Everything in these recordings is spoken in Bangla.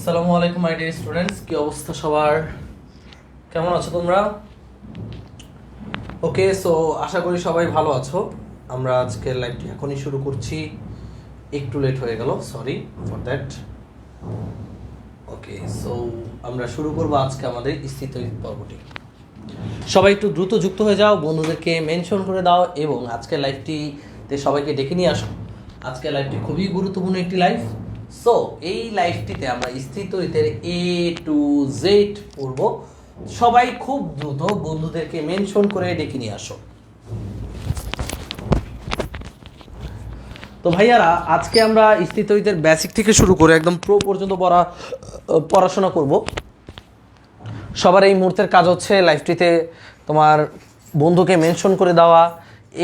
আসসালামু আলাইকুম মাই ডিয়ার স্টুডেন্টস, কি অবস্থা সবার? কেমন আছো তোমরা? ওকে, সো আশা করি সবাই ভালো আছো। আমরা আজকের লাইভটি এখনই শুরু করছি, একটু লেট হয়ে গেল, sorry for that. Okay, so আমরা শুরু করব আজকে আমাদের স্থিতৈরিত পর্বটি। সবাই একটু দ্রুত যুক্ত হয়ে যাও, বন্ধুদেরকে মেনশন করে দাও এবং আজকের লাইভটিতে সবাইকে ডেকে নিয়ে আসো। আজকের লাইভটি খুবই গুরুত্বপূর্ণ একটি লাইভ। সো এই লাইভটিতে আমরা স্থিতৈরিতের এ টু জেড পড়ব। সবাই খুব দ্রুত বন্ধুদেরকে মেনশন করে ডেকে নিয়ে আসো। তো ভাইয়ারা, আজকে আমরা স্থিতৈরিতের বেসিক থেকে শুরু করে একদম প্রো পর্যন্ত পড়াশোনা করব। সবার এই মুহূর্তের কাজ হচ্ছে লাইভটিতে তোমার বন্ধুকে মেনশন করে দেওয়া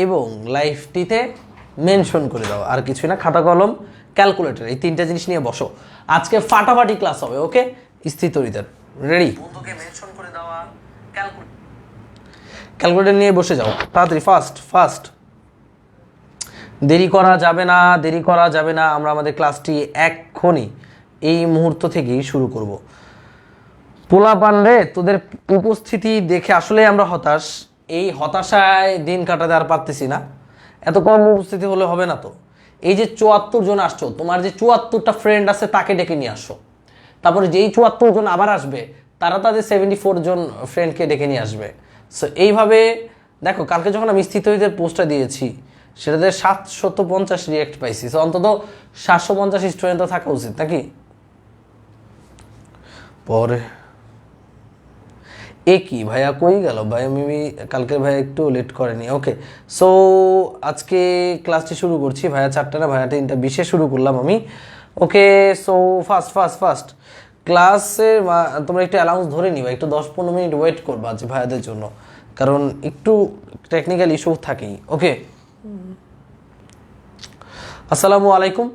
এবং লাইভটিতে মেনশন করে দেওয়া, আর কিছুই না। খাতা কলম ক্যালকুলেটর, এই তিনটা জিনিস নিয়ে বসো। আজকে ফাটাফাটি ক্লাস হবে। ওকে, স্থিতৈরিতের রেডি? বন্ধুকে মেনশন করে দেওয়া, ক্যালকুলেটর নিয়ে বসে যাও তাড়াতাড়ি, ফাস্ট ফাস্ট। দেরি করা যাবে না, দেরি করা যাবে না। আমরা আমাদের ক্লাসটি এক্ষুনি এই মুহূর্ত থেকেই শুরু করব। পোলাপান রে, তোদের উপস্থিতি দেখে আসলে আমরা হতাশ। এই হতাশায় দিন কাটাতে আর পারতেছি না। এত কম উপস্থিতি হলে হবে না তো। এই যে 74 জন আসছো, তোমার যে 74টা ফ্রেন্ড আছে তাকে ডেকে নিয়ে আসো। তারপরে যেই 74 জন আবার আসবে তারা তাদের 74 জন ফ্রেন্ডকে ডেকে নিয়ে আসবে। সো এইভাবে দেখো, কালকে যখন আমি স্থিতৈরিতের পোস্টটা দিয়েছি সেটাতে 750 রিয়েক্ট পাইছি। সো অন্তত 750 স্টুডেন্ট তো থাকা উচিত নাকি? পরে এ কি ভাইয়া কই গেল? ভাইয়া মেবি কালকে ভাইয়া একটু লেট করেনি। ওকে, সো আজকে ক্লাসটি শুরু করছি। ভাইয়া 4টা না, ভাইয়া 3:20 শুরু করলাম আমি। ওকে, সো ফাস্ট ফাস্ট ফাস্ট ক্লাসের তোমরা একটু অ্যালাউন্স ধরে নিবা, একটু 10-15 মিনিট ওয়েট করবা যে ভাইয়াদের জন্য, কারণ একটু টেকনিক্যাল ইস্যু থাকেই। ওকে, আসসালামু আলাইকুম।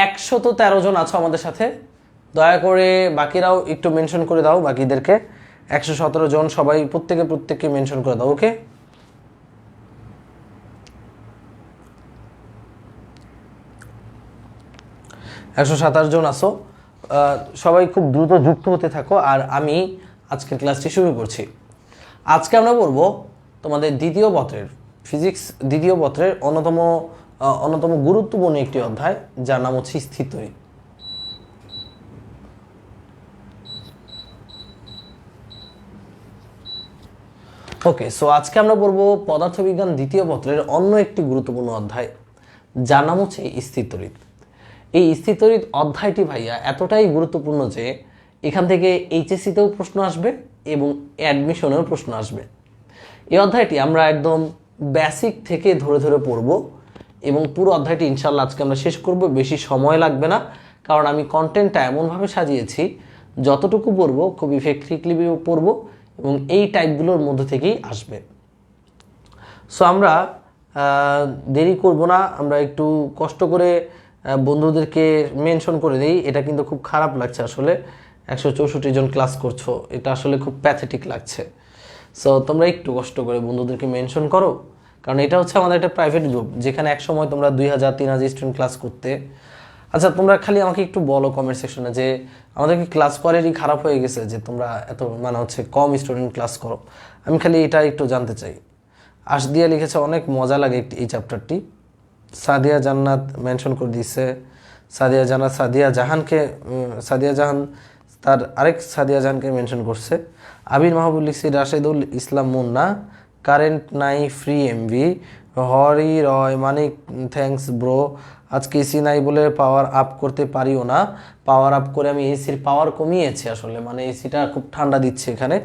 113 জন আছো আমাদের সাথে। দয়া করে বাকিরাও একটু মেনশন করে দাও, বাকিদেরকে 117 জন, সবাই প্রত্যেককে মেনশন করে দাও। ওকে, একশো 27 জন আসো। সবাই খুব দ্রুত যুক্ত হতে থাকো আর আমি আজকের ক্লাসটি শুরু করছি। আজকে আমরা বলবো তোমাদের দ্বিতীয় পত্রের ফিজিক্স দ্বিতীয় পত্রের অন্যতম গুরুত্বপূর্ণ একটি অধ্যায়, যার নাম হচ্ছে স্থিতৈরিত। ওকে, সো আজকে আমরা পড়বো পদার্থবিজ্ঞান দ্বিতীয় পত্রের অন্য একটি গুরুত্বপূর্ণ অধ্যায়, যার নাম হচ্ছে স্থিতৈরিত। এই স্থিতৈরিত অধ্যায়টি ভাইয়া এতটাই গুরুত্বপূর্ণ যে এখান থেকে এইচএসসিতেও প্রশ্ন আসবে এবং অ্যাডমিশনেও প্রশ্ন আসবে। এই অধ্যায়টি আমরা একদম বেসিক থেকে ধরে ধরে পড়ব এবং পুরো অধ্যায়টি ইনশাল্লাহ আজকে আমরা শেষ করব। বেশি সময় লাগবে না, কারণ আমি কন্টেন্টটা এমনভাবে সাজিয়েছি যতটুকু পড়বো খুব ইফেক্টিভলি পড়বো এবং এই টাইপগুলোর মধ্যে থেকেই আসবে। সো আমরা দেরি করব না, আমরা একটু কষ্ট করে বন্ধুদেরকে মেনশন করে দিই। এটা কিন্তু খুব খারাপ লাগছে আসলে, 164 জন ক্লাস করছো, এটা আসলে খুব প্যাথেটিক লাগছে। সো তোমরা একটু কষ্ট করে বন্ধুদেরকে মেনশন করো, কারণ এটা হচ্ছে আমাদের একটা প্রাইভেট গ্রুপ, যেখানে এক সময় তোমরা 2000-3000 স্টুডেন্ট ক্লাস করতে। আচ্ছা, তোমরা খালি আমাকে একটু বলো কমেন্ট সেকশনে যে আমাদের কি ক্লাস কোয়ালিটি খারাপ হয়ে গেছে যে তোমরা এত হচ্ছে কম স্টুডেন্ট ক্লাস করো। আমি খালি এটা একটু জানতে চাই। আশদিয়া লিখেছে অনেক মজা লাগে এই চ্যাপ্টারটি। সাদিয়া জান্নাত মেনশন করে দিচ্ছে। সাদিয়া জাহান তার আরেক সাদিয়া জাহানকে মেনশন করছে। আবির মাহবুব লিখছে রাশেদুল ইসলাম মুন্না, কারেন্ট নাই, ফ্রি এমভি। হরি রয় মানিক, থ্যাঙ্কস ব্রো। আজকে এসি নাই বলে পাওয়ার আপ করতে পারিও না। পাওয়ার আপ করে আমি এসির পাওয়ার কমিয়েছি আসলে, মানে এসিটা খুব ঠান্ডা দিচ্ছে এখানে।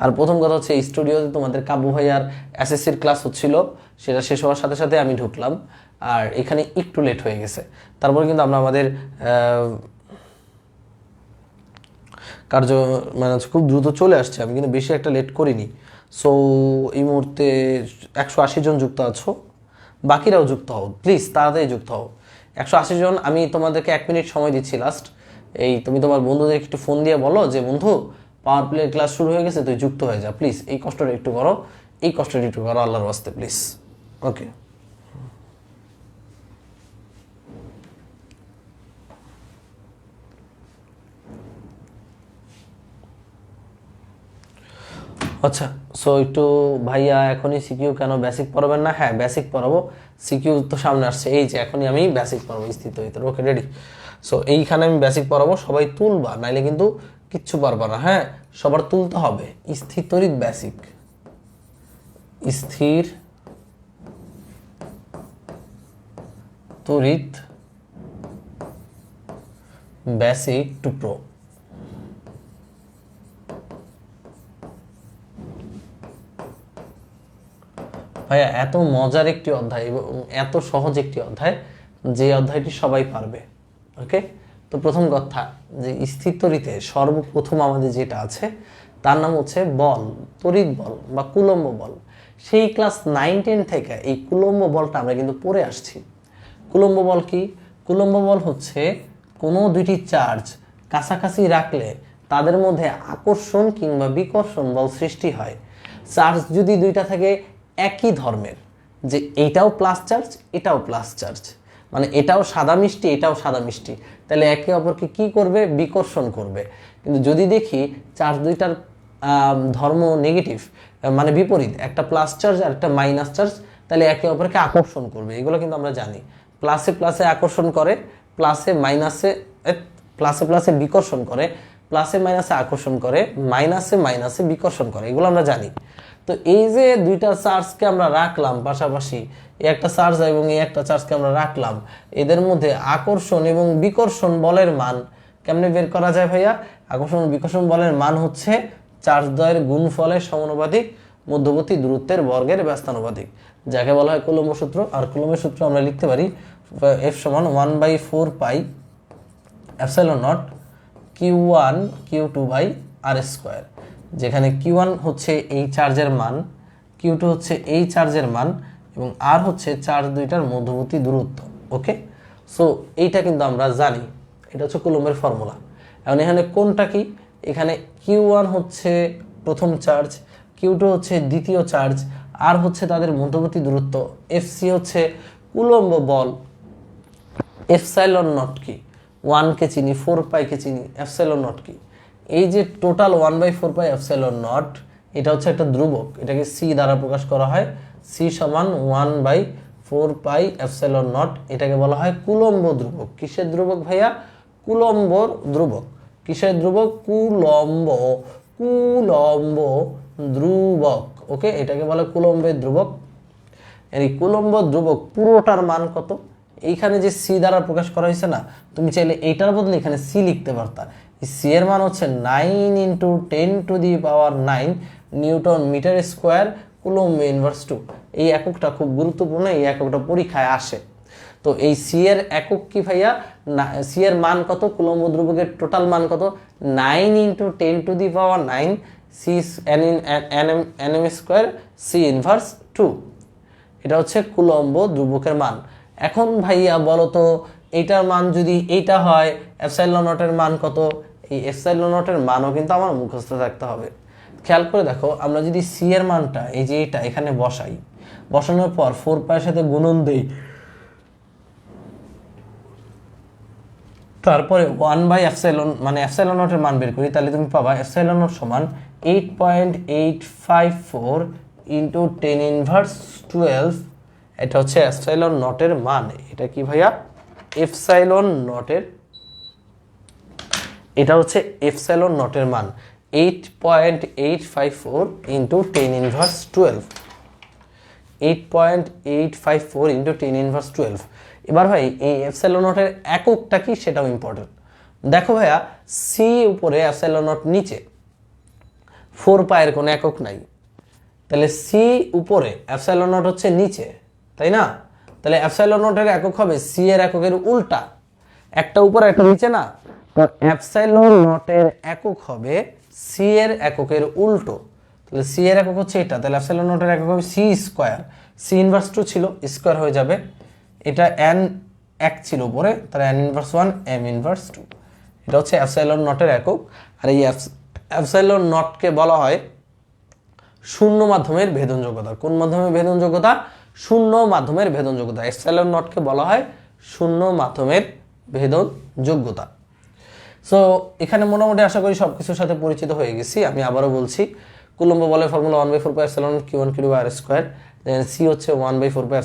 আর প্রথম কথা হচ্ছে এই স্টুডিওতে তোমাদের কাবু ভাইয়ার এসএসসির ক্লাস হচ্ছিল, সেটা শেষ হওয়ার সাথে সাথে আমি ঢুকলাম আর এখানে একটু লেট হয়ে গেছে। তারপরে কিন্তু আমরা আমাদের কার্য খুব দ্রুত চলে আসছে, আমি কিন্তু বেশি একটা লেট করিনি। সো এই মুহূর্তে 180 জন যুক্ত আছো, বাকিরাও যুক্ত হও প্লিজ, তাড়াতাড়ি যুক্ত হও। 180 জন, আমি তোমাদেরকে 1 মিনিট সময় দিচ্ছি লাস্ট। এই তুমি তোমার বন্ধুদের একটু ফোন দিয়ে বলো যে বন্ধু পাওয়ার প্লে ক্লাস শুরু হয়ে গেছে, তুই যুক্ত হয়ে যা প্লিজ। এই কষ্টটা একটু করো, আল্লাহর ওয়াস্তে প্লিজ। ওকে, আচ্ছা, সো একটু ভাইয়া এখনই সিকিউ কেন বেসিক পড়াবেন না? হ্যাঁ, বেসিক পড়াবো, সিকিউ তো সামনে আসছে, এই যে এখনই আমি বেসিক পড়াবো স্থিতরিত। ওকে, রেডি? সো এইখানে আমি বেসিক পড়াবো, সবাই তুলবা, নাইলে কিন্তু কিচ্ছু পারবা না। হ্যাঁ, সবার তুলতে হবে। স্থিতরিত বেসিক, স্থির তড়িৎ বেসিক টু প্রো। ভাইয়া এত মজার একটি অধ্যায় এবং এত সহজ একটি অধ্যায়, যে অধ্যায়টি সবাই পারবে। ওকে, তো প্রথম কথা যে স্থির তড়িতে সর্বপ্রথম আমাদের যেটা আছে তার নাম হচ্ছে বল, তড়িৎ বল বা কুলম্ব বল। সেই ক্লাস 9-10 থেকে এই কুলম্ব বলটা আমরা কিন্তু পড়ে আসছি। কুলম্ব বল কি? কুলম্ব বল হচ্ছে কোনো দুইটি চার্জ কাছাকাছি রাখলে তাদের মধ্যে আকর্ষণ কিংবা বিকর্ষণ বল সৃষ্টি হয়। চার্জ যদি দুইটা থাকে একই ধর্মের, যে এইটাও প্লাস চার্জ এটাও প্লাস চার্জ, মানে এটাও সাদা মিষ্টি এটাও সাদা মিষ্টি, তাহলে একে অপরকে কি করবে? বিকর্ষণ করবে। কিন্তু যদি দেখি চার্জ দুইটার ধর্ম নেগেটিভ, মানে বিপরীত, একটা প্লাস চার্জ আর একটা মাইনাস চার্জ, তাহলে একে অপরকে আকর্ষণ করবে। এগুলো কিন্তু আমরা জানি। প্লাসে প্লাসে আকর্ষণ করে, প্লাসে মাইনাসে প্লাসে প্লাসে বিকর্ষণ করে, প্লাসে মাইনাসে আকর্ষণ করে, মাইনাসে মাইনাসে বিকর্ষণ করে, এগুলো আমরা জানি। তো এই যে দুইটা চার্জকে আমরা রাখলাম পাশাপাশি, এই একটা চার্জ এবং এই একটা চার্জকে আমরা রাখলাম, এদের মধ্যে আকর্ষণ এবং বিকর্ষণ বলের মান কেমনে বের করা যায় ভাইয়া? আকর্ষণ ও বিকর্ষণ বলের মান হচ্ছে চার্জ দ্বয়ের গুণফলের সমানুপাতিক মধ্যবর্তী দূরত্বের বর্গের ব্যস্তানুপাতিক, যাকে বলা হয় কুলম্ব সূত্র। আর কুলম্বের সূত্র আমরা লিখতে পারি F সমান 1/4 pi epsilon nought Q1 Q2 by R square, যেখানে Q1 হচ্ছে এই চার্জের মান, Q2 হচ্ছে এই চার্জের মান, এবং আর হচ্ছে চার্জ দুইটার মধ্যবর্তী দূরত্ব। ওকে, সো এইটা কিন্তু আমরা জানি, এটা হচ্ছে কুলম্বের ফর্মুলা। এখন এখানে কোনটা কি? এখানে Q1 হচ্ছে প্রথম চার্জ, Q2 হচ্ছে দ্বিতীয় চার্জ, আর হচ্ছে তাদের মধ্যবর্তী দূরত্ব, FC হচ্ছে কুলম্ব বল। এপসাইলন নট কি? 1 কে চিনি, 4 পাইকে চিনি, এপসাইলন নট কি? এই যে টোটাল 1/4 পাই এপসাইলন নট, এটা হচ্ছে একটা ধ্রুবক, এটাকে সি দ্বারা প্রকাশ করা হয়। সি সমান 1/4 পাই এপসাইলন নট, এটাকে বলা হয় কুলম্ব ধ্রুবক। কিসের ধ্রুবক ভাইয়া? কুলম্বর ধ্রুবক। কিসের ধ্রুবক? কুলম্ব ধ্রুবক। ওকে, এটাকে বলে কুলম্বের ধ্রুবক। এই কুলম্ব ধ্রুবক পুরোটার মান কত? এইখানে যে সি দ্বারা প্রকাশ করা হয়েছে না, তুমি চাইলে এইটার বদলে এখানে সি লিখতে পারতা। সি এর মান হচ্ছে 9 × 10⁹ newton metre square coulomb inverse 2। এই এককটা খুব গুরুত্বপূর্ণ, এই এককটা পরীক্ষায় আসে। তো এই সি এর একক কি ভাইয়া? সি এর মান কত? কুলম্ব ধ্রুবকের টোটাল মান কত? 9 × 10⁹ C NM square C inverse 2। এটা হচ্ছে কুলম্ব ধ্রুবকের মান। এখন ভাইয়া বলো তো, এইটার মান যদি এইটা হয়, এপসাইলন নটের মান কত? এই এপসাইলন নটের মানও কিন্তু আমার মুখস্থ থাকতে হবে। খেয়াল করে দেখো, আমরা যদি সি এর মানটা এই যে এটা এখানে বসাই, বসানোর পর 4 পাইয়ের সাথে গুণন দেই, তারপরে 1/ε মানে এপসাইলন নটের মান বের করি, তাহলে তুমি পাবা এপসাইলন নট সমান 8.854 × 10⁻²২। এটা হচ্ছে এপসাইলন নটের মান। এটা কি ভাইয়া? এপসাইলন নটের, এটা হচ্ছে এপসাইলন নটের মান 8.854 × 10⁻²২। 8.854 × 10⁻²২। এবার ভাই এই এপসাইলন নটের এককটা কি সেটাও ইম্পর্টেন্ট। দেখো ভাইয়া, সি উপরে এপসাইলন নট নিচে, 4 পায়ের কোনো একক নাই, তাহলে সি উপরে এপসাইলন নট হচ্ছে নিচে, তাই না? তাহলে এপসাইলন নটের একক হবে সি এর এককের উল্টা, একটা উপরে একটা নিচে না, তো এপসাইলন নটের একক হবে সি এর এককের উল্টো। তাহলে সি এর একক হচ্ছে এটা, তাহলে এপসাইলন নটের একক হবে সি স্কয়ার। সি ইনভার্স 2 ছিল, স্কয়ার হয়ে যাবে। এটা এন 1 ছিল উপরে, তাহলে এন ইনভার্স 1 এম ইনভার্স 2। এটা হচ্ছে এপসাইলন নটের একক। আর এই এপসাইলন নটকে বলা হয় শূন্য মাধ্যমের ভেদনযোগ্যতা। কোন মাধ্যমের ভেদনযোগ্যতা? শূন্য মাধ্যমের ভেদনযোগ্যতা। এপসাইলন নটকে বলা হয় শূন্য মাধ্যমের ভেদনযোগ্যতা। সো এখানে মোটামুটি আশা করি সব কিছুর সাথে পরিচিত হয়ে গেছি। আমি আবারও বলছি, কুলম্ব বলের formula 1/4πε q1 q2 r square, then C হচ্ছে 1/4πε,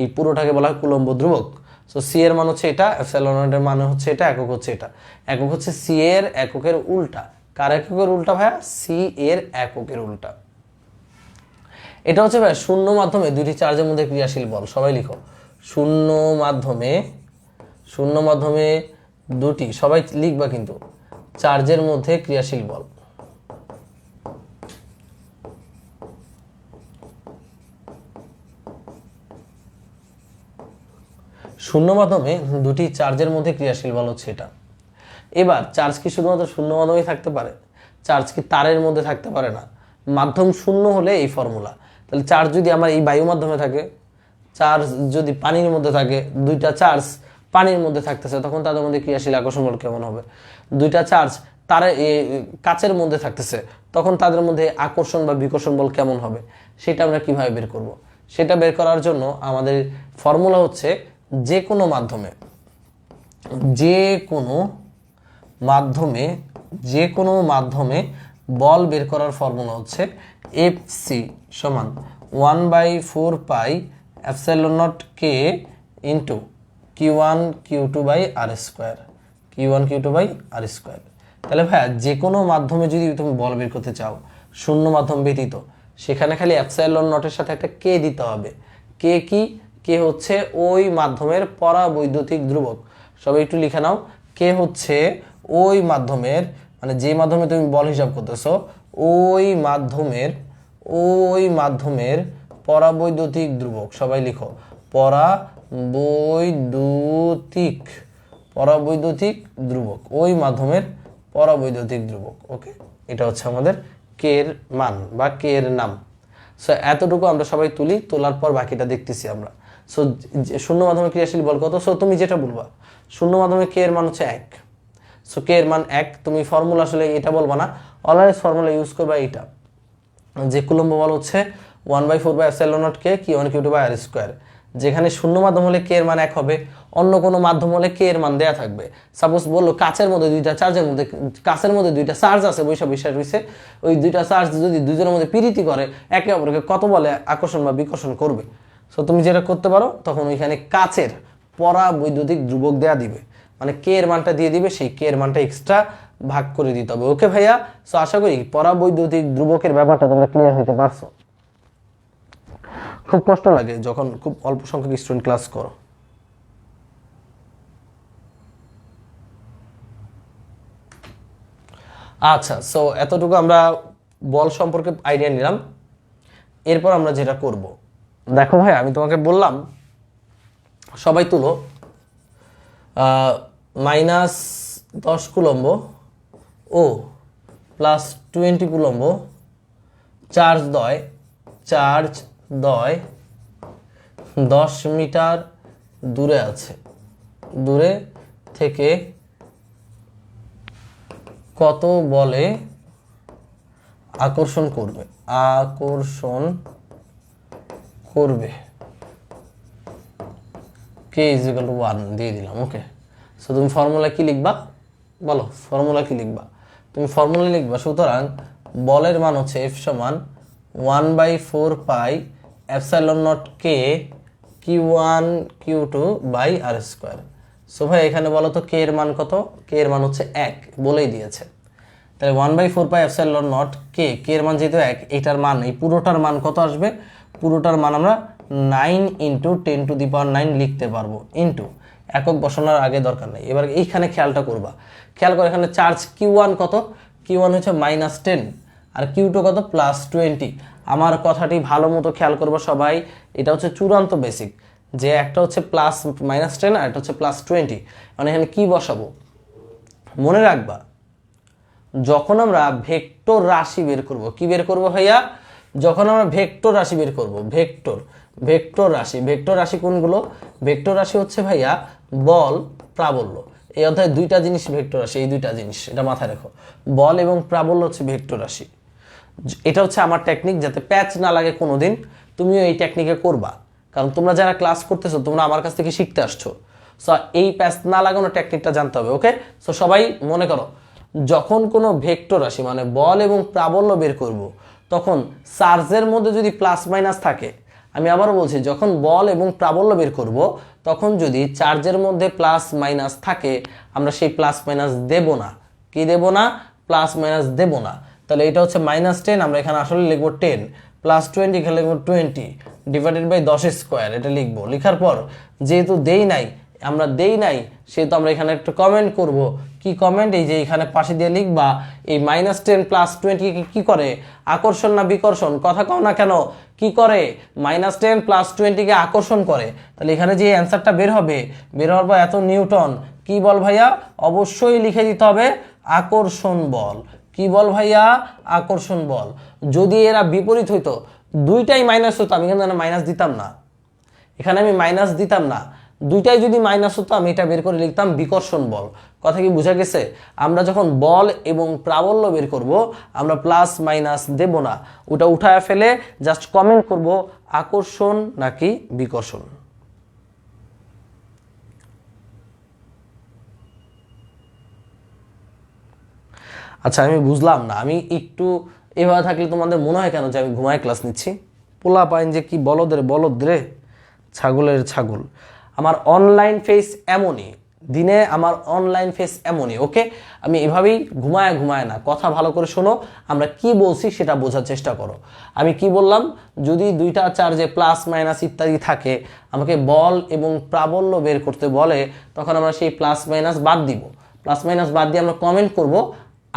এই পুরোটাকে বলা হয় কুলম্ব ধ্রুবক। সো সি এর মান হচ্ছে এটা, এপসাইলন নট এর মান হচ্ছে এটা, একক হচ্ছে এটা। একক হচ্ছে সি এর এককের উল্টা। কার এককের উল্টা ভাইয়া? সি এর এককের উল্টা। এটা হচ্ছে ভাই শূন্য মাধ্যমে দুইটি চার্জের মধ্যে ক্রিয়াশীল বল। সবাই লিখো, শূন্য মাধ্যমে দুটি, সবাই লিখবা কিন্তু, চার্জের মধ্যে ক্রিয়াশীল বল। শূন্য মাধ্যমে দুটি চার্জের মধ্যে ক্রিয়াশীল বল হচ্ছে এটা। এবার চার্জ কি শুধুমাত্র শূন্য মাধ্যমেই থাকতে পারে? চার্জ কি তারের মধ্যে থাকতে পারে না? মাধ্যম শূন্য হলে এই ফর্মুলা। তাহলে চার্জ যদি আমার এই বায়ু মাধ্যমে থাকে, চার্জ যদি পানির মধ্যে থাকে, দুইটা চার্জ পানির মধ্যে থাকতেছে, তখন তাদের মধ্যে ক্রিয়াশীল আকর্ষণ বল কেমন হবে? দুইটা চার্জ তারা কাচের মধ্যে থাকতেছে, তখন তাদের মধ্যে আকর্ষণ বা বিকর্ষণ বল কেমন হবে? সেটা আমরা কিভাবে বের করব? সেটা বের করার জন্য আমাদের ফর্মুলা হচ্ছে যে কোনো মাধ্যমে বল বের করার ফর্মুলা হচ্ছে FC সমান 1/4πε0k into q1 q2/r square, q1 q2/r square. তাহলে ভাইয়া যে কোনো মাধ্যমে যদি তুমি বল বের করতে চাও শূন্য মাধ্যম ব্যতীত, সেখানে খালি এপসাইলন নটের সাথে একটা কে দিতে হবে। কে কি? কে হচ্ছে ওই মাধ্যমের পরাবৈদ্যুতিক ধ্রুবক। সবাই একটু লিখে নাও, কে হচ্ছে ওই মাধ্যমের, মানে যে মাধ্যমে তুমি বল হিসাব করতেছো ওই মাধ্যমের পরাবৈদ্যুতিক ধ্রুবক। সবাই লিখো, পরাবৈদ্যুতিক ধ্রুবক, ওই মাধ্যমের পরাবৈদ্যুতিক ধ্রুবক। ওকে, এটা হচ্ছে আমাদের কে এর মান বা কে এর নাম। সো এতটুকু আমরা সবাই তুলি, তোলার পর বাকিটা দেখতেছি আমরা। সো শূন্য মাধ্যমে ক্রিয়াশীল বল কত? সো তুমি যেটা বলবা, শূন্য মাধ্যমে কে এর মান হচ্ছে 1। সো কে এর মান 1। তুমি ফর্মুলা আসলে এটা বলবা না, অলওয়েজ ফর্মুলা ইউজ করবা এটা, যে কুলম্ব বল হচ্ছে 1/4πε0k q1 q2/r স্কোয়ার। যেখানে শূন্য মাধ্যম হলে কে এর মান 1 হবে, অন্য কোনো মাধ্যম হলে কে এর মান দেয়া থাকবে। সাপোজ বললো কাচের মধ্যে দুইটা চার্জ আছে, বৈশা রয়েছে, ওই দুইটা চার্জ যদি দুজনের মধ্যে প্রীতি করে, একে অপরকে কত বলে আকর্ষণ বা বিকর্ষণ করবে। সো তুমি যেটা করতে পারো, তখন ওইখানে কাচের পরাবৈদ্যুতিক ধ্রুবক দেয়া দিবে, মানে কে এর মানটা দিয়ে দিবে, সেই কে এর মানটা এক্সট্রা ভাগ করে দিতে হবে। ওকে ভাইয়া, সো আশা করি পরাবৈদ্যুতিক ধ্রুবকের ব্যাপারটা তোমরা ক্লিয়ার হইতে পারছো। খুব কষ্ট লাগে যখন খুব অল্প সংখ্যক স্টুডেন্ট ক্লাস করো। আচ্ছা, সো এতটুকু আমরা বল সম্পর্কে আইডিয়া নিলাম। এরপর আমরা যেটা করব, দেখো ভাই, আমি তোমাকে বললাম সবাই তুলো, -10 কুলম্ব ও +20 কুলম্ব চার্জ দয় 10 মিটার দূরে আছে, দূরে থেকে কত বলে আকর্ষণ করবে k = 1 দিয়ে দিলাম। ওকে, সো তুমি ফর্মুলা কি লিখবা বলো? ফর্মুলা কি লিখবা? তুমি ফর্মুলা লিখবা, সুতরাং বলের মান হচ্ছে F সমান 1/4πε0k q1 q2/r square. So ভাই এখানে বলো তো কে এর মান কত? কে এর মান হচ্ছে 1, বলেই দিয়েছে। তাহলে 1/4πε0k, কে এর মান যেহেতু 1, এটার মান, এই পুরোটার মান কত আসবে? পুরোটার মান আমরা 9 × 10⁹ লিখতে পারবো, ইন্টু একক বসানোর আগে দরকার নেই। এবার এইখানে খেয়ালটা করবা, খেয়াল করে এখানে চার্জ q1 কত? q1 হচ্ছে -10 আর q2 কত? +20। আমার কথাটি ভালো মতো খেয়াল করবো সবাই, এটা হচ্ছে চূড়ান্ত বেসিক, যে একটা হচ্ছে +-10 আর একটা হচ্ছে +20। মানে এখানে কি বসাবো মনে রাখবা, যখন আমরা ভেক্টর রাশি বের করব, কি বের করব ভাইয়া? যখন আমরা ভেক্টর রাশি বের করব, ভেক্টর রাশি কোনগুলো? ভেক্টর রাশি হচ্ছে ভাইয়া বল, প্রাবল্য। এই অধ্যায়ে দুইটা জিনিস ভেক্টর রাশি, এই দুইটা জিনিস এটা মাথায় রাখো, বল এবং প্রাবল্য হচ্ছে ভেক্টর রাশি। এটা হচ্ছে আমার টেকনিক, যাতে প্যাচ না লাগে কোনোদিন, তুমিও এই টেকনিকে করবা, কারণ তোমরা যারা ক্লাস করতেছো তোমরা আমার কাছ থেকে শিখতে আসছো। সো এই প্যাচ না লাগানো টেকনিকটা জানতে হবে। ওকে, সো সবাই মনে করো, যখন কোনো ভেক্টর রাশি মানে বল এবং প্রাবল্য বের করব, তখন চার্জের মধ্যে যদি প্লাস মাইনাস থাকে, আমি আবারও বলছি, যখন বল এবং প্রাবল্য বের করব তখন যদি চার্জের মধ্যে প্লাস মাইনাস থাকে, আমরা সেই প্লাস মাইনাস দেব না। কি দেব না? প্লাস মাইনাস দেব না। তাহলে এটা হচ্ছে -10, আমরা এখানে আসলে লিখবো 10, +20 এখানে লিখবো 20 ডিভাইডেড বাই 10² এটা লিখবো। লেখার পর যেহেতু আমরা দেই নাই সেহেতু আমরা এখানে একটা কমেন্ট করব। কি কমেন্ট? এই যে এখানে পাশে দিয়ে লিখবা, এই -10 +20 কি করে? আকর্ষণ না বিকর্ষণ? কথা কও না কেন? কি করে? -10 +20 কে আকর্ষণ করে। তাহলে এখানে যে অ্যান্সারটা বের হবে, বের হওয়ার পর এত নিউটন কি বল ভাইয়া? অবশ্যই লিখে দিতে হবে আকর্ষণ বল। কি বল ভাইয়া? আকর্ষণ বল। যদি এরা বিপরীত হইতো, দুইটাই মাইনাস হতো, আমি কিন্তু মাইনাস দিতাম না, এখানে আমি মাইনাস দিতাম না। দুইটাই যদি মাইনাস হতো আমি এটা বের করে লিখতাম বিকর্ষণ বল। কথা কি বোঝা গেছে? আমরা যখন বল এবং প্রাবল্য বের করব, আমরা প্লাস মাইনাস দেব না, ওটা উঠায় ফেলে জাস্ট কমেন্ট করব আকর্ষণ নাকি বিকর্ষণ। আচ্ছা, আমি বুঝলাম না, আমি একটু এভাবে থাকলে তোমাদের মনে হয় কেন যে আমি ঘুমায় ক্লাস নিচ্ছি? পোলা পাইন যে কি বলদ রে, ছাগলের ছাগল। আমার অনলাইন ফেস এমনই, দিনে আমার অনলাইন ফেস এমনই। ওকে, আমি এভাবেই ঘুমায় না, কথা ভালো করে শোনো, আমরা কি বলছি সেটা বোঝার চেষ্টা করো। আমি কি বললাম? যদি দুইটা চার্জে প্লাস মাইনাস ইত্যাদি থাকে, আমাকে বল এবং প্রাবল্য বের করতে বলে, তখন আমরা সেই প্লাস মাইনাস বাদ দিব। প্লাস মাইনাস বাদ দিয়ে আমরা কমেন্ট করব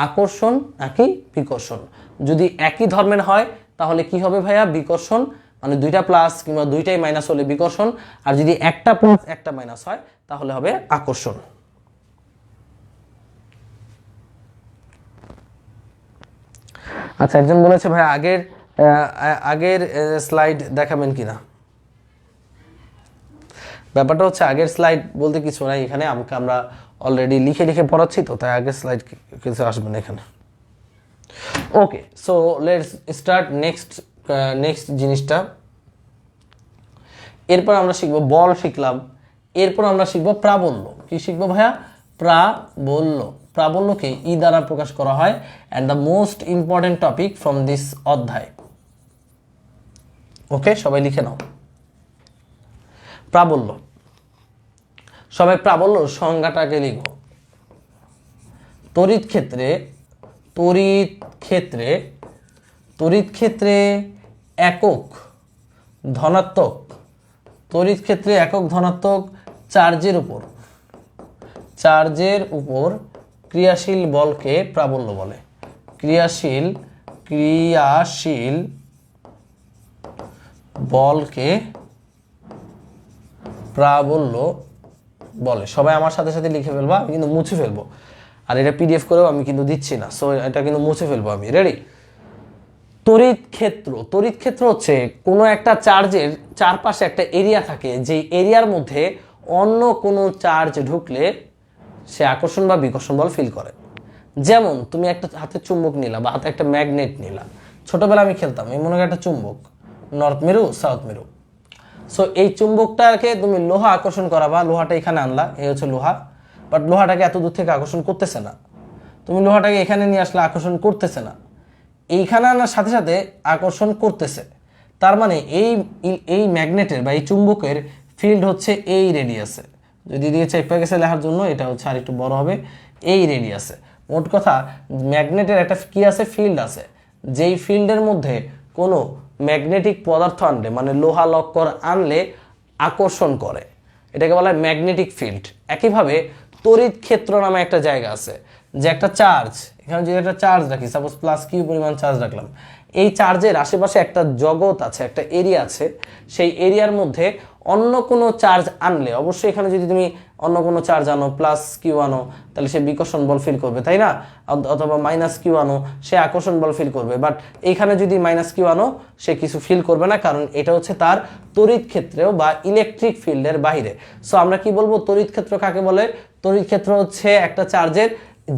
আকর্ষণ নাকি বিকর্ষণ। যদি একই ধর্মের হয় তাহলে কি হবে ভাইয়া? বিকর্ষণ। মানে দুইটা প্লাস কিংবা দুইটাই মাইনাস হলে বিকর্ষণ, আর যদি একটা প্লাস একটা মাইনাস হয় তাহলে হবে আকর্ষণ। আচ্ছা, একজন বলেছে ভাই আগের স্লাইড দেখাবেন কিনা। ব্যাপারটা হচ্ছে আগের স্লাইড বলতে কিছু নাই, এখানে আমরা অলরেডি লিখে পড়াচ্ছি, তো তাই আগের স্লাইড কিছু আসবে না এখানে। ওকে, সো লেটস স্টার্ট নেক্সট জিনিসটা। এরপর আমরা শিখবো বল, শিখলাম। এরপর আমরা শিখবো প্রাবল্য। কি শিখবো ভাইয়া? প্রাবল্য। প্রাবল্যকে ই দ্বারা প্রকাশ করা হয়, and the most important topic from this অধ্যায়। ওকে, সবাই লিখে নাও প্রাবল্য। সবাই প্রাবল্য সংজ্ঞাটাকে লিখো। তড়িৎ ক্ষেত্রে একক ধনাত্মক, তড়িৎ ক্ষেত্রে একক ধনাত্মক চার্জের উপর ক্রিয়াশীল বলকে প্রাবল্য বলে। ক্রিয়াশীল বলকে প্রাবল্য বলে। সবাই আমার সাথে সাথে লিখে ফেলবা, আমি কিন্তু মুছে ফেলবো, আর এটা পিডিএফ করেও আমি কিন্তু দিচ্ছি না, সো এটা কিন্তু মুছে ফেলবো আমি। রেডি? তড়িৎ ক্ষেত্র হচ্ছে কোনো একটা চার্জের চারপাশে একটা এরিয়া থাকে, যে এরিয়ার মধ্যে অন্য কোনো চার্জ ঢুকলে সে আকর্ষণ বা বিকর্ষণ বল ফিল করে। যেমন তুমি একটা হাতে চুম্বক নিলা বা হাতে একটা ম্যাগনেট নিলা, ছোটবেলা আমি খেলতাম, এই মনে হয় একটা চুম্বক, নর্থ মেরু সাউথ মেরু। সো এই চুম্বকটাকে তুমি লোহা আকর্ষণ করাবা, লোহাটা এখানে আনলা, এই হচ্ছে লোহা, বাট লোহাটাকে এত দূর থেকে আকর্ষণ করতেছে না। তুমি লোহাটাকে এখানে নিয়ে আসলে আকর্ষণ করতেছে না, এইখানে আনার সাথে সাথে আকর্ষণ করতেছে। তার মানে এই ম্যাগনেটের বা এই চুম্বকের ফিল্ড হচ্ছে এই রেডিয়াসে। যদি দিয়ে চেপে গেছে লেখার জন্য এটা হচ্ছে আর একটু বড় হবে, এই রেডিয়াসে। মোট কথা, ম্যাগনেটের একটা কি আছে? ফিল্ড আছে। যেই ফিল্ডের মধ্যে কোনো ম্যাগনেটিক পদার্থ আনলে, মানে লোহা লক্কর আনলে আকর্ষণ করে, এটাকে বলা হয় ম্যাগনেটিক ফিল্ড। একইভাবে তড়িৎ ক্ষেত্র নামে একটা জায়গা আছে, যে একটা চার্জ, এখানে যদি একটা চার্জ রাখি, সাপোজ +Q পরিমাণ চার্জ রাখলাম, এই চার্জের আশেপাশে একটা জগৎ আছে, একটা এরিয়া আছে, সেই এরিয়ার মধ্যে অন্য কোনো চার্জ আনলে, অবশ্যই এখানে যদি তুমি অন্য কোনো চার্জ আনো, +Q আনো, তাহলে সে বিকর্ষণ বল ফিল করবে, তাই না? অথবা -Q আনো, সে আকর্ষণ বল ফিল করবে। বাট এইখানে যদি -Q আনো, সে কিছু ফিল করবে না, কারণ এটা হচ্ছে তার তড়িৎ ক্ষেত্রেও বা ইলেকট্রিক ফিল্ডের বাইরে। সো আমরা কি বলবো তড়িৎ ক্ষেত্র কাকে বলে? তড়িৎ ক্ষেত্র হচ্ছে একটা চার্জের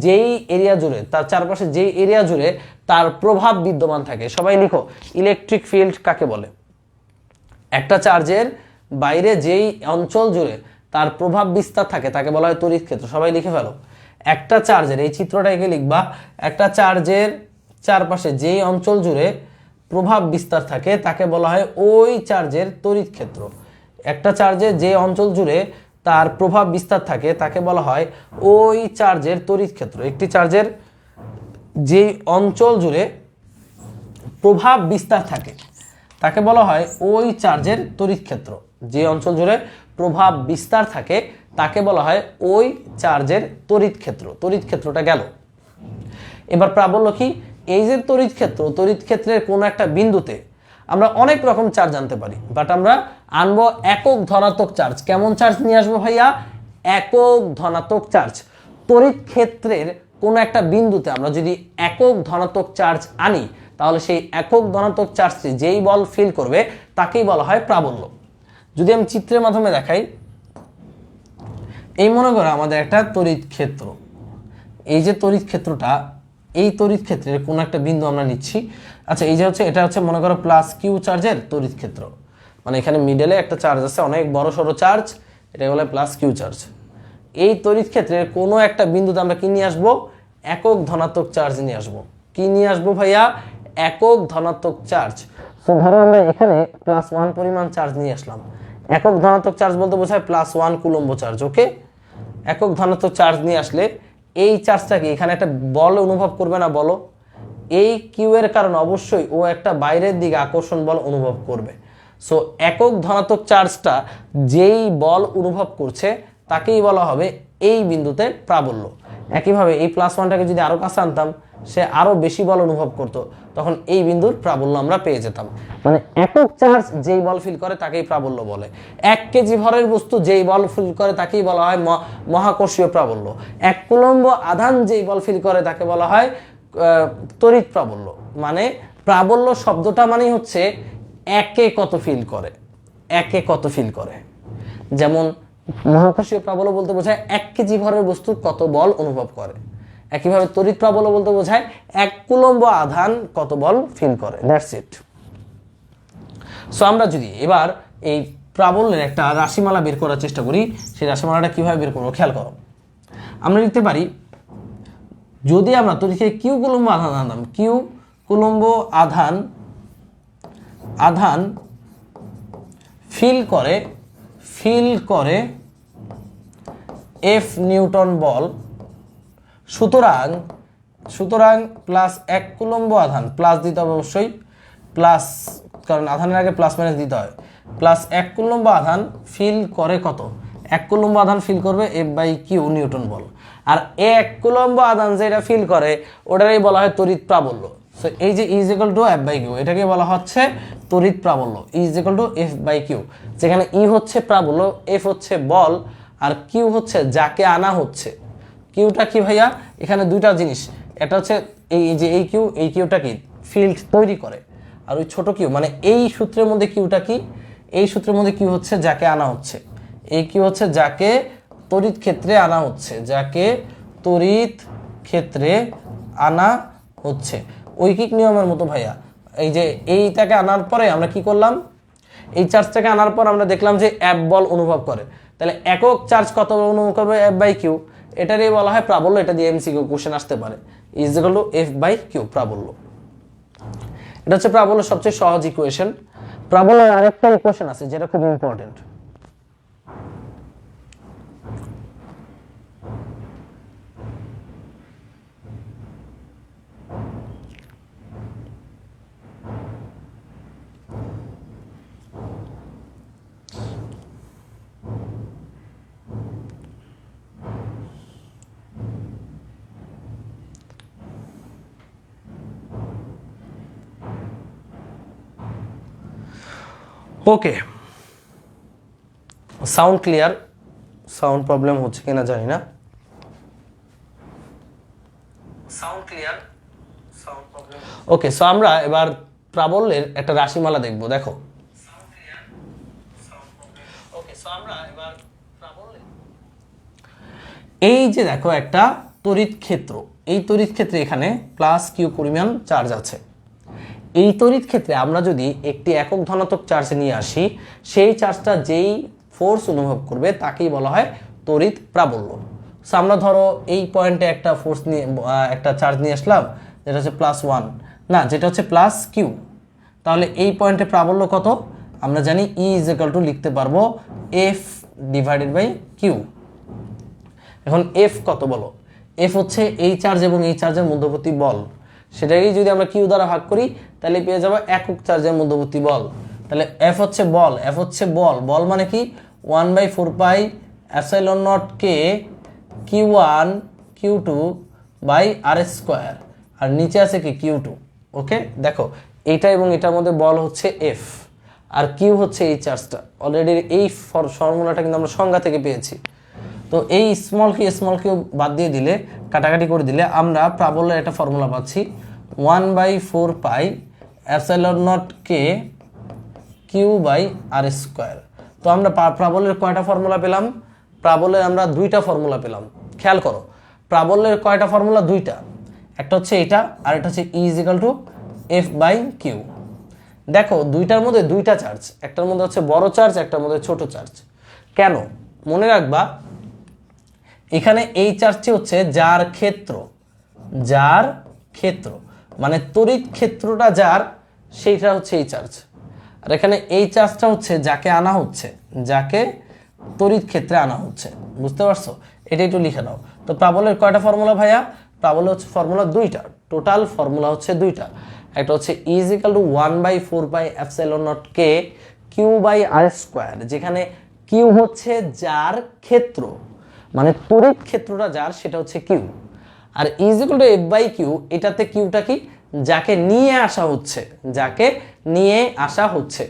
যেই এরিয়া জুড়ে, তার চারপাশে যেই এরিয়া জুড়ে তার প্রভাব বিদ্যমান থাকে। সবাই লিখো, ইলেকট্রিক ফিল্ড কাকে বলে? একটা চার্জের বাইরে যেই অঞ্চল জুড়ে তার প্রভাব বিস্তার থাকে তাকে বলা হয় তড়িৎ ক্ষেত্র। সবাই লিখে ফেলো, একটা চার্জের, এই চিত্রটাকে লিখবা, একটা চার্জের চারপাশে যেই অঞ্চল জুড়ে প্রভাব বিস্তার থাকে তাকে বলা হয় ওই চার্জের তড়িৎ ক্ষেত্র। একটা চার্জের যে অঞ্চল জুড়ে তার প্রভাব বিস্তার থাকে তাকে বলা হয় ওই চার্জের তড়িৎ ক্ষেত্র। একটি চার্জের যে অঞ্চল জুড়ে প্রভাব বিস্তার থাকে তাকে বলা হয় ওই চার্জের তড়িৎ ক্ষেত্র। যে অঞ্চল জুড়ে প্রভাব বিস্তার থাকে তাকে বলা হয় ওই চার্জের তড়িৎ ক্ষেত্র। তড়িৎ ক্ষেত্রটা গেল। এবার প্রাবল্য কি? এই যে তড়িৎ ক্ষেত্র, তড়িৎ ক্ষেত্রের কোনো একটা বিন্দুতে আমরা অনেক রকম চার্জ আনতে পারি, বাট আমরা আনবো একক ধনাত্মক চার্জ। কেমন চার্জ নিয়ে আসবো ভাইয়া? একক ধনাত্মক চার্জ। তড়িৎ ক্ষেত্রের কোনো একটা বিন্দুতে আমরা যদি একক ধনাত্মক চার্জ আনি তাহলে সেই একক ধনাত্মক চার্জটি যেই বল ফিল করবে তাকেই বলা হয় প্রাবল্য। যদি আমি চিত্রের মাধ্যমে দেখাই, এই মনে করো আমাদের একটা তড়িৎ ক্ষেত্র, এই যে তড়িৎ ক্ষেত্রটা, এই তড়িৎ ক্ষেত্রের কোনো একটা বিন্দু আমরা নিচ্ছি। আচ্ছা, এই যে হচ্ছে এটা হচ্ছে মনে করো প্লাস কিউ চার্জের তড়িৎ ক্ষেত্র, মানে এখানে মিডলে একটা চার্জ আছে, অনেক বড় সড়ো চার্জ, এটা বলে প্লাস কিউ চার্জ। এই তড়িৎ ক্ষেত্রের কোনো একটা বিন্দুতে আমরা কি নিয়ে আসবো? একক ধনাত্মক চার্জ নিয়ে আসবো। কি নিয়ে আসবো ভাইয়া? একক ধনাত্মক চার্জ। তো ধরো আমরা এখানে +1 পরিমাণ চার্জ নিয়ে আসলাম। একক ধনাত্মক চার্জ বলতে বোঝায় +1 কুলম্ব চার্জ। ওকে, একক ধনাত্মক চার্জ নিয়ে আসলে এই চার্জটাকে এখানে একটা বল অনুভব করবে না? বলো, এই কিউ এর কারণে অবশ্যই ও একটা বাইরের দিকে আকর্ষণ বল অনুভব করবে। সো একক ধনাত্মক চার্জটা যেই বল অনুভব করছে তাকেই বলা হবে এই বিন্দুতে প্রাবল্য। একইভাবে এই +1টাকে যদি আরো কাছে আনতাম, সে আরো বেশি বল অনুভব করত, তখন এই বিন্দুর প্রাবল্য আমরা পেয়ে যেতাম। মানে একক চার্জ যেই বল ফিল করে তাকেই প্রাবল্য বলে। 1 কেজি ভরের বস্তু যেই বল ফিল করে তাকেই বলা হয় মহাকর্ষীয় প্রাবল্য। 1 কুলম্ব আধান যেই বল ফিল করে তাকে বলা হয় তড়িৎ প্রাবল্য। মানে প্রাবল্য শব্দটা মানেই হচ্ছে একে কত ফিল করে, একে কত ফিল করে। যেমন মহাকর্ষীয় প্রাবল্য বলতে বোঝায় 1 কেজি ভরের বস্তু কত বল অনুভব করে। একইভাবে তড়িৎ প্রাবল্য বলতে বোঝায় 1 কুলম্ব আধান কত বল ফিল করে। That's it. সো আমরা যদি এবার এই প্রাবল্যের একটা রাশিমালা বের করার চেষ্টা করি, সেই রাশিমালাটা কিভাবে বের করবো খেয়াল করো। আমরা লিখতে পারি, যদি আমরা তড়িৎ কিউ কুলম্ব আধান আনতাম, কিউ কুলম্ব আধান ফিল করে এফ নিউটন বল, সুতরাং +1 কুলম্ব আধান, প্লাস দিতে হবে অবশ্যই, প্লাস, কারণ আধানের আগে প্লাস মাইনাস দিতে হয়। +1 কুলম্ব আধান ফিল করে কত? 1 কুলম্ব আধান ফিল করবে F/Q নিউটন বল। আর 1 কুলম্ব আধান যেটা ফিল করে ওটারই বলা হয় তড়িৎ প্রাবল্য। সো এই যে E=F/Q, এটাকে বলা হচ্ছে তড়িৎ প্রাবল্য। E=F/Q, যেখানে E হচ্ছে প্রাবল্য, F হচ্ছে বল, আর Q হচ্ছে যাকে আনা হচ্ছে। কিউটা কি ভাইয়া? এখানে দুইটা জিনিস, এটা হচ্ছে এই যে এই কিউটা কি ফিল্ড তৈরি করে, আর ওই ছোট কিউ মানে এই সূত্রের মধ্যে কিউটা কি? এই সূত্রের মধ্যে কিউ হচ্ছে যাকে আনা হচ্ছে। এই কিউ হচ্ছে যাকে তড়িৎ ক্ষেত্রে আনা হচ্ছে, যাকে তড়িৎ ক্ষেত্রে আনা হচ্ছে। ঐকিক নিয়মের মতো ভাইয়া, এই যে এইটাকে আনার পরে আমরা কি করলাম? এই চার্জটাকে আনার পর আমরা দেখলাম যে F বল অনুভব করে। তাহলে একক চার্জ কত বল অনুভব করবে? F/Q। এটারই বলা হয় প্রাবল্য। এটা দিয়ে এমসিকিউ কোশ্চেন আসতে পারে। F/Q প্রাবল্য। এটা হচ্ছে প্রাবল্যের সবচেয়ে সহজ ইকুয়েশন। প্রাবল্যের আরেকটা ইকুয়েশন আছে যেটা খুব important. Okay, sound clear? Sound problem হচ্ছে কিনা জানি না। Sound clear? Sound problem. Okay, so আমরা এবার প্রাবল্যের একটা রাশিমালা দেখব। দেখো, ওকে, সো আমরা এবার প্রাবল্যের এই যে দেখো একটা তড়িৎ ক্ষেত্র, এই তড়িৎ ক্ষেত্রে এখানে +Q পরিমাণ চার্জ আছে। এই তড়িৎ ক্ষেত্রে আমরা যদি একটি একক ধনাত্মক চার্জ নিয়ে আসি, সেই চার্জটা যেই ফোর্স অনুভব করবে তাকেই বলা হয় তড়িৎ প্রাবল্য। সো আমরা ধরো এই পয়েন্টে একটা ফোর্স নিয়ে একটা চার্জ নিয়ে আসলাম, যেটা হচ্ছে +1, না যেটা হচ্ছে প্লাস কিউ। তাহলে এই পয়েন্টে প্রাবল্য কত? আমরা জানি E = লিখতে পারবো F/Q। এখন F কত বলো? F হচ্ছে এই চার্জ এবং এই চার্জের মধ্যবর্তী বল, সেটাকেই যদি আমরা কিউ দ্বারা ভাগ করি তাহলে পেয়ে যাবো একক চার্জের মধ্যবর্তী বল। তাহলে F হচ্ছে বল, F হচ্ছে বল, বল মানে কি 1/4πε0k Q1 Q2/r², আর নিচে আছে কি Q2। ওকে, দেখো এইটা এবং এটার মধ্যে বল হচ্ছে F, আর কিউ হচ্ছে এই চার্জটা। অলরেডি এই ফর্মুলাটা কিন্তু আমরা সংজ্ঞা থেকে পেয়েছি। তো এই স্মল কিউ বাদ দিয়ে দিলে, কাটাকাটি করে দিলে আমরা প্রাবল্যের একটা ফর্মুলা পাচ্ছি 1/4πε0k Q/r²। তো আমরা প্রাবল্যের কয়টা ফর্মুলা পেলাম? প্রাবল্যের আমরা দুইটা ফর্মুলা পেলাম। খেয়াল করো, প্রাবল্যের কয়টা ফর্মুলা? দুইটা। একটা হচ্ছে এটা, আর এটা হচ্ছে E = F/Q। দেখো দুইটার মধ্যে দুইটা চার্জ, একটার মধ্যে হচ্ছে বড় চার্জ, একটার মধ্যে ছোট চার্জ। কেন? মনে রাখবা এখানে এই চার্জটি হচ্ছে যার ক্ষেত্র মানে তড়িৎ ক্ষেত্রটা যার, সেইটা হচ্ছে এই চার্জ। আর এখানে এই চার্জটা হচ্ছে যাকে আনা হচ্ছে, যাকে তড়িৎ ক্ষেত্রে আনা হচ্ছে। বুঝতে পারছো? এটা একটু লিখে নাও। তো প্রাবল্যের কয়টা ফর্মুলা ভাইয়া? প্রাবল্য হচ্ছে ফর্মুলা দুইটা, টোটাল ফর্মুলা হচ্ছে দুইটা। একটা হচ্ছে E = 1/4πε0k Q/r², যেখানে কিউ হচ্ছে যার ক্ষেত্র মানে তড়িৎ ক্ষেত্রটা যার, সেটা হচ্ছে কিউ। আর E = F/Q, এটাতে কিউটা কি? যাকে নিয়ে আসা হচ্ছে।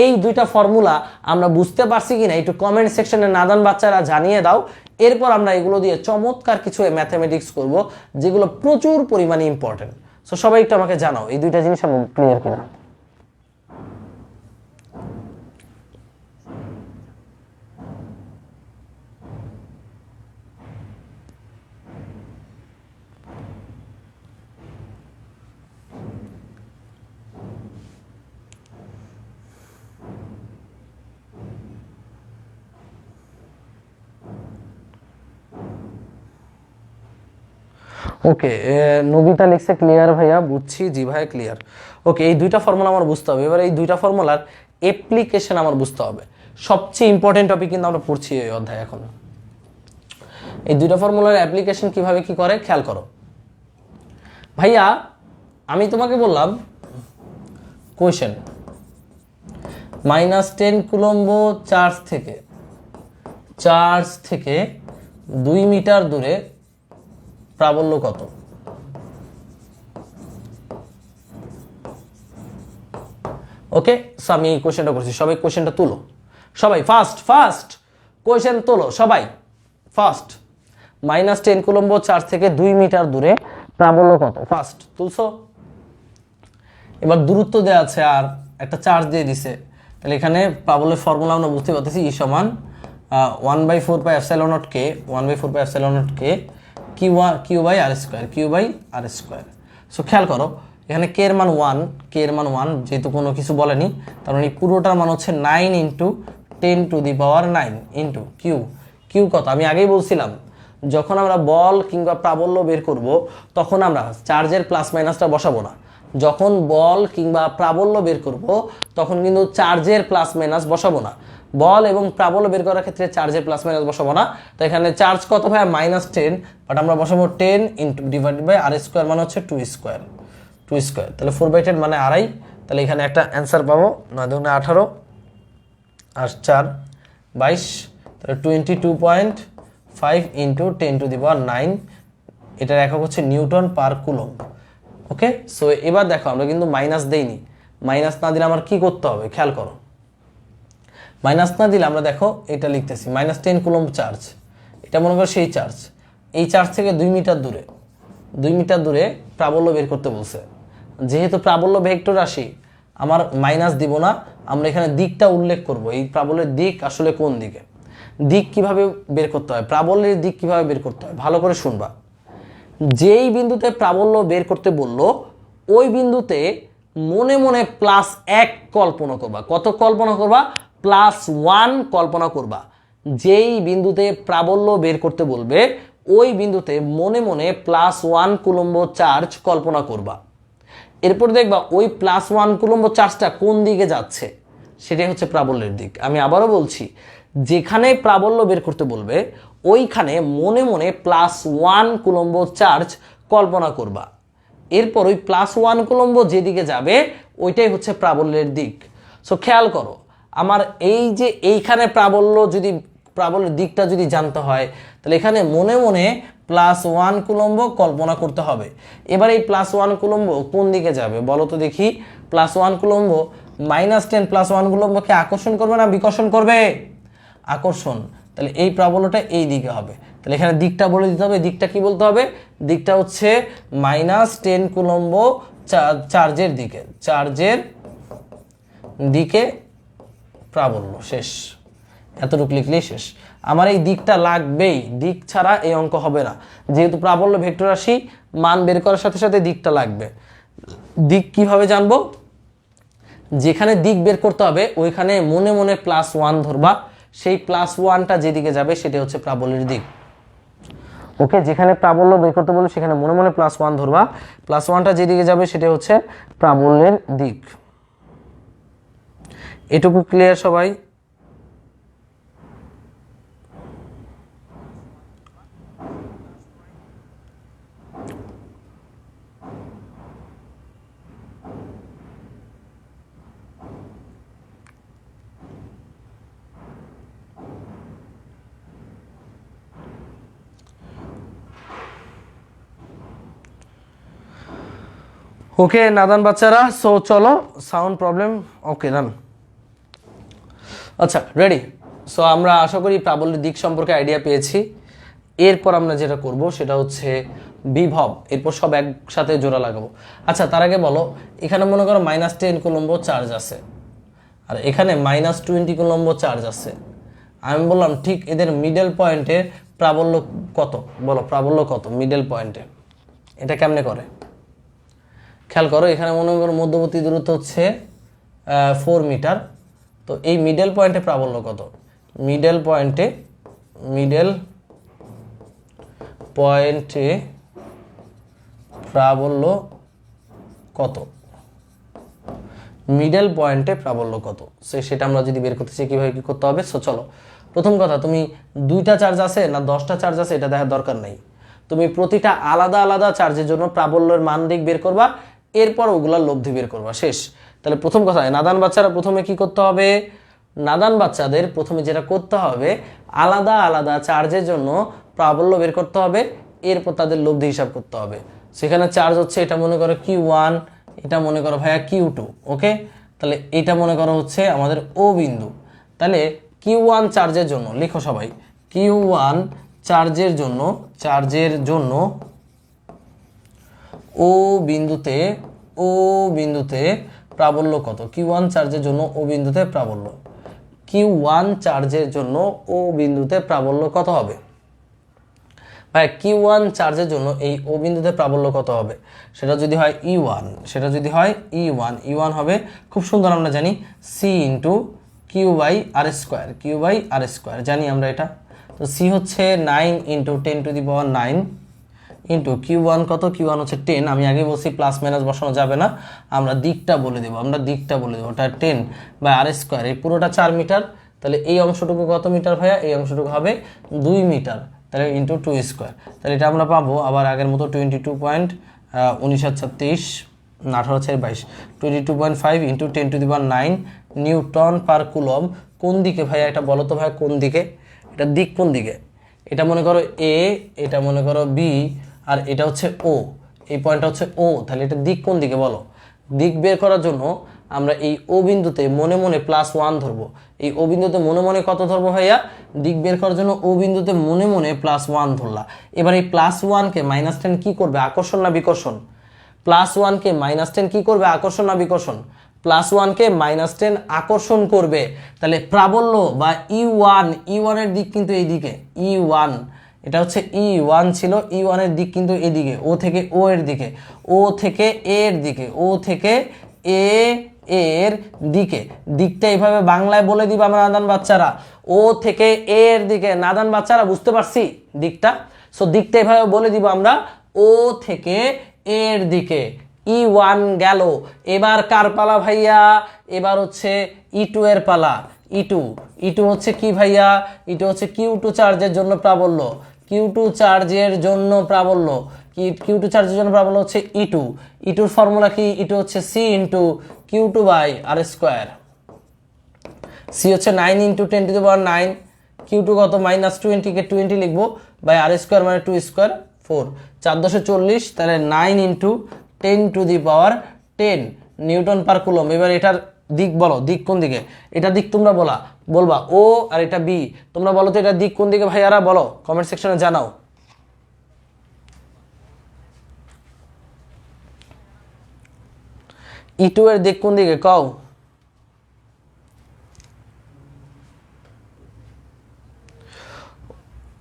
এই দুইটা ফর্মুলা আমরা বুঝতে পারছি কিনা একটু কমেন্ট সেকশনে নাদান বাচ্চারা জানিয়ে দাও। এরপর আমরা এগুলো দিয়ে চমৎকার কিছু ম্যাথমেটিক্স করব, যেগুলো প্রচুর পরিমাণে ইম্পর্টেন্ট। সো সবাই একটু আমাকে জানাও এই দুইটা জিনিস আমরা ক্লিয়ার কিনা। ওকে, নবিতা লিখছে ক্লিয়ার ভাইয়া, বুঝছি। জি ভাইয়া ক্লিয়ার। ওকে, এই দুইটা ফর্মুলা আমার বুঝতে হবে। এবার এই দুইটা ফর্মুলার অ্যাপ্লিকেশন আমার বুঝতে হবে। সবচেয়ে ইম্পর্টেন্ট টপিক কিন্তু আমরা পড়ছি এই অধ্যায়। এখন এই দুইটা ফর্মুলার অ্যাপ্লিকেশন কিভাবে কি করে খেয়াল করো ভাইয়া। আমি তোমাকে বললাম কোয়েশ্চেন, -10 কুলম্ব চার্জ থেকে 2 মিটার দূরে প্রাবল্য কত? ওকে, সো আমি এই কোশ্চেনটা করছি। সবাই কোশ্চেনটা তুলো, সবাই ফাস্ট কোশ্চেন তোলো সবাই ফাস্ট। -10 কুলম্ব চার্জ থেকে 2 মিটার দূরে প্রাবল্য কত? ফাস্ট তুলছো? এবার দূরত্ব দেওয়া আছে আর একটা চার্জ দিয়ে দিছে, তাহলে এখানে প্রাবল্যের ফর্মুলা আমরা বুঝতে পারতেছি। E = 1/4πε0k Q/r²। সো খেয়াল করো এখানে k এর মান 1, যেহেতু কোনো কিছু বলেনি, তার মানে পুরোটার মান হচ্ছে 9 × 10⁹ ইন্টু কিউ কত? আমি আগেই বলছিলাম যখন আমরা বল কিংবা প্রাবল্য বের করব তখন আমরা চার্জের প্লাস মাইনাসটা বসাবো না। যখন বল কিংবা প্রাবল্য বের করব তখন কিন্তু চার্জের প্লাস মাইনাস বসাবো না। বল এবং প্রাবল্য বের করার ক্ষেত্রে চার্জের প্লাস মাইনাস বসাবো না। তো এখানে চার্জ কত ভাই? -10, বাট আমরা বসাবো 10 × r² মানে হচ্ছে 2²। তাহলে 4/10 মানে আড়াই। তাহলে এখানে একটা অ্যান্সার পাবো 9 × 18 আর 4 22। তাহলে 22.5 × 10⁹ এটার একক হচ্ছে নিউটন পার কুলম্ব। ওকে, সো এবার দেখো আমরা কিন্তু মাইনাস দেইনি। মাইনাস না দিলে আমার কি করতে হবে খেয়াল করো। মাইনাস না দিলে আমরা দেখো এটা লিখতেছি -10 কুলম্ব চার্জ, এটা মনে করো সেই চার্জ। এই চার্জ থেকে 2 মিটার দূরে প্রাবল্য বের করতে বলছে। যেহেতু প্রাবল্য ভেক্টর রাশি, আমার মাইনাস দিব না, আমরা এখানে দিকটা উল্লেখ করব। এই প্রাবল্যের দিক আসলে কোন দিকে, দিক কিভাবে বের করতে হয়, প্রাবল্যের দিক কিভাবে বের করতে হয় ভালো করে শুনবা। যেই বিন্দুতে প্রাবল্য বের করতে বললো ওই বিন্দুতে মনে মনে +1 কল্পনা করবা। কত কল্পনা করবা? +1 কল্পনা করবা। যেই বিন্দুতে প্রাবল্য বের করতে বলবে ওই বিন্দুতে মনে মনে +1 কুলম্ব চার্জ কল্পনা করবা। এরপর দেখবা ওই +1 কুলম্ব চার্জটা কোন দিকে যাচ্ছে, সেটাই হচ্ছে প্রাবল্যের দিক। আমি আবারও বলছি, যেখানে প্রাবল্য বের করতে বলবে ওইখানে মনে মনে +1 কুলম্ব চার্জ কল্পনা করবা। এরপর ওই +1 কুলম্ব যেদিকে যাবে ওইটাই হচ্ছে প্রাবল্যের দিক। সো খেয়াল করো, আমার এই যে এইখানে প্রাবল্যের দিকটা যদি জানতে হয়, তাহলে এখানে মনে মনে +1 কুলম্ব কল্পনা করতে হবে। এবার এই +1 কুলম্ব কোন দিকে যাবে বলো তো দেখি। +1 কুলম্ব -10 +1 কুলম্বকে আকর্ষণ করবে না বিকর্ষণ করবে? আকর্ষণ। তাহলে এই প্রাবল্যটা এই দিকে হবে। তাহলে এখানে দিকটা বলে দিতে হবে। দিকটা কি বলতে হবে? দিকটা হচ্ছে -10 কুলম্ব চার্জের দিকে প্রাবল্য। শেষ, এতটুকু লিখলেই শেষ। আমার এই দিকটা লাগবেই, দিক ছাড়া এই অঙ্ক হবে না। যেহেতু প্রাবল্য ভেক্টর রাশি, মান বের করার সাথে সাথে দিকটা লাগবে। দিক কিভাবে জানবো? যেখানে দিক বের করতে হবে ওইখানে মনে মনে +1 ধরবা, সেই +1টা যেদিকে যাবে সেটা হচ্ছে প্রাবল্যের দিক। ওকে, যেখানে প্রাবল্য বের করতে বলবে সেখানে মনে মনে +1 ধরবা, +1টা যেদিকে যাবে সেটা হচ্ছে প্রাবল্যের দিক। এটুকু ক্লিয়ার সবাই? ওকে নাদান বাচ্চারা, সো চলো, সাউন্ড প্রবলেম, ওকে রান। আচ্ছা রেডি। সো আমরা আশা করি প্রাবল্যের দিক সম্পর্কে আইডিয়া পেয়েছি। এরপর আমরা যেটা করব সেটা হচ্ছে বিভব। এরপর সব একসাথে জোড়া লাগাবো। আচ্ছা তার আগে বলো, এখানে মনে করো -10 কুলম্ব চার্জ আছে, আর এখানে -20 কুলম্ব চার্জ আছে। আমি বললাম ঠিক এদের মিডল পয়েন্টে প্রাবল্য কত, বলো প্রাবল্য কত মিডল পয়েন্টে? এটা কেমনে করে খেয়াল করো। এখানে মনে করো মধ্যবর্তী দূরত্ব হচ্ছে 4 মিটার। তো এই মিডল পয়েন্টে প্রাবল্য কত? মিডল পয়েন্টে প্রাবল্য কত? মিডল পয়েন্টে প্রাবল্য কত? সেটা আমরা যদি বের করতে চাই কীভাবে কী করতে হবে? সো চলো, প্রথম কথা, তুমি 2টা চার্জ আছে না 10টা চার্জ আছে এটা দেখার দরকার নেই। তুমি প্রতিটা আলাদা আলাদা চার্জের জন্য প্রাবল্যের মান দিক বের করবা, এরপর ওগুলার লব্ধি বের করবা। শেষ। তাহলে প্রথম কথা, নাদান বাচ্চারা প্রথমে কি করতে হবে? নাদান বাচ্চাদের প্রথমে যেটা করতে হবে, আলাদা আলাদা চার্জের জন্য প্রাবল্য বের করতে হবে, এরপর তাদের লব্ধি হিসাব করতে হবে। সেখানে চার্জ হচ্ছে, এটা মনে করো Q1, এটা মনে করো ভাইয়া Q2। ওকে, তাহলে এটা মনে করো হচ্ছে আমাদের ও বিন্দু। তাহলে Q1 চার্জের জন্য লিখো সবাই, Q1 চার্জের জন্য ও বিন্দুতে প্রাবল্য কত? Q1 চার্জের জন্য ও বিন্দুতে প্রাবল্য, Q1 চার্জের জন্য ও বিন্দুতে প্রাবল্য কত হবে? ভাই Q1 চার্জের জন্য এই ও বিন্দুতে প্রাবল্য কত হবে? সেটা যদি হয় E1, E1 হবে খুব সুন্দর, আমরা জানি C ইন্টু Q/r², জানি আমরা এটা। তো C হচ্ছে 9 ইন্টু 10⁹ ইন্টু Q1 কত? Q1 হচ্ছে 10। আমি আগে বলছি প্লাস মাইনাস বসানো যাবে না, আমরা দিকটা বলে দেবো, ওটা 10/r²। এই পুরোটা 4 মিটার। তাহলে এই অংশটুকু কত মিটার ভাইয়া? এই অংশটুকু হবে 2 মিটার। তাহলে ইন্টু 2²। তাহলে এটা আমরা পাবো আবার আগের মতো 22.19×23 18×4=22, 22.5 ইন্টু 10⁹ নিউটন পার কুলম। কোন দিকে ভাইয়া এটা বলো তো ভাইয়া, কোন দিকে? এটা দিক কোন দিকে? এটা মনে করো এ, এটা মনে করো বি, আর এটা হচ্ছে ও, এই পয়েন্টটা হচ্ছে ও। তাহলে এটা দিক কোন দিকে বলো? দিক বের করার জন্য আমরা এই ও বিন্দুতে মনে মনে +1 ধরবো। এই ও বিন্দুতে মনে মনে কত ধরবো ভাইয়া? দিক বের করার জন্য ও বিন্দুতে মনে মনে +1 ধরলা। এবার এই +1কে -10 কি করবে? আকর্ষণ না বিকর্ষণ? +1কে -10 কি করবে? আকর্ষণ না বিকর্ষণ? +1কে -10 আকর্ষণ করবে। তাহলে প্রাবল্য বা E1 এর দিক কিন্তু এই দিকে, E1, এটা হচ্ছে E1 ছিল, E1 এর দিক কিন্তু এদিকে, ও থেকে ও এর দিকে, ও থেকে এ এর দিকে, ও থেকে এ এর দিকে। দিকটা এইভাবে বাংলায় বলে দিবা আমরা নাদান বাচ্চারা, ও থেকে এ এর দিকে। নাদান বাচ্চারা বুঝতে পারছি দিকটা? সো দিকটা এভাবে বলে দিব আমরা, ও থেকে এর দিকে E1 গেল। এবার কার পালা ভাইয়া? এবার হচ্ছে E2 এর পালা। E2 হচ্ছে কি ভাইয়া? E2 হচ্ছে Q2 চার্জের জন্য প্রাবল্য। Q2 চার্জের জন্য প্রাবল্য Q2 চার্জের জন্য প্রাবল্য হচ্ছে E2 ফর্মুলা কি? E2 হচ্ছে C ইন্টু Q2/r²। C হচ্ছে 9 ইন্টু 10⁹, Q2 কত? -20 কে 20 লিখবো, বাই r² মানে 2 স্কোয়ার 4, 4 × 40, তাহলে 9 ইন্টু 10⁻10 নিউটন পার কুলম। এবার এটার দিক বলো, দিক কোন দিকে? এটা দিক তোমরা বলবা ও, আর এটা বি। তোমরা বলো তো এটা দিক কোন দিকে ভাইয়ারা? বলো, কমেন্ট সেকশনে জানাও। E2 এর দিক কোন দিকে কও?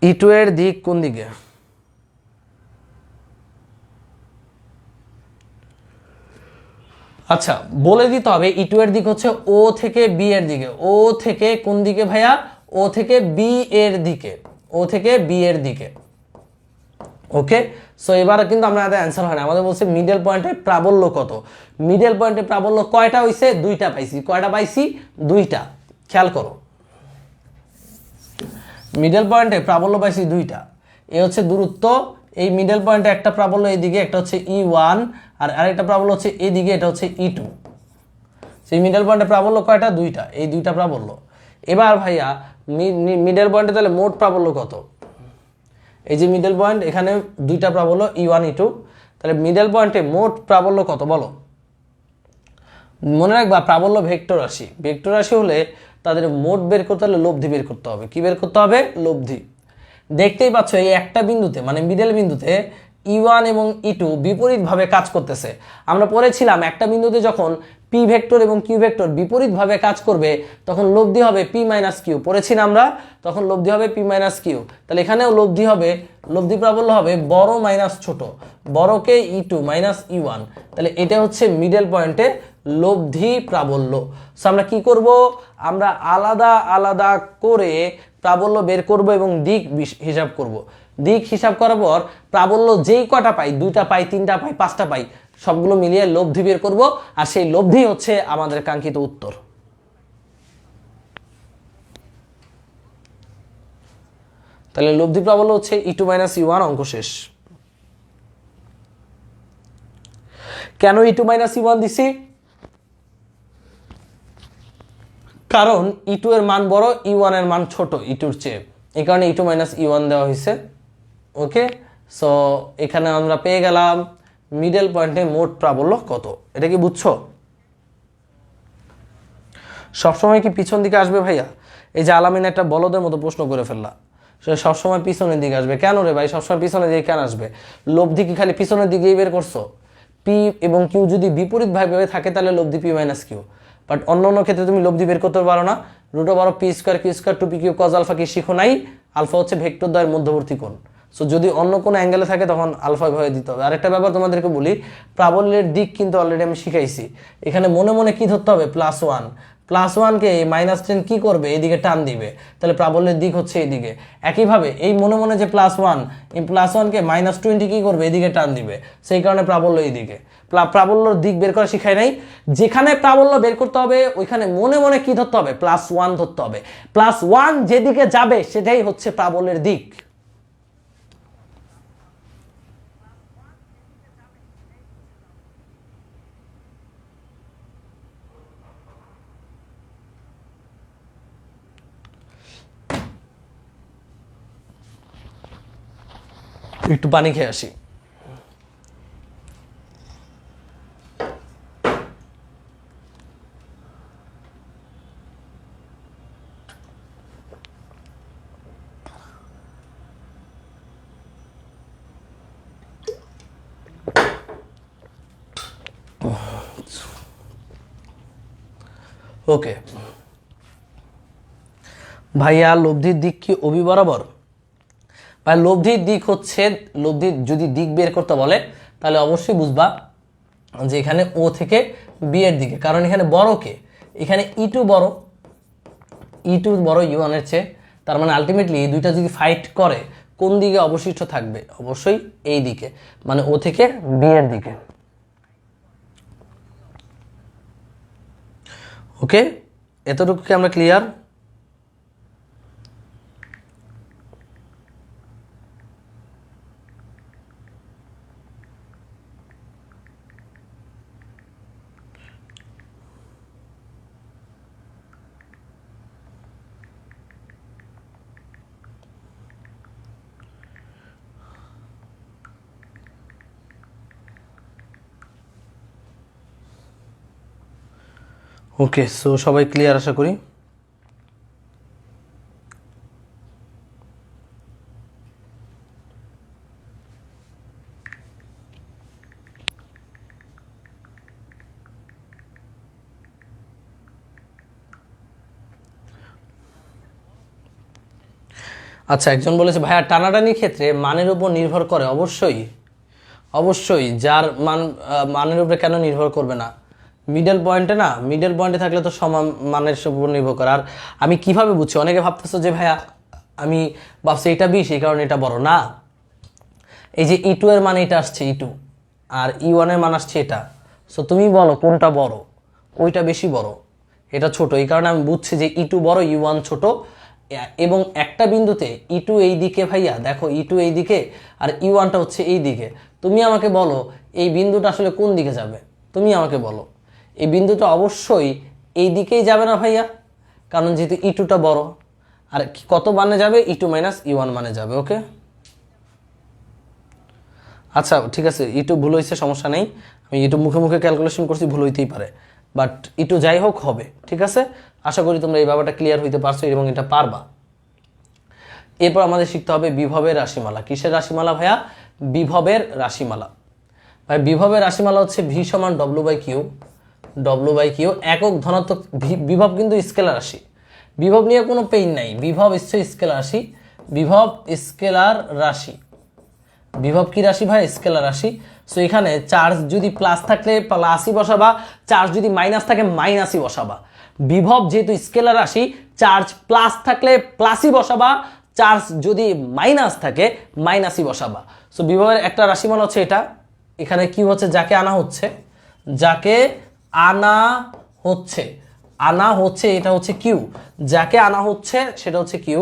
E2 এর দিক কোন দিকে? আচ্ছা, বলে দিতে হবে E2 এর দিক হচ্ছে ও থেকে বি এর দিকে। ও থেকে কোন দিকে ভাইয়া? ও থেকে বি এর দিকে। ও থেকে বি এর দিকে। ওকে, সো এবার কিন্তু আমরা অ্যান্সার হয় না, আমাদের বলছে মিডল পয়েন্টে প্রাবল্য কত। মিডল পয়েন্টে প্রাবল্য কয়টা হইছে? 2টা পাইছি। কয়টা পাইছি? 2টা। খেয়াল করো, মিডল পয়েন্টে প্রাবল্য পাইছি 2টা। এ হচ্ছে দূরত্ব, এই মিডল পয়েন্টে একটা প্রাবল্য এইদিকে, একটা হচ্ছে E1, আর আরেকটা প্রাবল্য হচ্ছে এইদিকে, এটা হচ্ছে E2। সেই মিডল পয়েন্টে প্রাবল্য কয়টা? 2টা। এই 2টা প্রাবল্য। এবার ভাইয়া মিডল পয়েন্টে তাহলে মোট প্রাবল্য কত? এই যে মিডল পয়েন্ট, এখানে 2টা প্রাবল্য E1 E2, তাহলে মিডল পয়েন্টে মোট প্রাবল্য কত বলো? মনে রাখবা প্রাবল্য ভেক্টর রাশি। ভেক্টর রাশি হলে তাদের মোট বের করতে হলে লব্ধি বের করতে হবে। কি বের করতে হবে? লব্ধি। দেখতেই পাচ্ছ এই একটা বিন্দুতে, মানে মিডল বিন্দুতে E1 এবং E2 বিপরীতভাবে কাজ করতেছে। আমরা পড়েছিলাম একটা বিন্দুতে যখন পি ভেক্টর এবং কিউ ভেক্টর বিপরীতভাবে কাজ করবে তখন লব্ধি হবে P - Q। পড়েছি না আমরা? তখন লব্ধি হবে P - Q। তাহলে এখানেও লব্ধি হবে, লব্ধি প্রাবল্য হবে বড় মাইনাস ছোট, বড়কে E2 - E1। তাহলে এটা হচ্ছে মিডল পয়েন্টে লব্ধি প্রাবল্য। সো আমরা কি করব? আমরা আলাদা আলাদা করে প্রাবল্য বের করব এবং দিক হিসাব করব। দিক হিসাব করার পর প্রাবল্য যেই কটা পাই, 2টা পাই, 3টা পাই, 5টা পাই, সবগুলো মিলিয়ে লব্ধি বের করব, আর সেই লব্ধি হচ্ছে আমাদের কাঙ্ক্ষিত উত্তর। তাহলে লব্ধি প্রাবল্য হচ্ছে E2 - E1। অঙ্ক শেষ। কেন E2 - E1 দিছি? কারণ E2 এর মান বড়, E1 এর মান ছোট E2 এর চেয়ে, এই কারণে E2 - E1 দেওয়া হয়েছে। ওকে, সো এখানে আমরা পেয়ে গেলাম মিডল পয়েন্টে মোট প্রাবল্য কত। এটা কি বুঝছো? সবসময় কি পিছন দিকে আসবে ভাইয়া? এই যে আলামিন একটা বলদের মতো প্রশ্ন করে ফেললা, সে সবসময় পিছনের দিকে আসবে কেন রে ভাই? সবসময় পিছনের দিকে কেন আসবে? লব্ধি কি খালি পিছনের দিকেই বের করছো? পি এবং কিউ যদি বিপরীত ভাবে থাকে তাহলে লব্ধি P - Q, বাট অন্য অন্য ক্ষেত্রে তুমি লব্ধি বের করতে পারো না। √P² Q² 2pq cos alpha কি শিখো নাই? আলফা হচ্ছে ভেক্টর দ্বয়ের মধ্যবর্তী কোণ। সো যদি অন্য কোনো অ্যাঙ্গেলে থাকে তখন আলফা ভাবে দিতে হবে। আরেকটা ব্যাপার তোমাদেরকে বলি, প্রাবল্যের দিক কিন্তু অলরেডি আমি শিখাইছি। এখানে মনে মনে কি ধরতে হবে? +1। +1কে -10 কি করবে? এইদিকে টান দিবে, তাহলে প্রাবল্যের দিক হচ্ছে এইদিকে। একইভাবে এই মনে মনে যে +1, এই +1কে -20 কি করবে? এদিকে টান দিবে, সেই কারণে প্রাবল্য এইদিকে। প্রাবল্যর দিক বের করা শিখাই নাই? যেখানে প্রাবল্য বের করতে হবে ওইখানে মনে মনে কি ধরতে হবে? +1 ধরতে হবে। +1 যেদিকে যাবে সেটাই হচ্ছে প্রাবল্যের দিক। একটু পানি খেয়ে আসি। ওকে ভাইয়া, লব্ধির দিক কি অভিবরাবর? ভাই লব্ধির দিক হচ্ছে, লব্ধির যদি দিক বের করতে বলে তাহলে অবশ্যই বুঝবা যে এখানে ও থেকে বি এর দিকে, কারণ এখানে বড় কে? এখানে E2 বড়, E2 বড় E1 এর চেয়ে। তার মানে আলটিমেটলি এই দুইটা যদি ফাইট করে কোন দিকে অবশিষ্ট থাকবে? অবশ্যই এই দিকে, মানে ও থেকে বি এর দিকে। ওকে, এতটুকু কি আমরা ক্লিয়ার? ওকে, সো সবাই ক্লিয়ার আশা করি। আচ্ছা, একজন বলেছে ভাইয়া টানাটানির ক্ষেত্রে মানের উপর নির্ভর করে? অবশ্যই অবশ্যই, যার মানের উপরে কেন নির্ভর করবে না? মিডল পয়েন্টে না, মিডল পয়েন্টে থাকলে তো সমান মানের উপর নির্ভর করে। আর আমি কিভাবে বুঝছি? অনেকে ভাবতেছো যে ভাইয়া আমি ভাবছি এটা 20 এই কারণে এটা বড় না। এই যে E2 এর মান এটা আসছে E2, আর E1 এর মান আসছে এটা। সো তুমি বলো কোনটা বড়? ওইটা বেশি বড়, এটা ছোট। এই কারণে আমি বুঝছি যে E2 বড়, E1 ছোট। এবং একটা বিন্দুতে E2 এই দিকে ভাইয়া, দেখো E2 এই দিকে আর E1টা হচ্ছে এই দিকে। তুমি আমাকে বলো এই বিন্দুটা আসলে কোন দিকে যাবে? তুমি আমাকে বলো। এই বিন্দুটা অবশ্যই এই দিকেই যাবে না ভাইয়া, কারণ যেহেতু E2টা বড়। আর কত মানে যাবে? E2 মাইনাস E1 মানে যাবে। ওকে, আচ্ছা ঠিক আছে, E2 ভুল হয়েছে, সমস্যা নেই। আমি E2 মুখে মুখে ক্যালকুলেশন করছি, ভুল হইতেই পারে, বাট E2 যাই হোক হবে। ঠিক আছে, আশা করি তোমরা এই ব্যাপারটা ক্লিয়ার হইতে পারছো এবং এটা পারবা। এরপর আমাদের শিখতে হবে বিভবের রাশিমালা। কিসের রাশিমালা ভাইয়া? বিভবের রাশিমালা। ভাই বিভবের রাশিমালা হচ্ছে ভি সমান ডব্লু বাই কিউ। একক ধনাত্মক বিভব কিন্তু স্কেলার রাশি। বিভব নিয়ে কোনো পেইন নাই, বিভব স্কেলার রাশি। বিভব স্কেলার রাশি। বিভব কি রাশি ভাই? স্কেলার রাশি। সো এখানে চার্জ যদি প্লাস থাকলে প্লাসই বসাবা, চার্জ যদি মাইনাস থাকে মাইনাসই বসাবা। বিভব যেহেতু স্কেলার রাশি, চার্জ প্লাস থাকলে প্লাসই বসাবা, চার্জ যদি মাইনাস থাকে মাইনাসই বসাবা। সো বিভবের একটা রাশিমালা হচ্ছে এটা। এখানে কি হচ্ছে? যাকে আনা হচ্ছে, এটা হচ্ছে কিউ। যাকে আনা হচ্ছে সেটা হচ্ছে কিউ।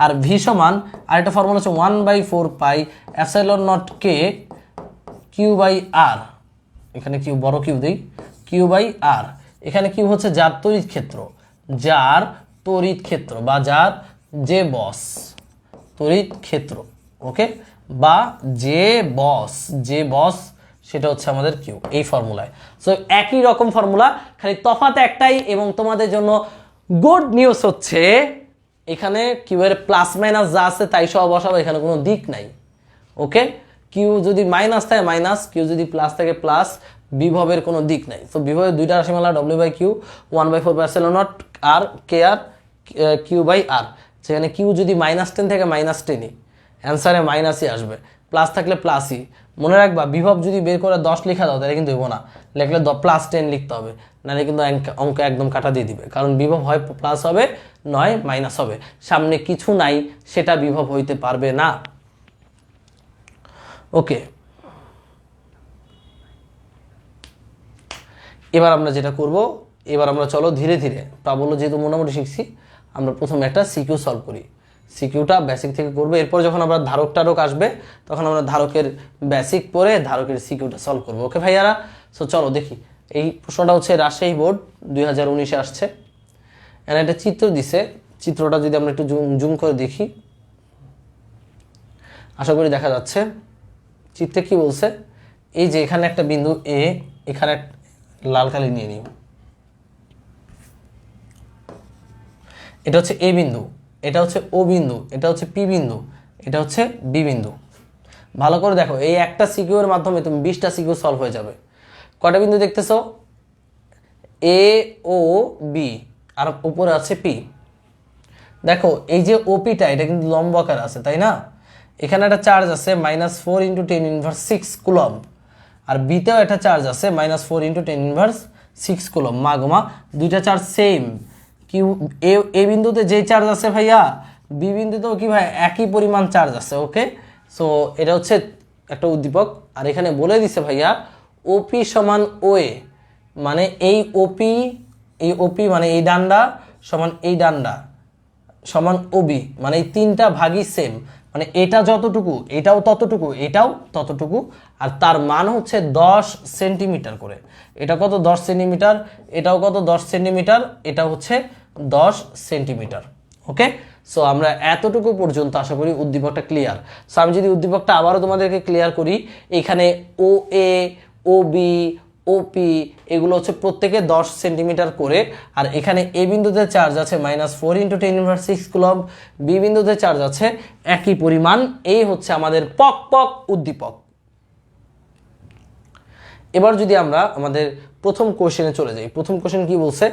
আর ভি সমান আরেকটা ফর্মুলা হচ্ছে 1/4 pi epsilon naught K Q by R. এখানে কিউ বড় কিউ দেই, কিউ বাই আর। এখানে কিউ হচ্ছে যার তড়িৎ ক্ষেত্র, বা যার যে বস তড়িৎ ক্ষেত্র। ওকে, বা যে বস সেটা হচ্ছে আমাদের কিউ, এই ফর্মুলায়। সো একই রকম ফর্মুলা, খালি তফাৎ একটাই। এবং তোমাদের জন্য গুড নিউজ হচ্ছে এখানে কিউ এর প্লাস মাইনাস যা আছে তাই সব বসাবো, এখানে কোনো দিক নাই। ওকে, কিউ যদি মাইনাস থাকে মাইনাস, কিউ যদি প্লাস থাকে প্লাস, বিভবের কোনো দিক নাই। তো বিভবের দুইটা রাশিমালা W by Q, 1/4 epsilon naught আর কে আর কিউ বাই আর। সেখানে কিউ যদি -10 থেকে -10ই, অ্যান্সারে মাইনাসই আসবে, প্লাস থাকলে প্লাসই। মনে রাখবা বিভব যদি বের করে 10 লেখা দাও তাহলে কিন্তু হইব না, লিখলে +10 লিখতে হবে, নাহলে কিন্তু অঙ্ক একদম কাটা দিয়ে দিবে। কারণ বিভব হয় প্লাস হবে নয় মাইনাস হবে, সামনে কিছু নাই, সেটা বিভব হইতে পারবে না। ওকে, এবার আমরা যেটা করব, এবার আমরা চলো ধীরে ধীরে প্রাবল্য যেহেতু মোটামুটি শিখছি, আমরা প্রথমে একটা সিকিউ সলভ করি। সিকিউটা বেসিক থেকে করবো, এরপর যখন আমরা ধারক টারক আসবে তখন আমরা ধারকের বেসিক পড়ে ধারকের সিকিউটা সলভ করবো। ওকে ভাইয়ারা, সো চলো দেখি। এই প্রশ্নটা হচ্ছে রাজশাহী বোর্ড 2019-এ আসছে। এখানে একটা চিত্র দিছে, চিত্রটা যদি আমরা একটু জুম করে দেখি, আশা করি দেখা যাচ্ছে। চিত্রে কি বলছে? এই যে এখানে একটা বিন্দু এ, এখানে লাল কালি নিয়ে নিই, এটা হচ্ছে এ বিন্দু, এটা হচ্ছে ও বিন্দু, এটা হচ্ছে পি বিন্দু, এটা হচ্ছে বি বিন্দু। ভালো করে দেখো, এই একটা সিকিউর মাধ্যমে তুমি 20টা সিকিউ সলভ হয়ে যাবে। কয়টা বিন্দু দেখতেছো? এ ও বি, আর উপরে আছে পি। দেখো এই যে ওপিটা, এটা কিন্তু লম্ব আকার আছে, তাই না? এখানে একটা চার্জ আছে -4 × 10⁻6 কুলম্ব, আর বিতেও একটা চার্জ আছে -4 × 10⁻6 কুলম্ব। মা গোমা, দুইটা চার্জ সেম। কিউ এ বিন্দুতে যে চার্জ আছে ভাইয়া বি বিন্দুতেও কি ভাই একই পরিমাণ চার্জ আছে। ওকে, সো এটা হচ্ছে একটা উদ্দীপক। আর এখানে বলে দিছে ভাইয়া ওপি সমান ওএ, মানে এই ওপি মানে এই ডান্ডা সমান এই ডান্ডা সমান ওবি, মানে এই তিনটা ভাগই সেম, মানে এটা যতটুকু এটাও ততটুকু এটাও ততটুকু, আর তার মান হচ্ছে 10 সেন্টিমিটার করে। এটা কত 10 সেন্টিমিটার, এটাও কত 10 সেন্টিমিটার, এটা হচ্ছে 10 সেন্টিমিটার। ওকে, সো আমরা এতটুকু পর্যন্ত আশা করি উদ্দীপকটা ক্লিয়ার। সো আমি যদি উদ্দীপকটা আবারও তোমাদেরকে ক্লিয়ার করি, এখানে ও এ, ও বি, ওপি এগুলো হচ্ছে প্রত্যেকে 10 সেন্টিমিটার করে, আর এখানে এ বিন্দুতে চার্জ আছে -4 × 10⁻⁶ কুলম্ব, বি বিন্দুতে চার্জ আছে একই পরিমাণ। এই হচ্ছে আমাদের পক পক উদ্দীপক। এবার যদি আমরা আমাদের প্রথম কোশ্চেনে চলে যাই, প্রথম কোশ্চেন কি বলছে,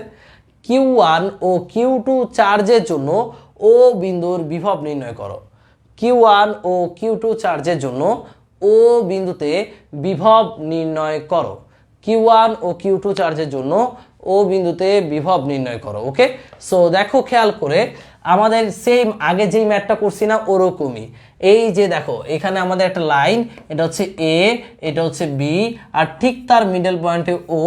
Q1 ও Q2 চার্জের জন্য ও বিন্দুর বিভব নির্ণয় করো। Q1 ও Q2 চার্জের জন্য ও বিন্দুতে বিভব নির্ণয় করো। Q1 ও Q2 চার্জের জন্য ও বিন্দুতে বিভব নির্ণয় করো। ওকে, সো দেখো খেয়াল করে আমাদের সেম আগে যেই ম্যাথটা করছি না ওরকমই। এই যে দেখো এখানে আমাদের একটা লাইন, এটা হচ্ছে এ, এটা হচ্ছে বি, আর ঠিক তার মিডল পয়েন্টে ও।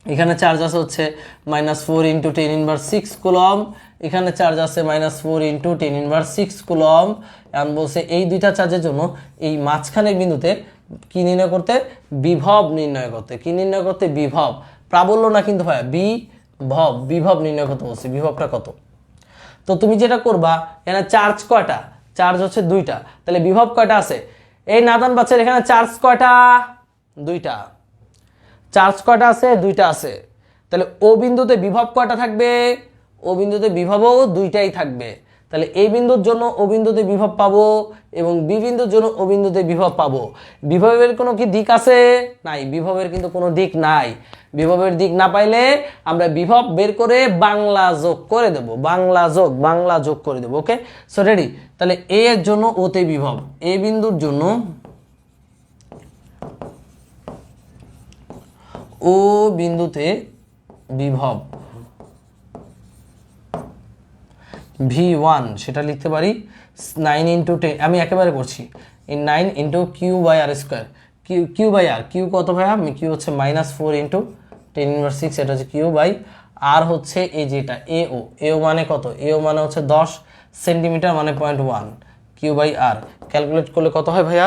এখানে চার্জ আছে হচ্ছে -4 × 10⁻⁶ কুলম্ব, এখানে চার্জ আছে -4 × 10⁻⁶ কুলম্ব। এখন বলছে এই দুইটা চার্জের জন্য এই মাঝখানের বিন্দুতে কি নির্ণয় করতে, বিভব নির্ণয় করতে। কি নির্ণয় করতে, বিভব, প্রাবল্য না কিন্তু ভাই, বিভব, বিভব নির্ণয় করতে বলছে। বিভবটা কত, তো তুমি যেটা করবা, এখানে চার্জ কয়টা, চার্জ হচ্ছে 2টা, তাহলে বিভব কয়টা আছে, এই নাদান বাচ্চার এখানে চার্জ কয়টা, 2টা। চার্জ কয়টা আছে, 2টা আছে, তাহলে ও বিন্দুতে বিভব কয়টা থাকবে, ও বিন্দুতে বিভবও 2টাই থাকবে। তাহলে এই বিন্দুর জন্য ও বিন্দুতে বিভব পাবো এবং বি বিন্দুর জন্য ও বিন্দুতে বিভব পাবো। বিভবের কোনো কি দিক আছে, নাই, বিভবের কিন্তু কোনো দিক নাই। বিভবের দিক না পাইলে আমরা বিভব বের করে বাংলা যোগ করে দেব, বাংলা যোগ করে দেব। ওকে, সো রেডি। তাহলে এ এর জন্য ওতে বিভব, এ বিন্দুর জন্য ও বিন্দুতে বিভব V1, সেটা লিখতে পারি 9 × 10, আমি একেবারে করছি, 9 × Q/r²। Q/r, কিউ কত ভাইয়া, কিউ হচ্ছে -4 × 10⁻⁶, এটা হচ্ছে Q/r, হচ্ছে এই যেটা এও মানে কত, এও মানে হচ্ছে 10 সেন্টিমিটার, মানে 0.1 Q/r। ক্যালকুলেট করলে কত হয় ভাইয়া,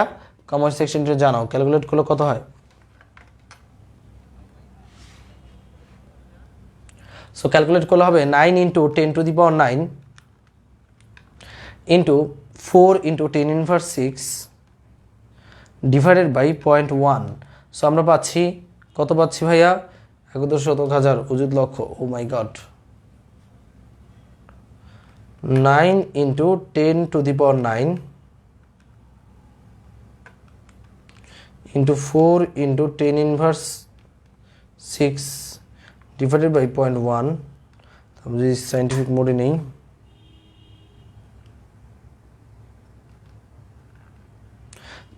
কমেন্ট সেকশনটা জানাও, ক্যালকুলেট করলে কত হয়। সো ক্যালকুলেট করলে হবে 9 × 10⁹ into 4 × 10⁻⁶ ডিভাইডেড বাই 0.1। সো আমরা পাচ্ছি কত, পাচ্ছি ভাইয়া 11,000 অযুত লক্ষ। ও মাই গড, 9 × 10⁹ into 4 × 10⁻⁶ ডিভাইডেড বাই 0.1। আমি যদি সাইন্টিফিক মোডে নেই,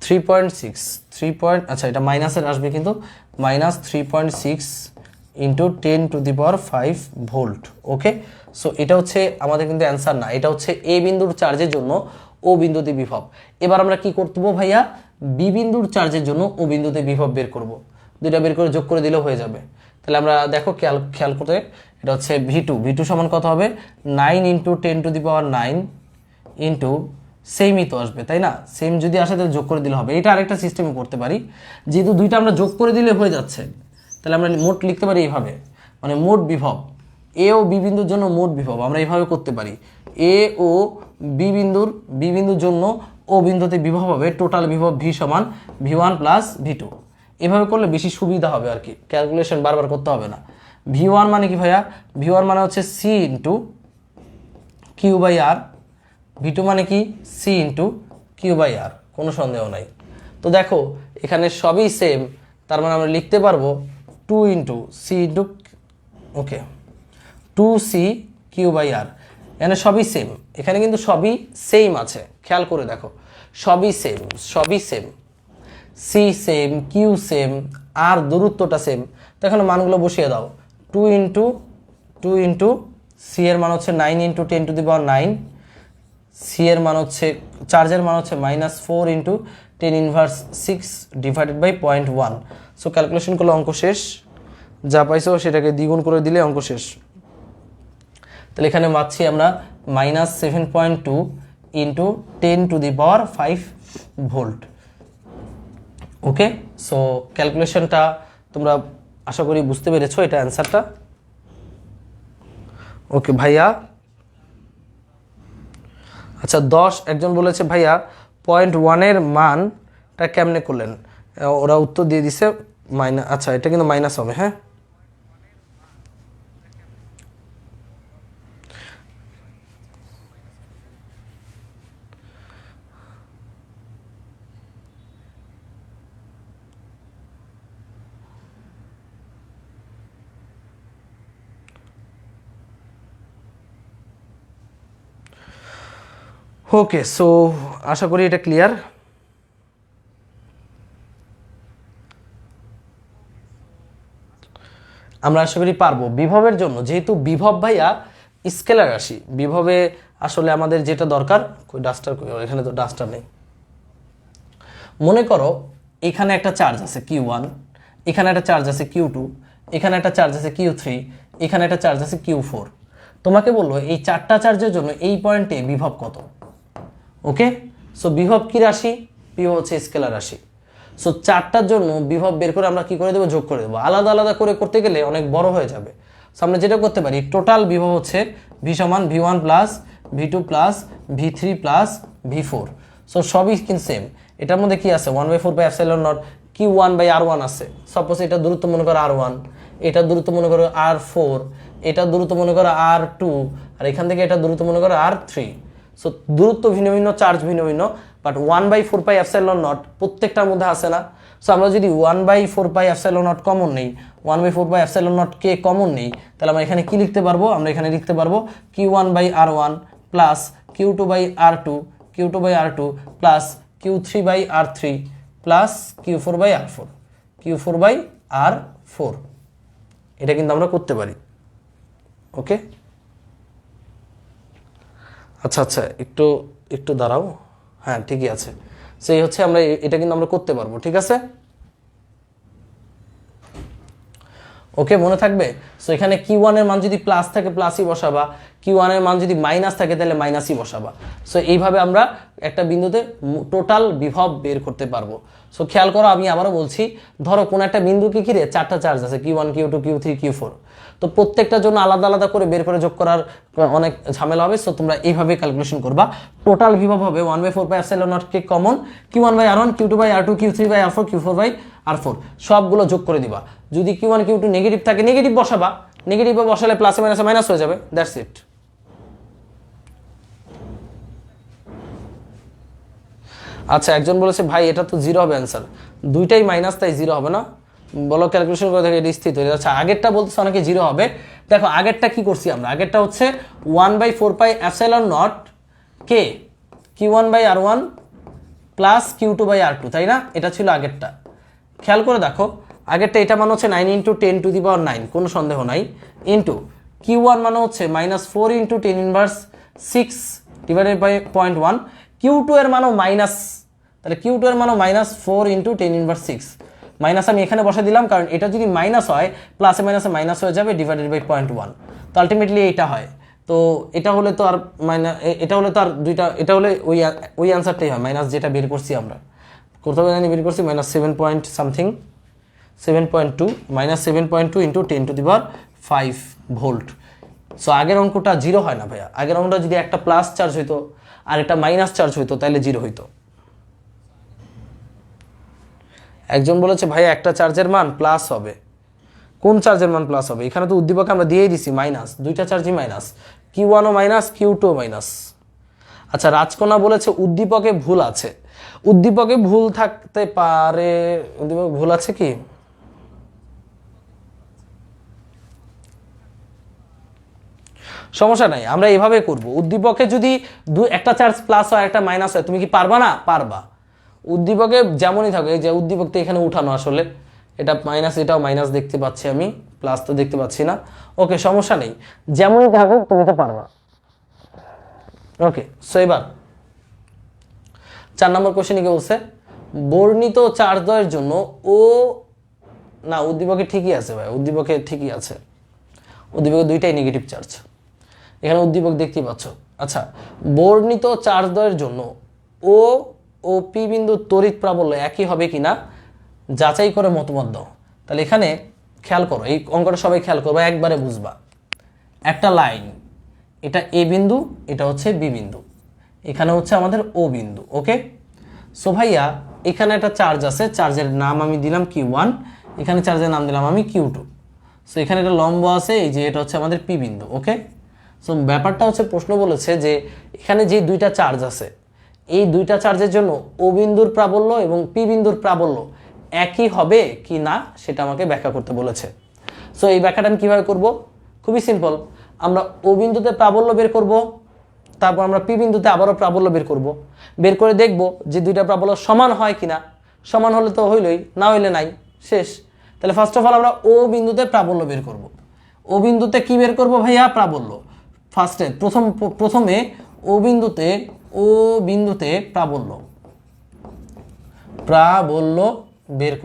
3.6, আচ্ছা এটা মাইনাসের আসবে কিন্তু, -3.6 × 10⁵ ভোল্ট। ওকে, সো এটা হচ্ছে আমাদের কিন্তু অ্যান্সার না, এটা হচ্ছে এ বিন্দুর চার্জের জন্য ও বিন্দুতে বিভব। এবার আমরা কি করতে ভাইয়া, বি বিন্দুর চার্জের জন্য ও বিন্দুতে বিভব বের করব, দুইটা বের করে যোগ করে দিলেও হয়ে যাবে। তাহলে আমরা দেখো খেয়াল করতে, এটা হচ্ছে V2 সমান কত হবে, 9 × 10⁹ ইন্টু সেমই তো আসবে তাই না, সেম যদি আসে তাহলে যোগ করে দিলে হবে। এটা আরেকটা সিস্টেমে করতে পারি, যেহেতু দুইটা আমরা যোগ করে দিলে হয়ে যাচ্ছে, তাহলে আমরা মোট লিখতে পারি এইভাবে, মানে মোট বিভব এ ও বি বিন্দুর জন্য মোট বিভব আমরা এইভাবে করতে পারি, এ ও বি বিন্দুর জন্য ও বিন্দুতে বিভব হবে টোটাল বিভব V সমান V1 + V2। এভাবে করলে বেশি সুবিধা হবে আর কি, ক্যালকুলেশন বারবার করতে হবে না। V1 মানে কি ভাইয়া, V1 মানে হচ্ছে C × Q/r, V2 মানে কি C × Q/r, কোনো সন্দেহ নাই। তো দেখো এখানে সবই সেম, তার মানে আমরা লিখতে পারবো 2 × C × ওকে 2C Q/r, এখানে সবই সেম, এখানে কিন্তু সবই সেম আছে, খেয়াল করে দেখো সবই same, C same, Q same, আর দূরত্বটা সেম, তো এখানে মানগুলো বসিয়ে দাও। 2 × C এর মান হচ্ছে 9 × 10⁹, সি এর মান হচ্ছে চার্জের মান হচ্ছে -4 into 10⁻6 divided by 0.1। So calculation করলে অঙ্ক শেষ, যা পাইছো সেটাকে দ্বিগুণ করে দিলে অঙ্ক শেষ। তাহলে এখানে পাচ্ছি আমরা -7.2 ইন্টু 10⁵ ভোল্ট। ওকে, সো ক্যালকুলেশনটা তোমরা আশা করি বুঝতে পেরেছো, এটা অ্যান্সারটা। ওকে ভাইয়া, আচ্ছা 10 একজন বলেছে ভাইয়া 0.1 এর মানটা কেমনে করলেন, ওরা উত্তর দিয়ে দিছে আচ্ছা এটা কিন্তু মাইনাস হবে। হ্যাঁ, ওকে, সো আশা করি এটা ক্লিয়ার। আমরা আশা করি পারবো। বিভবের জন্য, যেহেতু বিভব ভাইয়া স্কেলার রাশি, বিভবে আসলে আমাদের যেটা দরকার, ডাস্টার এখানে তো ডাস্টার নেই। মনে করো এখানে একটা চার্জ আছে Q1, এখানে একটা চার্জ আছে Q2, এখানে একটা চার্জ আছে Q3, এখানে একটা চার্জ আছে Q4। তোমাকে বললো এই চারটা চার্জের জন্য এই পয়েন্টে বিভব কত। ওকে, সো বিভব কি রাশি? বিভব হচ্ছে স্কেলার রাশি। সো চারটার জন্য বিভব বের করে আমরা কি করে দেবো, যোগ করে দেবো। আলাদা আলাদা করে করতে গেলে অনেক বড় হয়ে যাবে। সো আমরা যেটা করতে পারি, টোটাল বিভব হচ্ছে V সমান V1 plus V2 plus V3 plus V4। So সবই কিন্তু সেম। এটার মধ্যে কি আছে, 1/4/ε0 Q1/R1 আছে। সাপোজ এটা দূরত্ব মনে করো R1, এটা দূরত্ব মনে করো R4, এটা দূরত্ব মনে করো R2, আর এখান থেকে এটা দূরত্ব মনে করো R3। সো দূরত্ব ভিন্ন ভিন্ন, চার্জ ভিন্ন ভিন্ন, বাট 1/4/ε0 প্রত্যেকটার মধ্যে আসে না। সো আমরা যদি 1/4/ε0 কমন নেই, 1/4/ε0 কে কমন নেই, তাহলে আমরা এখানে কি লিখতে পারবো, আমরা এখানে লিখতে পারবো Q1/R1 plus Q2/R2, Q2/R2 plus Q3/R3 plus Q4/R4, Q4/R4। এটা কিন্তু আমরা করতে পারি। ওকে, আচ্ছা আচ্ছা, একটু একটু দাঁড়াও। হ্যাঁ ঠিকই আছে, সেই হচ্ছে আমরা এটা কিন্তু আমরা করতে পারবো। ঠিক আছে, ওকে মনে থাকবে। সো এখানে Q1 এর মান যদি প্লাস থাকে প্লাসই বসাবা, Q1 এর মান যদি মাইনাস থাকে তাহলে মাইনাসই বসাবা। সো এইভাবে আমরা একটা বিন্দুতে টোটাল বিভব বের করতে পারবো। সো খেয়াল করো, আমি আবারও বলছি, ধরো কোন একটা বিন্দুকে ঘিরে চারটা চার্জ আছে Q1 Q2 Q3 Q4। তো প্রত্যেকটার জন্য আলাদা আলাদা করে বের করে যোগ করার অনেক ঝামেলা হবে। সো তোমরা এইভাবে ক্যালকুলেশন করবা। টোটাল বিভব হবে 1/4/ε0 কে common Q1/R1, Q2/R2, Q3/R4, Q4/R4 সবগুলো যোগ করে দিবা। যদি Q1 Q2 নেগেটিভ থাকে নেগেটিভ বসাবা, নেগেটিভে বসালে প্লাসে মাইনাসে মাইনাস হয়ে যাবে, দ্যাটস ইট। আচ্ছা একজন বলেছে ভাই এটা তো জিরো হবে অ্যান্সার, দুইটাই মাইনাস, তাই জিরো হবে না। বলো ক্যালকুলেশন করে দেখে এটা স্থিত হয়ে যাচ্ছে। আগেরটা বলতেছে অনেকে জিরো হবে। দেখো আগেরটা কি করছি আমরা, আগেরটা হচ্ছে 1/4/ε0 কে Q1/R1 প্লাস Q2/R2, তাই না? এটা ছিল আগেরটা। খেয়াল করে দেখো, আগেরটা এটা মানে হচ্ছে 9 × 10⁹, কোনো সন্দেহ নাই, ইন্টু Q1 মানে হচ্ছে -4 × 10⁻6 ডিভাইডেড বাই 0.1। Q2 এর মানও মাইনাস, তাহলে Q2 এর মানও -4 × 10⁻6। মাইনাস আমি এখানে বসে দিলাম, কারণ এটা যদি মাইনাস হয় প্লাসে মাইনাসে মাইনাস হয়ে যাবে, ডিভাইডেড বাই 0.1। তো আলটিমেটলি এইটা হয়। তো এটা হলে তো আর এটা হলে তো আর দুইটা, এটা হলে ওই অ্যান্সারটাই হয়, মাইনাস যেটা বের করছি আমরা। কোথাও জানি বের করছি -7 পয়েন্ট সামথিং, 7.2 -7.2 × 10⁵ ভোল্ট। সো আগের অঙ্কটা জিরো হয় না ভাইয়া। আগের অঙ্কটা যদি একটা প্লাস চার্জ হইতো আর একটা মাইনাস চার্জ হইতো তাহলে জিরো হইতো। একজন বলেছে ভাইয়া একটা চার্জের মান প্লাস হবে, কোন চার্জের মান প্লাস হবে? এখানে তো উদ্দীপকে আমরা দিয়েই দিছি মাইনাস, দুইটা চার্জই মাইনাস, Q1ও মাইনাস Q2ও মাইনাস। আচ্ছা রাজকোনা বলেছে উদ্দীপকে ভুল আছে। উদ্দীপকে ভুল থাকতে পারে, উদ্দীপকে ভুল আছে কি? সমস্যা নাই, আমরা এভাবে করব। উদ্দীপকে যদি একটা চার্জ প্লাস হয় একটা মাইনাস হয়, তুমি কি পারবা না? পারবা। উদ্দীপকে যেমনই থাকে, যে উদ্দীপক তো এখানে উঠানো, আসলে এটা মাইনাস, এটাও মাইনাস দেখতে পাচ্ছি আমি, প্লাস তো দেখতে পাচ্ছি না। ওকে সমস্যা নেই, যেমনই থাকুক তুমি তো পারবা। ওকে, সো এবার 4 নম্বর কোশ্চেনে কি বলছে, বর্ণিত চার্জ দ্বয়ের জন্য ও না উদ্দীপকে ঠিকই আছে ভাই, উদ্দীপকে ঠিকই আছে, উদ্দীপকে দুইটাই নেগেটিভ চার্জ, এখানে উদ্দীপক দেখতেই পাচ্ছ। আচ্ছা, বর্ণিত চার্জ দ্বয়ের জন্য ও ও পি বিন্দু তড়িৎ প্রাবল্য একই হবে কিনা যাচাই করে মতামত দাও। তাহলে এখানে খেয়াল করো, এই অঙ্কটা সবাই খেয়াল করবে, একবারে বুঝবা। একটা লাইন, এটা এ বিন্দু, এটা হচ্ছে বি বিন্দু, এখানে হচ্ছে আমাদের ও বিন্দু। ওকে, সো ভাইয়া এখানে একটা চার্জ আছে, চার্জের নাম আমি দিলাম Q1, এখানে চার্জের নাম দিলাম আমি Q2। সো এখানে একটা লম্ব আছে, এই যে এটা হচ্ছে আমাদের পি বিন্দু। ওকে, সো ব্যাপারটা হচ্ছে প্রশ্ন বলেছে যে এখানে যে দুইটা চার্জ আছে, এই দুইটা চার্জের জন্য ও বিন্দুর প্রাবল্য এবং পি বিন্দুর প্রাবল্য একই হবে কি না সেটা আমাকে ব্যাখ্যা করতে বলেছে। সো এই ব্যাখ্যাটা আমি কীভাবে করব, খুবই সিম্পল। আমরা ও বিন্দুতে প্রাবল্য বের করব, তারপর আমরা পি বিন্দুতে আবারও প্রাবল্য বের করব, বের করে দেখব যে দুইটা প্রাবল্য সমান হয় কিনা, সমান হলে তো হইলই, না হইলে নাই, শেষ। তাহলে ফার্স্ট অফ অল আমরা ও বিন্দুতে প্রাবল্য বের করব। ও বিন্দুতে কি বের করব ভাইয়া, প্রাবল্য। ফার্স্টে প্রথমে ও বিন্দুতে প্রাবল্য বের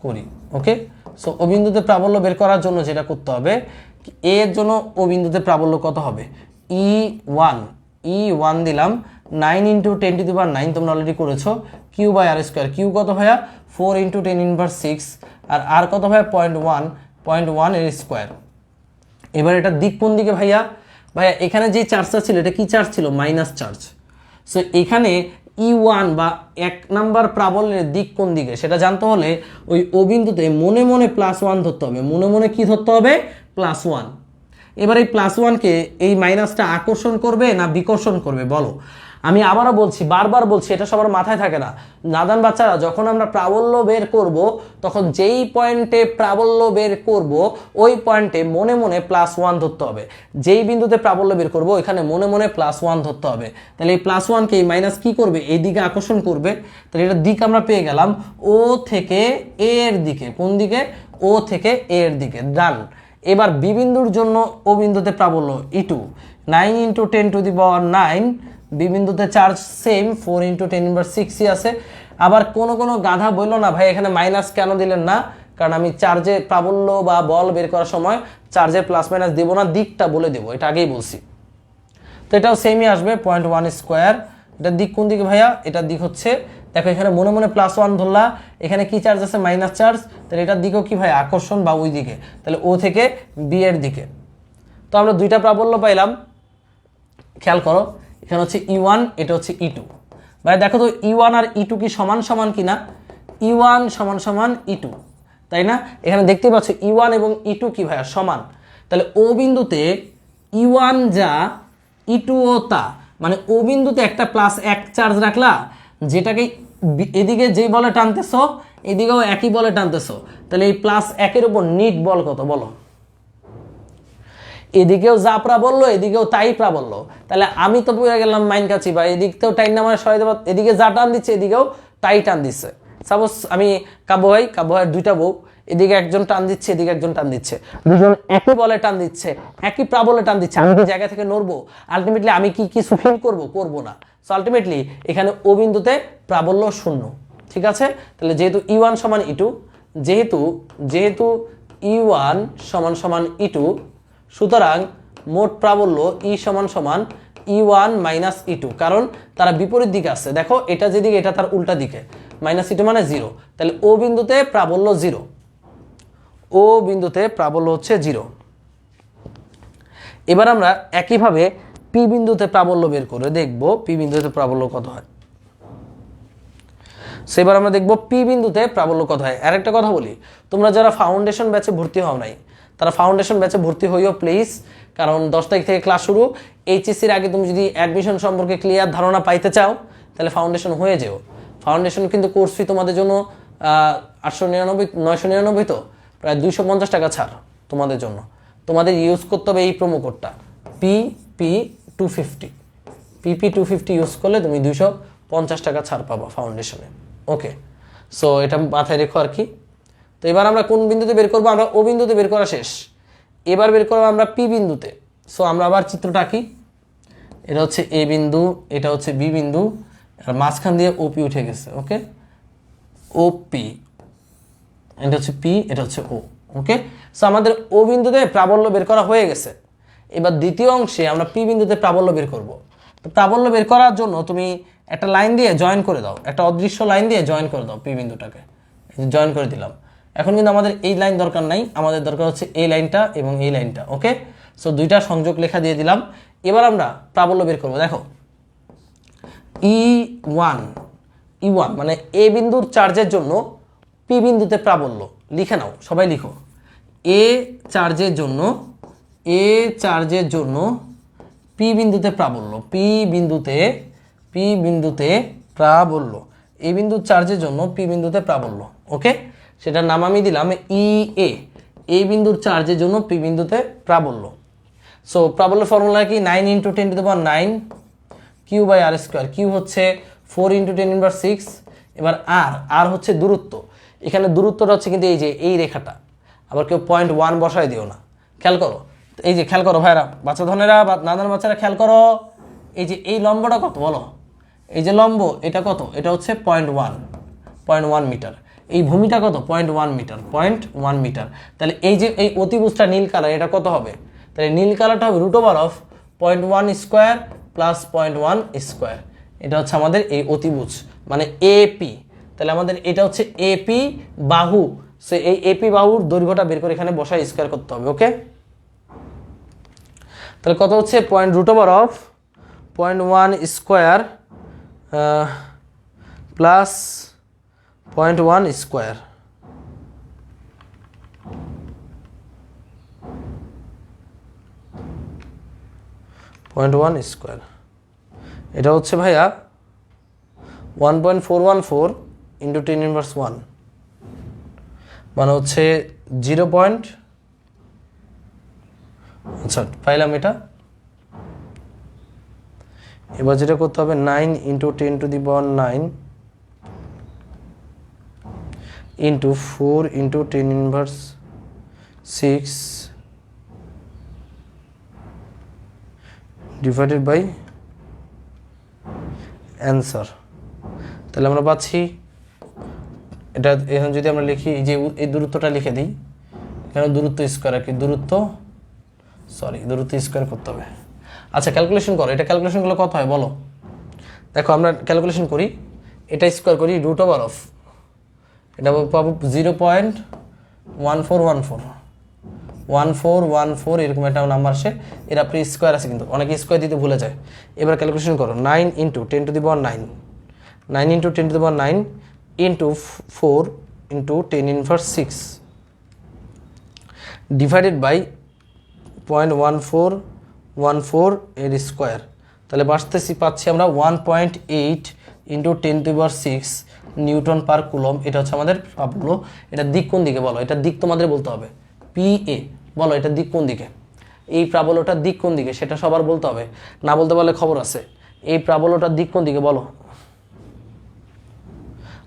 করি। ওকে, সো ও বিন্দুতে প্রাবল্য বের করার জন্য যেটা করতে হবে, এর জন্য ও বিন্দুতে প্রাবল্য কত হবে, E1 দিলাম 9 × 10⁹, তোমরা অলরেডি করেছো, Q/r², কিউ কত ভাইয়া 4 × 10⁻⁶, আর কত ভাইয়া 0.1 এর স্কোয়ার। এবার এটা দিক কোন দিকে ভাইয়া, এখানে যে চার্জটা ছিল এটা কি চার্জ ছিল, মাইনাস চার্জ। সো এখানে E1 বা 1 নাম্বার প্রাবল্যের দিক কোন দিকে সেটা জানতে হলে ওই ও বিন্দুতে মনে মনে +1 ধরতে হবে, মনে মনে কি ধরতে হবে, +1। এবার এই +1কে এই মাইনাসটা আকর্ষণ করবে না বিকর্ষণ করবে বলো। আমি আবারও বলছি, বারবার বলছি, এটা সবার মাথায় থাকে না। নাদান বাচ্চারা, যখন আমরা প্রাবল্য বের করব তখন যেই পয়েন্টে প্রাবল্য বের করব ওই পয়েন্টে মনে মনে +1 ধরতে হবে। যেই বিন্দুতে প্রাবল্য বের করব ওইখানে মনে মনে +1 ধরতে হবে। তাহলে এই +1কে এই মাইনাস কি করবে, এই দিকে আকর্ষণ করবে। তাহলে এটার দিক আমরা পেয়ে গেলাম ও থেকে এ এর দিকে। কোন দিকে, ও থেকে এ এর দিকে, ডান। এবার বি বিন্দুর জন্য ও বিন্দুতে প্রাবল্য E2, 9 × 10⁹, বি বিন্দুতে চার্জ সেম 4 × 10⁻⁶ আছে। আবার কোনো গাধা বললো না ভাই এখানে মাইনাস কেন দিলেন না, কারণ আমি চার্জে প্রাবল্য বা বল বের করার সময় চার্জের প্লাস মাইনাস দেবো না, দিকটা বলে দেবো, এটা আগেই বলছি। তো এটাও সেমই আসবে 0.1²। এটার দিক কোন দিকে ভাইয়া, এটার দিক হচ্ছে, দেখো এখানে মনে মনে +1 ধরলা, এখানে কি চার্জ আছে, মাইনাস চার্জ, তাহলে এটার দিকেও কি ভাই, আকর্ষণ বা ওই দিকে, তাহলে ও থেকে বি এর দিকে। তো আমরা দুইটা প্রাবল্য পাইলাম, খেয়াল করো এখানে হচ্ছে E1, এটা হচ্ছে E2। ভাই দেখো তো E1 আর E2 কি সমান সমান কিনা, E1 সমান E2, তাই না? এখানে দেখতে পাচ্ছ E1 এবং E2 কি ভাইয়া, সমান। তাহলে ও বিন্দুতে E1 যা E2 ও তা, মানে ও বিন্দুতে একটা +1 চার্জ রাখলা, যেটাকে এদিকে যেই বলে টানতেছো এদিকেও একই বলে টানতেছো, তাহলে এই +1 উপর নিট বল কত বলো, এদিকেও যা প্রাবল্য এদিকেও তাই প্রাবল্য। তাহলে আমি তো পুরো গেলাম মাইন কাছি বা এদিকতেও টাইন নামায় সরাই দেবো, এদিকে যা টান দিচ্ছে এদিকেও তাই টান দিচ্ছে। সাপোজ আমি কাব্য ভাইয়ের দুইটা বউ, এদিকে একজন টান দিচ্ছে এদিকে একজন টান দিচ্ছে, দুজন একই বলে টান দিচ্ছে, একই প্রাবল্যে টান দিচ্ছে, আমি কি জায়গা থেকে নড়বো? আলটিমেটলি আমি কি কিছু ফিল করবো না। সো আলটিমেটলি এখানে ও বিন্দুতে প্রাবল্য 0। ঠিক আছে, তাহলে যেহেতু E1 সমান E2, যেহেতু E1 সমান E2, সুতরাং মোট প্রাবল্য E সমান E1 - E2, কারণ তারা বিপরীত দিকে আসছে। দেখো এটা যেদিকে এটা তার উল্টা দিকে, -E2 মানে 0, তাহলে ও বিন্দুতে প্রাবল্য 0, ও বিন্দুতে প্রাবল্য হচ্ছে 0। এবার আমরা একইভাবে পি বিন্দুতে প্রাবল্য বের করে দেখব পি বিন্দুতে প্রাবল্য কত হয়। সেবার আমরা দেখব পি বিন্দুতে প্রাবল্য কত হয়। আরেকটা কথা বলি, তোমরা যারা ফাউন্ডেশন ব্যাচে ভর্তি হও নাই তারা ফাউন্ডেশন ব্যাচে ভর্তি হইও প্লিজ, কারণ 10 তারিখ থেকে ক্লাস শুরু। এইচএসসির আগে তুমি যদি অ্যাডমিশন সম্পর্কে ক্লিয়ার ধারণা পাইতে চাও তাহলে ফাউন্ডেশন হয়ে যেও। ফাউন্ডেশন কিন্তু কোর্স ফি তোমাদের জন্য 999 তো প্রায় 250 টাকা ছাড় তোমাদের জন্য। তোমাদের ইউজ করতে হবে এই প্রোমো কোডটা PP250, PP250 ইউজ করলে তুমি 250 টাকা ছাড় পাবা ফাউন্ডেশনে। ওকে, সো এটা মাথায় রেখো আর কি। তো এবার আমরা কোন বিন্দুতে বের করবো, আমরা ও বিন্দুতে বের করা শেষ, এবার বের করবো আমরা পি বিন্দুতে। সো আমরা আবার চিত্রটা আঁকি। এটা হচ্ছে এ বিন্দু, এটা হচ্ছে বি বিন্দু, আর মাঝখান দিয়ে ওপি উঠে গেছে। ওকে, ওপি, এটা হচ্ছে পি, এটা হচ্ছে ও। ওকে, সো আমাদের ও বিন্দুতে প্রাবল্য বের করা হয়ে গেছে। এবার দ্বিতীয় অংশে আমরা পি বিন্দুতে প্রাবল্য বের করব। তো প্রাবল্য বের করার জন্য তুমি একটা লাইন দিয়ে জয়েন করে দাও, একটা অদৃশ্য লাইন দিয়ে জয়েন করে দাও পি বিন্দুটাকে। জয়েন করে দিলাম। এখন কিন্তু আমাদের এই লাইন দরকার নাই, আমাদের দরকার হচ্ছে এই লাইনটা এবং এই লাইনটা। ওকে, সো দুইটা সংযোগ লেখা দিয়ে দিলাম। এবার আমরা প্রাবল্য বের করব। দেখো ই ওয়ান মানে এ বিন্দুর চার্জের জন্য পি বিন্দুতে প্রাবল্য। লিখে নাও, সবাই লিখো। এ চার্জের জন্য পি বিন্দুতে প্রাবল্য, পি বিন্দুতে প্রাবল্য, এ বিন্দুর চার্জের জন্য পি বিন্দুতে প্রাবল্য। ওকে, সেটার নাম আমি দিলাম ই এ, এই বিন্দুর চার্জের জন্য পি বিন্দুতে প্রাবল্য। সো প্রাবল্য ফর্মুলা কি? 9 × 10⁹ Q by R square. Q হচ্ছে 4 × 10⁻⁶। এবার আর হচ্ছে দূরত্ব। এখানে দূরত্বটা হচ্ছে কিন্তু এই যে এই রেখাটা, আবার কেউ 0.1 বসায় দিও না। খেয়াল করো, এই যে খেয়াল করো ভাইরা, বাচ্চা ধনেরা বা নানান বাচ্চারা খেয়াল করো, এই যে এই লম্বটা কত বলো? এই যে লম্ব এটা কত? এটা হচ্ছে 0.1 মিটার। এই ভূমিটা কত? 0.1 মিটার, 0.1 মিটার। তাহলে এই যে এই অতিভুজটা নীল কালার, এটা কত হবে? তাহলে নীল কালারটা হবে √0.1 স্কোয়ার প্লাস 0.1 স্কোয়ার। এটা হচ্ছে আমাদের এই অতিভুজ মানে এপি। তাহলে আমাদের এটা হচ্ছে এপি বাহু। সো এই এপি বাহুর দৈর্ঘ্যটা বের করে এখানে বসায় স্কোয়ার করতে হবে। ওকে, তাহলে কত হচ্ছে? √0.1 স্কোয়ার প্লাস 0.1 স্কোয়ার। এটা হচ্ছে ভাইয়া 1.414 × 10⁻⁴ মানে হচ্ছে 0. আচ্ছা পাইলাম এটা। এবার যেটা করতে হবে 9 × 10⁹ into 4 × 10⁻⁶ ডিভাইডেড বাই অ্যান্সার। তাহলে আমরা পাচ্ছি এটা, এখন যদি আমরা লিখি যে এই দূরত্বটা লিখে দিই, এখানে দূরত্ব স্কোয়ার আর কি, দূরত্ব স্কোয়ার করতে হবে। আচ্ছা ক্যালকুলেশন করো, এটা ক্যালকুলেশন করলে কত হয় বলো? দেখো আমরা ক্যালকুলেশন করি, এটা স্কোয়ার করি, √0 এটা পাবো 0.1414 এরকম একটা নাম্বার আসে। এর আপনি স্কোয়ার আছে কিন্তু অনেকে স্কোয়ার দিতে ভুলে যায়। এবার ক্যালকুলেশন করো, 9 × 10⁹ 9 × 10⁹ into 4 × 10⁻⁶ ডিভাইডেড বাই 0.1414 এর স্কোয়ার। তাহলে পাচ্ছি আমরা 1.8 × 10⁶ নিউটন পার কুলম। এটা হচ্ছে আমাদের প্রাবল্য। এটা দিক কোন দিকে বলো? এটা দিক তোমাদের বলতে হবে। PA বলো, এটা দিক কোন দিকে? এই প্রাবল্যটার দিক কোন দিকে সেটা সবার বলতে হবে, না বলতে পারলে খবর আছে। এই প্রাবল্যটার দিক কোন দিকে বলো?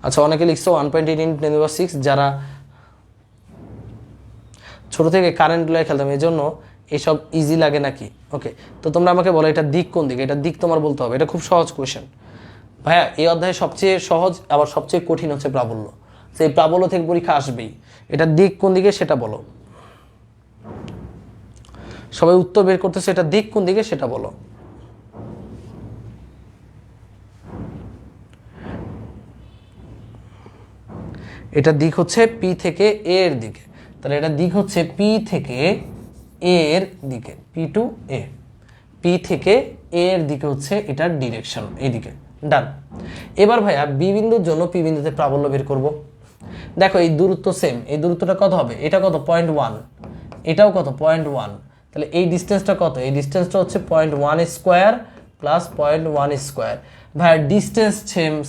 আচ্ছা অনেকে লিখছো 1.8 × 10⁶, যারা ছোট থেকে কারেন্ট লয়ে খেলতাম এই জন্য এইসব ইজি লাগে নাকি। ওকে, তো তোমরা আমাকে বলো এটা দিক কোন দিকে? এটা দিক তোমার বলতে হবে। এটা খুব সহজ কোয়েশ্চেন ভাইয়া। এই অধ্যায়ে সবচেয়ে সহজ আবার সবচেয়ে কঠিন হচ্ছে প্রাবল্য। সেই প্রাবল্য থেকে পরীক্ষা আসবেই। এটা দিক কোন দিকে সেটা বলো। সবাই উত্তর বের করতেছে, এটা দিক কোন দিকে সেটা বলো। এটা দিক হচ্ছে পি থেকে এ এর দিকে। তাহলে এটা দিক হচ্ছে পি থেকে এ এর দিকে, পি টু এ। পি থেকে এ এর দিকে হচ্ছে এটার ডিরেকশন, এইদিকে। ডান। এবার ভাইয়া বি বিন্দুর জন্য পি বিন্দুতে প্রাবল্য বের করব। দেখো এই দূরত্ব সেম, এই দূরত্বটা কত হবে? এটা কত? 0.1, এটাও কত? 0.1। তাহলে এই ডিস্টেন্সটা কত? এই ডিস্টেন্সটা হচ্ছে 0.1 স্কোয়ার প্লাস 0.1 স্কোয়ার। ভাইয়া ডিস্টেন্স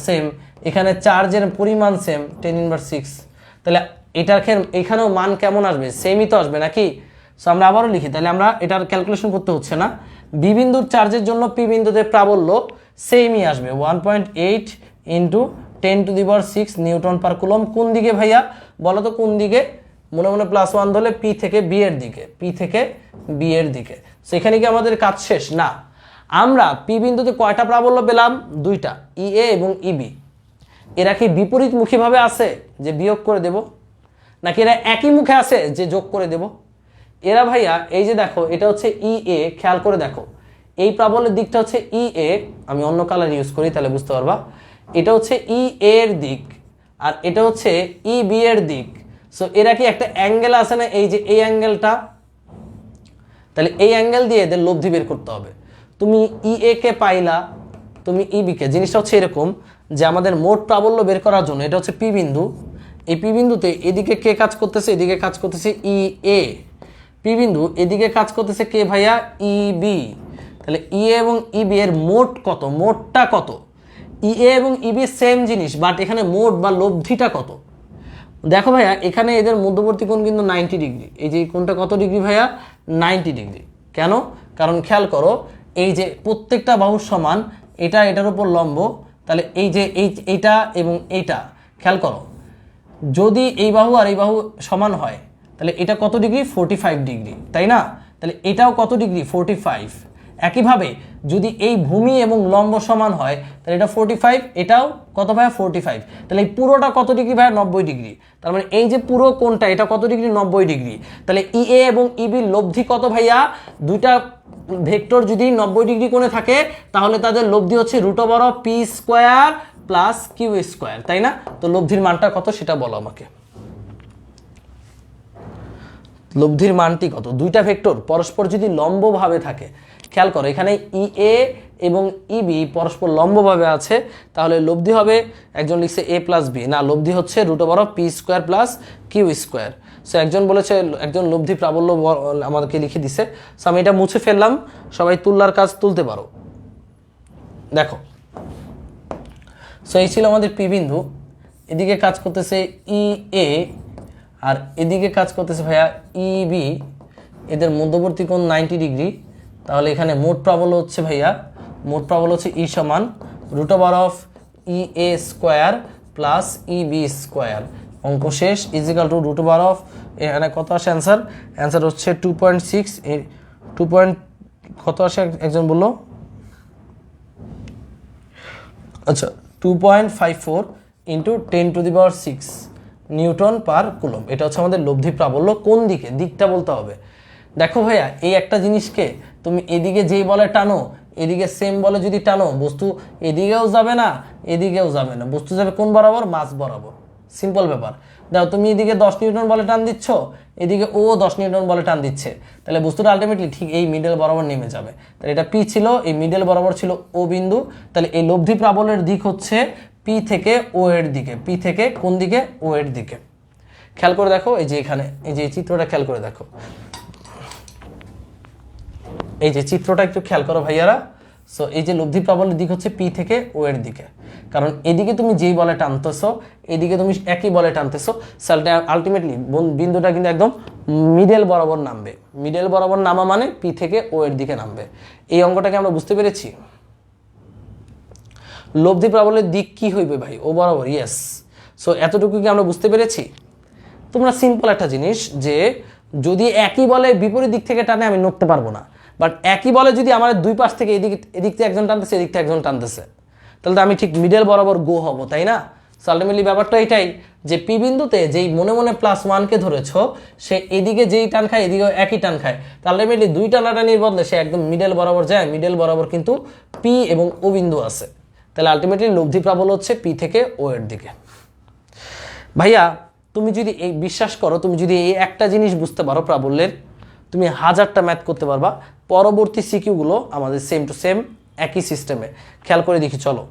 সেম, এখানে চার্জের পরিমাণ সেম 10⁻⁶। তাহলে এটার এখানেও মান কেমন আসবে? সেমই তো আসবে নাকি? সো আমরা আবারও লিখি, তাহলে আমরা এটার ক্যালকুলেশন করতে হচ্ছে না। বি বিন্দুর চার্জের জন্য পি বিন্দুতে প্রাবল্য সেমই আসবে, 1.8 × 10⁶ নিউটন পার কুলম। কোন দিকে ভাইয়া বলো তো? কোন দিকে? মনে মনে +1 ধরলে পি থেকে বি এর দিকে, পি থেকে বি এর দিকে। সেখানে কি আমাদের কাজ শেষ? না, আমরা পি বিন্দুতে কয়টা প্রাবল্য পেলাম? দুইটা, ই এ এবং ইবি। এরা কি বিপরীতমুখীভাবে আছে যে বিয়োগ করে দেব, নাকি এরা একই মুখে আছে যে যোগ করে দেব? এরা ভাইয়া এই যে দেখো, এটা হচ্ছে ই এ, খেয়াল করে দেখো এই প্রাবল্যের দিকটা হচ্ছে ই এ, আমি অন্য কালার ইউজ করি তাহলে বুঝতে পারবা। এটা হচ্ছে ই এর দিক আর এটা হচ্ছে ই বি এর দিক। সো এরা কি একটা অ্যাঙ্গেল আছে না, এই যে এই অ্যাঙ্গেলটা, তাহলে এই অ্যাঙ্গেল দিয়ে এদের লব্ধি বের করতে হবে। তুমি ই এ কে পাইলা, তুমি ইবি কে। জিনিসটা হচ্ছে এরকম যে আমাদের মোট প্রাবল্য বের করার জন্য এটা হচ্ছে পি বিন্দু, এই পি বিন্দুতে এদিকে কে কাজ করতেছে, এদিকে কাজ করতেছে ই এ। পি বিন্দু এদিকে কাজ করতেছে কে ভাইয়া? E B. তাহলে ই এ এবং ইবি এর মোট কত? মোটটা কত? ই এ এবং ইবি সেম জিনিস, বাট এখানে মোট বা লব্ধিটা কত? দেখো ভাইয়া এখানে এদের মধ্যবর্তী কোণ কিন্তু 90 ডিগ্রি। এই যে কোণটা কত ডিগ্রি ভাইয়া? 90 ডিগ্রি। কেন? কারণ খেয়াল করো, এই যে প্রত্যেকটা বাহু সমান, এটা এটার উপর লম্ব, তাহলে এই যে এইটা এবং এইটা খেয়াল করো, যদি এই বাহু আর এই বাহু সমান হয় তাহলে এটা কত ডিগ্রি? 45 ডিগ্রি, তাই না? তাহলে এটাও কত ডিগ্রি? 45। একইভাবে যদি এই ভূমি এবং লম্ব সমান হয় তাহলে এটা 45, এটাও কত ভাইয়া? 45। তাহলে এই পুরোটা কত ডিগ্রি ভাইয়া? 90 ডিগ্রি। তার মানে এই যে পুরো কোণটা এটা কত ডিগ্রি? 90 ডিগ্রি। তাহলে ই এ এবং ইবির লব্ধি কত ভাইয়া? দুইটা ভেক্টর যদি 90 ডিগ্রি কোণে থাকে তাহলে তাদের লব্ধি হচ্ছে √p² প্লাস q², তাই না? তো লব্ধির মানটা কত সেটা বলো আমাকে। লব্ধির মানটি কত? দুইটা ভেক্টর পরস্পর যদি লম্বভাবে থাকে, খেয়াল করো এখানে ই এ এবং ইবি পরস্পর লম্বভাবে আছে, তাহলে লব্ধি হবে, একজন লিখছে a প্লাস বি, না লব্ধি হচ্ছে √p² প্লাস q²। সো একজন বলেছে, একজন লব্ধি প্রাবল্য আমাদেরকে লিখে দিছে। সো আমি এটা মুছে ফেললাম, সবাই তুলনার কাজ তুলতে পারো। দেখো, সো এই ছিল আমাদের পি বিন্দু, এদিকে কাজ করতেছে ই এ আর এদিকে কাজ করতেছে ভাইয়া ই বি, এদের মধ্যবর্তী কোণ 90 ডিগ্রি। তাহলে এখানে মোট প্রাবল্য হচ্ছে ভাইয়া, মোট প্রাবল্য হচ্ছে ই সমান √EA² প্লাস EB²। অঙ্ক শেষ, ইজিক্যাল টু √, এখানে কত আসে অ্যান্সার? অ্যান্সার হচ্ছে 2.6, 2. কত আসে একজন বললো? আচ্ছা 2.54 × 10⁶ নিউটন পার কুলম। এটা হচ্ছে আমাদের লব্ধি প্রাবল্য। কোন দিকে? দিকটা বলতে হবে। দেখো ভাইয়া এই একটা জিনিসকে তুমি এদিকে যেই বলে টানো, এদিকে সেম বলে যদি টানো, বস্তু এদিকেও যাবে না এদিকেও যাবে না, বস্তু যাবে কোন বরাবর? মাঝ বরাবর। সিম্পল ব্যাপার। দেখো তুমি এদিকে 10 নিউটন বলে টান দিচ্ছ, এদিকে ও 10 নিউটন বলে টান দিচ্ছে, তাহলে বস্তুটা আলটিমেটলি ঠিক এই মিডল বরাবর নেমে যাবে। তাহলে এটা পি ছিল, এই মিডল বরাবর ছিল ও বিন্দু। তাহলে এই লব্ধি প্রাবল্যের দিক হচ্ছে পি থেকে ও এর দিকে। পি থেকে কোন দিকে? ও এর দিকে। খেয়াল করে দেখো, এই যে এখানে এই যে চিত্রটা খেয়াল করে দেখো, এই যে চিত্রটা একটু খেয়াল করো ভাইয়ারা। সো এই যে লব্ধি প্রাবল্যের দিক হচ্ছে পি থেকে ও এর দিকে, কারণ এদিকে তুমি যেই বলে টানতেছো এদিকে তুমি একই বলে টানতেছো, সালটা আলটিমেটলি বিন্দুটা কিন্তু একদম মিডল বরাবর নামবে। মিডল বরাবর নামা মানে পি থেকে ও এর দিকে নামবে। এই অঙ্কটাকে আমরা বুঝতে পেরেছি। লব্ধি প্রাবল্যের দিক কি হইবে ভাই? ও বরাবর, ইয়েস। সো এতটুকু কি আমরা বুঝতে পেরেছি? তোমরা সিম্পল একটা জিনিস, যে যদি একই বলে বিপরীত দিক থেকে টানে আমি নড়তে পারবো না, বাট একই বলে যদি আমাদের দুই পাশ থেকে এদিক থেকে একজন টানতেছে এদিক থেকে একজন টানতেছে, তাহলে তো আমি ঠিক মিডল বরাবর গো হব, তাই না? সো আলটিমেটলি ব্যাপারটা এটাই যে পি বিন্দুতে যেই মনে মনে +1কে ধরেছ, সে এদিকে যেই টান খায় এদিকেও একই টান খায়, তাহলে আলটিমেটলি দুই টানাটানির বদলে সে একদম মিডল বরাবর যায়। মিডল বরাবর কিন্তু পি এবং ও বিন্দু আছে, তাহলে আলটিমেটলি লব্ধি প্রাবল্য হচ্ছে পি থেকে ও এর দিকে। ভাইয়া তুমি যদি এই বিশ্বাস করো, তুমি যদি এই একটা জিনিস বুঝতে পারো প্রাবল্যের, তুমি 1000টা ম্যাথ করতে পারবা। পরবর্তী সিকিউগুলো আমাদের সেম টু সেম একই সিস্টেমে। খেয়াল করে দেখি, চলো,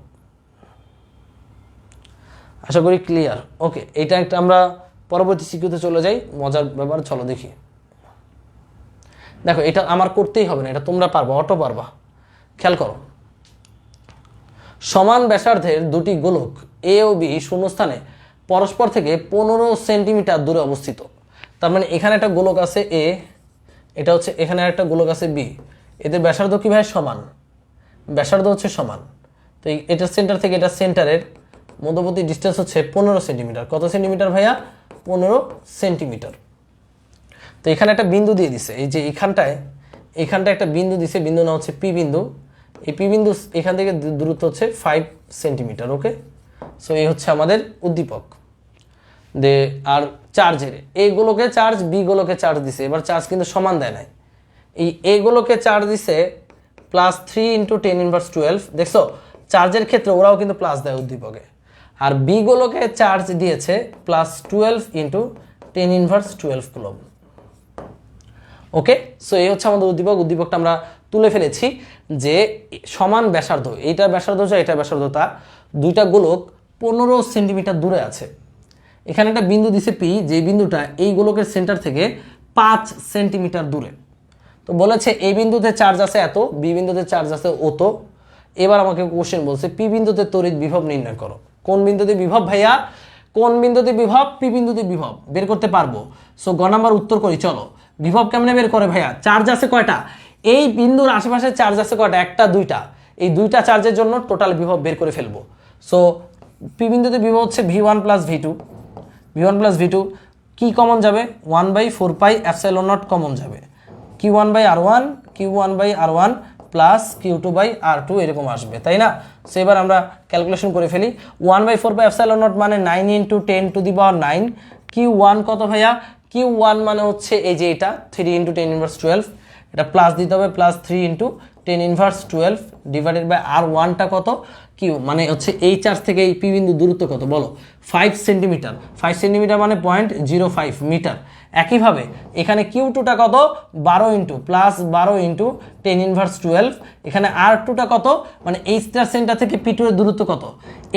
আশা করি ক্লিয়ার। ওকে, এটা একটা আমরা পরবর্তী সিকিউতে চলে যাই, মজার ব্যাপার। চলো দেখি, দেখো এটা আমার করতেই হবে না, এটা তোমরা পারবা, অটো পারবা। খেয়াল করো, সমান ব্যাসার্ধের দুটি গোলক এ ও বি শূন্যস্থানে পরস্পর থেকে 15 সেন্টিমিটার দূরে অবস্থিত। তার মানে এখানে একটা গোলক আছে এ, এটা হচ্ছে এখানে একটা গোলক আছে বি, এদের ব্যাসার্ধ কি ভাই? সমান। ব্যাসার্ধ হচ্ছে সমান। তো এটার সেন্টার থেকে এটা সেন্টারের মধ্যবর্তী ডিস্টেন্স হচ্ছে 15 সেন্টিমিটার। কত সেন্টিমিটার ভাইয়া? 15 সেন্টিমিটার। তো এখানে একটা বিন্দু দিয়ে দিছে, এই যে এইখানটায় একটা বিন্দু দিছে, বিন্দু না হচ্ছে পি বিন্দু। এই পি বিন্দু এখান থেকে দূরত্ব হচ্ছে 5 সেন্টিমিটার। ওকে, সো এই হচ্ছে আমাদের উদ্দীপক। আর চার্জের এগুলোকে চার্জ, বি গুলোকে চার্জ দিছে, এবার চার্জ কিন্তু সমান দেয় নাই। এই এগুলোকে চার্জ দিছে +3 × 10⁻12। দেখছো চার্জের ক্ষেত্রে ওরাও কিন্তু প্লাস দেয় উদ্দীপকে। আর বি গুলোকে চার্জ দিয়েছে +12 × 10⁻12 কুলম্ব। ওকে, সো এই হচ্ছে আমাদের উদ্দীপক। উদ্দীপকটা আমরা তুলে ফেলেছি যে সমান ব্যাসার্ধ, এইটার ব্যাসার্ধ যা এটার ব্যাসার্ধ তা, দুইটা গোলক 15 সেন্টিমিটার দূরে আছে। এখানে একটা বিন্দু দিছে পি, যে বিন্দুটা এই গোলকের সেন্টার থেকে 5 সেন্টিমিটার দূরে। তো বলেছে এই বিন্দুতে চার্জ আছে এত, বি বিন্দুতে চার্জ আছে অত। এবার আমাকে কোশ্চেন বলছে পি বিন্দুতে তড়িৎ বিভব নির্ণয় করো। কোন বিন্দুতে বিভব ভাইয়া? কোন বিন্দুতে বিভব? পি বিন্দুতে বিভব বের করতে পারবো। সো গ নাম্বার উত্তর করি, চলো। বিভব কেমনে বের করে ভাইয়া? চার্জ আছে কয়টা এই বিন্দুর আশেপাশে? চার্জ আছে কয়টা? একটা দুইটা। এই দুইটা চার্জের জন্য টোটাল বিভব বের করে ফেলবো। সো পি বিন্দুতে বিভব হচ্ছে v1 + v2। v1 + v2 কি কমন যাবে? 1/4πε0 কমন যাবে। q1/r1 q1/r1 +q2/r2 এরকম আসবে, তাই না? সো এবার আমরা ক্যালকুলেশন করে ফেলি। 1/4πε0 মানে 9 × 10⁹। q1 কত ভাইয়া? q1 মানে হচ্ছে এই যে এটা 3 × 10⁻12, এটা প্লাস দিতে হবে, +3 × 10⁻12 /r1টা কত? কিউ মানে হচ্ছে এই চার্জ থেকে এই পি বিন্দু দূরত্ব কত বলো? 5 সেন্টিমিটার। 5 সেন্টিমিটার মানে 0.05 মিটার। একইভাবে এখানে কিউ2টা কত? 12 × 10⁻12। এখানে r2টা কত? মানে এইচটার সেন্টার থেকে পি2 এর দূরত্ব কত?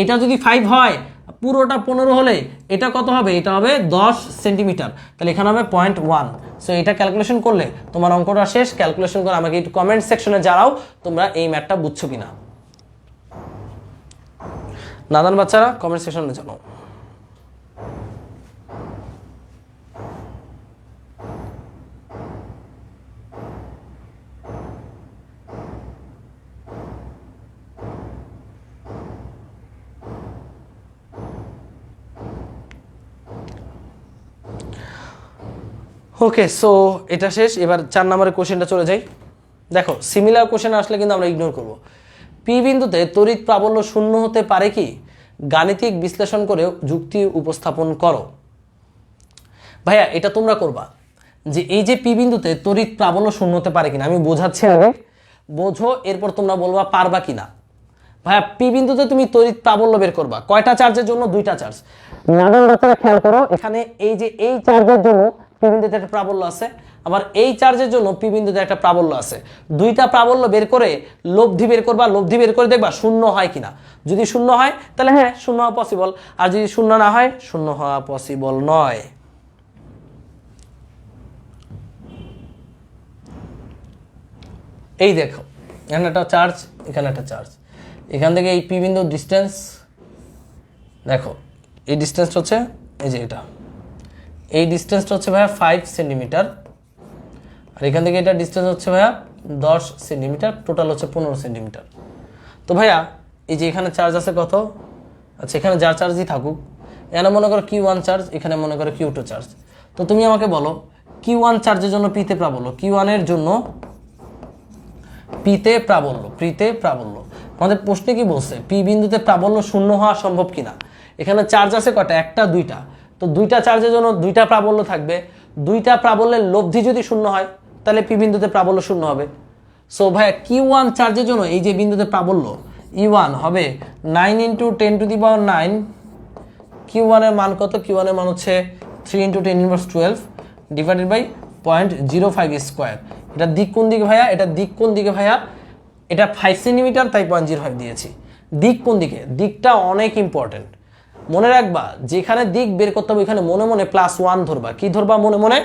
এটা যদি 5 হয়, পুরোটা 15 হলে এটা কত হবে? এটা হবে 10 সেন্টিমিটার। তাহলে এখানে হবে 0.1। সো এটা ক্যালকুলেশন করলে তোমার অঙ্কটা শেষ। ক্যালকুলেশন করে আমাকে একটু কমেন্ট সেকশনে জানাও তোমরা এই ম্যাথটা বুঝছো কিনা। নাদান বাচ্চারা কমেন্ট সেকশনে জানাও। ওকে, সো এটা শেষ। এবার 4 নম্বরের কোশ্চেনটা চলে যাই। দেখো সিমিলার কোশ্চেন আসলে কিন্তু আমরা ইগনোর করব। পি বিন্দুতে তড়িৎ প্রাবল্য শূন্য হতে পারে কি? গাণিতিক বিশ্লেষণ করে যুক্তি উপস্থাপন করো। ভাইয়া এটা তোমরা করবা যে এই যে পি বিন্দুতে তড়িৎ প্রাবল্য শূন্য হতে পারে কিনা, আমি বোঝাচ্ছি আগে, বোঝো, এরপর তোমরা বলবা পারবা কিনা। ভাইয়া পি বিন্দুতে তুমি তড়িৎ প্রাবল্য বের করবা কয়টা চার্জের জন্য? দুইটা চার্জ। খেয়াল করো, এখানে এই যে এই চার্জের জন্য পি বিন্দুতে একটা প্রাবল্য আছে, আবার এই চার্জের জন্য পি বিন্দুতে একটা প্রাবল্য আছে। দুইটা প্রাবল্য বের করে লব্ধি বের করবা। লব্ধি বের করে দেখবা শূন্য হয় কিনা। যদি শূন্য হয় তাহলে হ্যাঁ শূন্য হওয়া পসিবল, আর যদি শূন্য না হয় শূন্য হওয়া পসিবল নয়। এই দেখো এখানে একটা চার্জ, এখানে একটা চার্জ, এখান থেকে এই পি বিন্দুর ডিস্টেন্স দেখো, এই ডিস্টেন্সটা হচ্ছে এই যে এটা, এই ডিস্টেন্সটা হচ্ছে ভাইয়া 5 সেন্টিমিটার, আর এখান থেকে এটা ডিস্টেন্স হচ্ছে ভাইয়া 10 সেন্টিমিটার, টোটাল হচ্ছে 15 সেন্টিমিটার। তো ভাইয়া এই যে এখানে চার্জ আছে কত? আচ্ছা এখানে যা চার্জই থাকুক, এখানে মনে করো Q1 চার্জ, এখানে মনে করো Q2 চার্জ। তো তুমি আমাকে বলো Q1 চার্জের জন্য পিতে প্রাবল্য, Q1 এর জন্য পিতে প্রাবল্য, পিতে প্রাবল্য। আমাদের প্রশ্নে কি বলছে? পি বিন্দুতে প্রাবল্য শূন্য হওয়া সম্ভব কিনা। এখানে চার্জ আছে কয়টা? একটা দুইটা। তো দুইটা চার্জের জন্য দুইটা প্রাবল্য থাকবে। দুইটা প্রাবল্যের লব্ধি যদি শূন্য হয় তাহলে পি বিন্দুতে প্রাবল্য শূন্য হবে। সো ভাইয়া Q1 চার্জের জন্য এই যে বিন্দুতে প্রাবল্য E1 হবে 9 × 10⁹। Q1 এর মান কত? Q1 এর মান হচ্ছে 3 × 10⁻12 /0.05 স্কয়ার। এটা দিক কোন দিকে ভাইয়া? এটা দিক কোন দিকে ভাইয়া? এটা 5 সেন্টিমিটার, তাই 0.05 দিয়েছি। দিক কোন দিকে? দিকটা অনেক ইম্পর্টেন্ট, মনে রাখবা। যেখানে দিক বের করতে হবে ওইখানে মনে মনে +1 ধরবা। কি ধরবা? মনে মনে,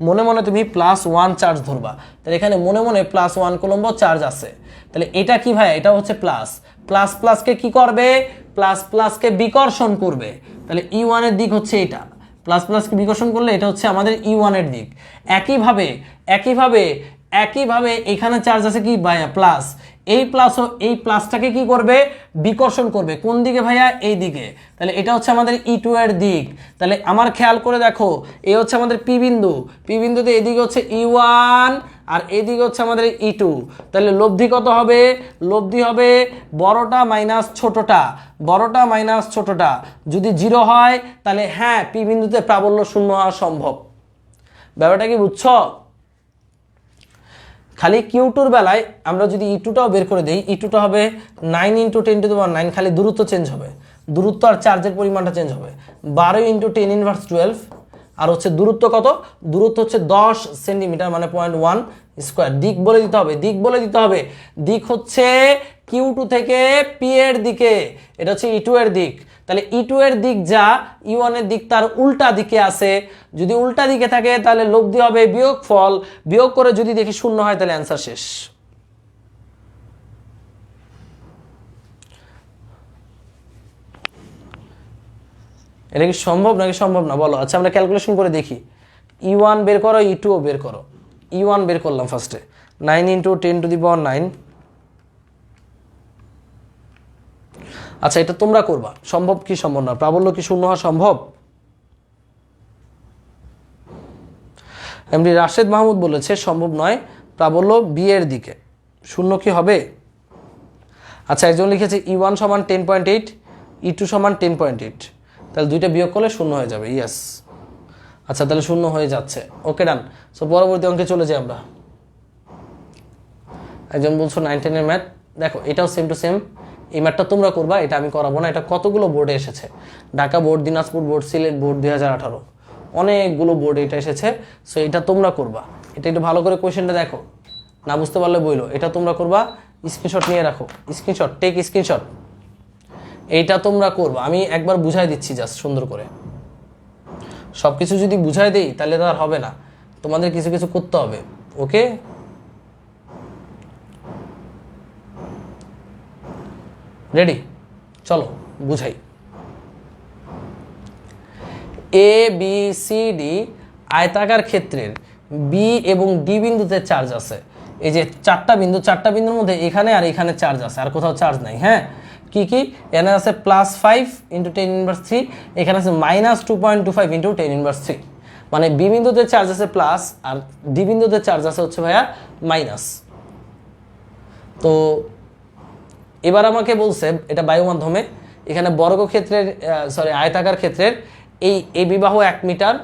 মনে মনে তুমি +1 চার্জ ধরবা। তাহলে এখানে মনে মনে +1 কুলম্ব চার্জ আছে। তাহলে এটা কি ভাইয়া? এটা হচ্ছে প্লাস। প্লাস প্লাসকে কি করবে? প্লাস প্লাসকে বিকর্ষণ করবে। তাহলে E1 এর দিক হচ্ছে এটা, প্লাস প্লাসকে বিকর্ষণ করলে এটা হচ্ছে আমাদের E1 এর দিক। একইভাবে একইভাবে একইভাবে এখানে চার্জ আছে কি ভাইয়া? প্লাস। এই প্লাস ও এই প্লাসটাকে কি করবে, বিকর্ষণ করবে কোন দিকে ভাইয়া, এই দিকে। তাহলে এটা হচ্ছে আমাদের E2 এর দিক। তাহলে আমার খেয়াল করে দেখো, এই হচ্ছে আমাদের পি বিন্দু, পি বিন্দুতে এদিকে হচ্ছে E1 আর এদিকে হচ্ছে আমাদের E2। তাহলে লব্ধি কত হবে, লব্ধি হবে বড়টা মাইনাস ছোটটা, বড়টা মাইনাস ছোটটা। যদি 0 হয় তাহলে হ্যাঁ পি বিন্দুতে প্রাবল্য শূন্য হওয়া সম্ভব। ব্যাপারটা কি বুঝছো? খালি কিউ2 বেলায় আমরা যদি E2টাও বের করে দিই, E2টা হবে 9 × 10⁹, খালি দূরত্ব চেঞ্জ হবে, দূরত্ব আর চার্জের পরিমাণটা চেঞ্জ হবে। 12 × 10⁻12 আর হচ্ছে দূরত্ব কত, দূরত্ব হচ্ছে 10 সেন্টিমিটার মানে 0.1 স্কোয়ার। দিক বলে দিতে হবে, দিক বলে দিতে হবে। দিক হচ্ছে কিউ2 থেকে পি এর দিকে, এটা হচ্ছে E2 এর দিক। তাহলে E2 এর দিক যা, E1 এর দিক তার উল্টা দিকে আছে। যদি উল্টা দিকে থাকে তাহলে লব্ধি হবে বিয়োগফল, বিয়োগ করে যদি দেখি শূন্য হয় তাহলে অ্যান্সার শেষ। এটা কি সম্ভব নাকি সম্ভব না বলো? আচ্ছা আমরা ক্যালকুলেশন করে দেখি। E1 বের করো, E2 বের করো। E1 বের করলাম ফার্স্টে, 9 × 10⁹। আচ্ছা এটা তোমরা করবা, সম্ভব কি সম্ভব না, প্রাবল্য কি শূন্য হওয়া সম্ভব? এমডি রাশেদ মাহমুদ বলেছে সম্ভব নয়, প্রাবল্য বি এর দিকে, শূন্য কি হবে? আচ্ছা একজন লিখেছে E1 = 10.8, E2 = 10.8, তাহলে দুইটা বিয়োগ করলে শূন্য হয়ে যাবে। ইয়েস, আচ্ছা তাহলে শূন্য হয়ে যাচ্ছে। ওকে ডান। সো পরবর্তী অঙ্কে চলে যাই আমরা। একজন বলছো 9, 10 এর ম্যাথ, দেখো এটাও সেম টু সেম। এই ম্যাথটা তোমরা করবা, এটা আমি করাবো না। এটা কতগুলো বোর্ডে এসেছে, Dhaka board, Dinajpur board, Sylhet board 2018, অনেকগুলো বোর্ডে এটা এসেছে। সো এটা তোমরা করবা, এটা একটু ভালো করে কোয়েশ্চেনটা দেখো, না বুঝতে পারলে বইলো। এটা তোমরা করবা, স্ক্রিনশট নিয়ে রাখো, স্ক্রিনশট, টেক স্ক্রিনশট। এইটা তোমরা করবা, আমি একবার বুঝাই দিচ্ছি জাস্ট সুন্দর করে। সব কিছু যদি বুঝাই দেই তাহলে তো আর হবে না, তোমাদের কিছু কিছু করতে হবে। ওকে, রেডি? চলো বুঝাই। এ বি সি ডি আয়তাকার ক্ষেত্রের বি এবং ডি বিন্দুতে চার্জ আছে। এই যে চারটা বিন্দু, চারটা বিন্দুর মধ্যে এখানে আর এখানে চার্জ আছে, আর কোথাও চার্জ নাই। হ্যাঁ, কি কি? এখানে আছে +5 × 10⁻3, এখানে আছে -2.25 × 10⁻3। মানে বি বিন্দুতে চার্জ আছে প্লাস আর ডি বিন্দুতে চার্জ আছে হচ্ছে ভাইয়া মাইনাস। তো এবার আমাকে বলছে এটা বায়ু মাধ্যমে, এখানে বর্গক্ষেত্রের আয়তাকার ক্ষেত্রের এই বিবাহ 1 মিটার,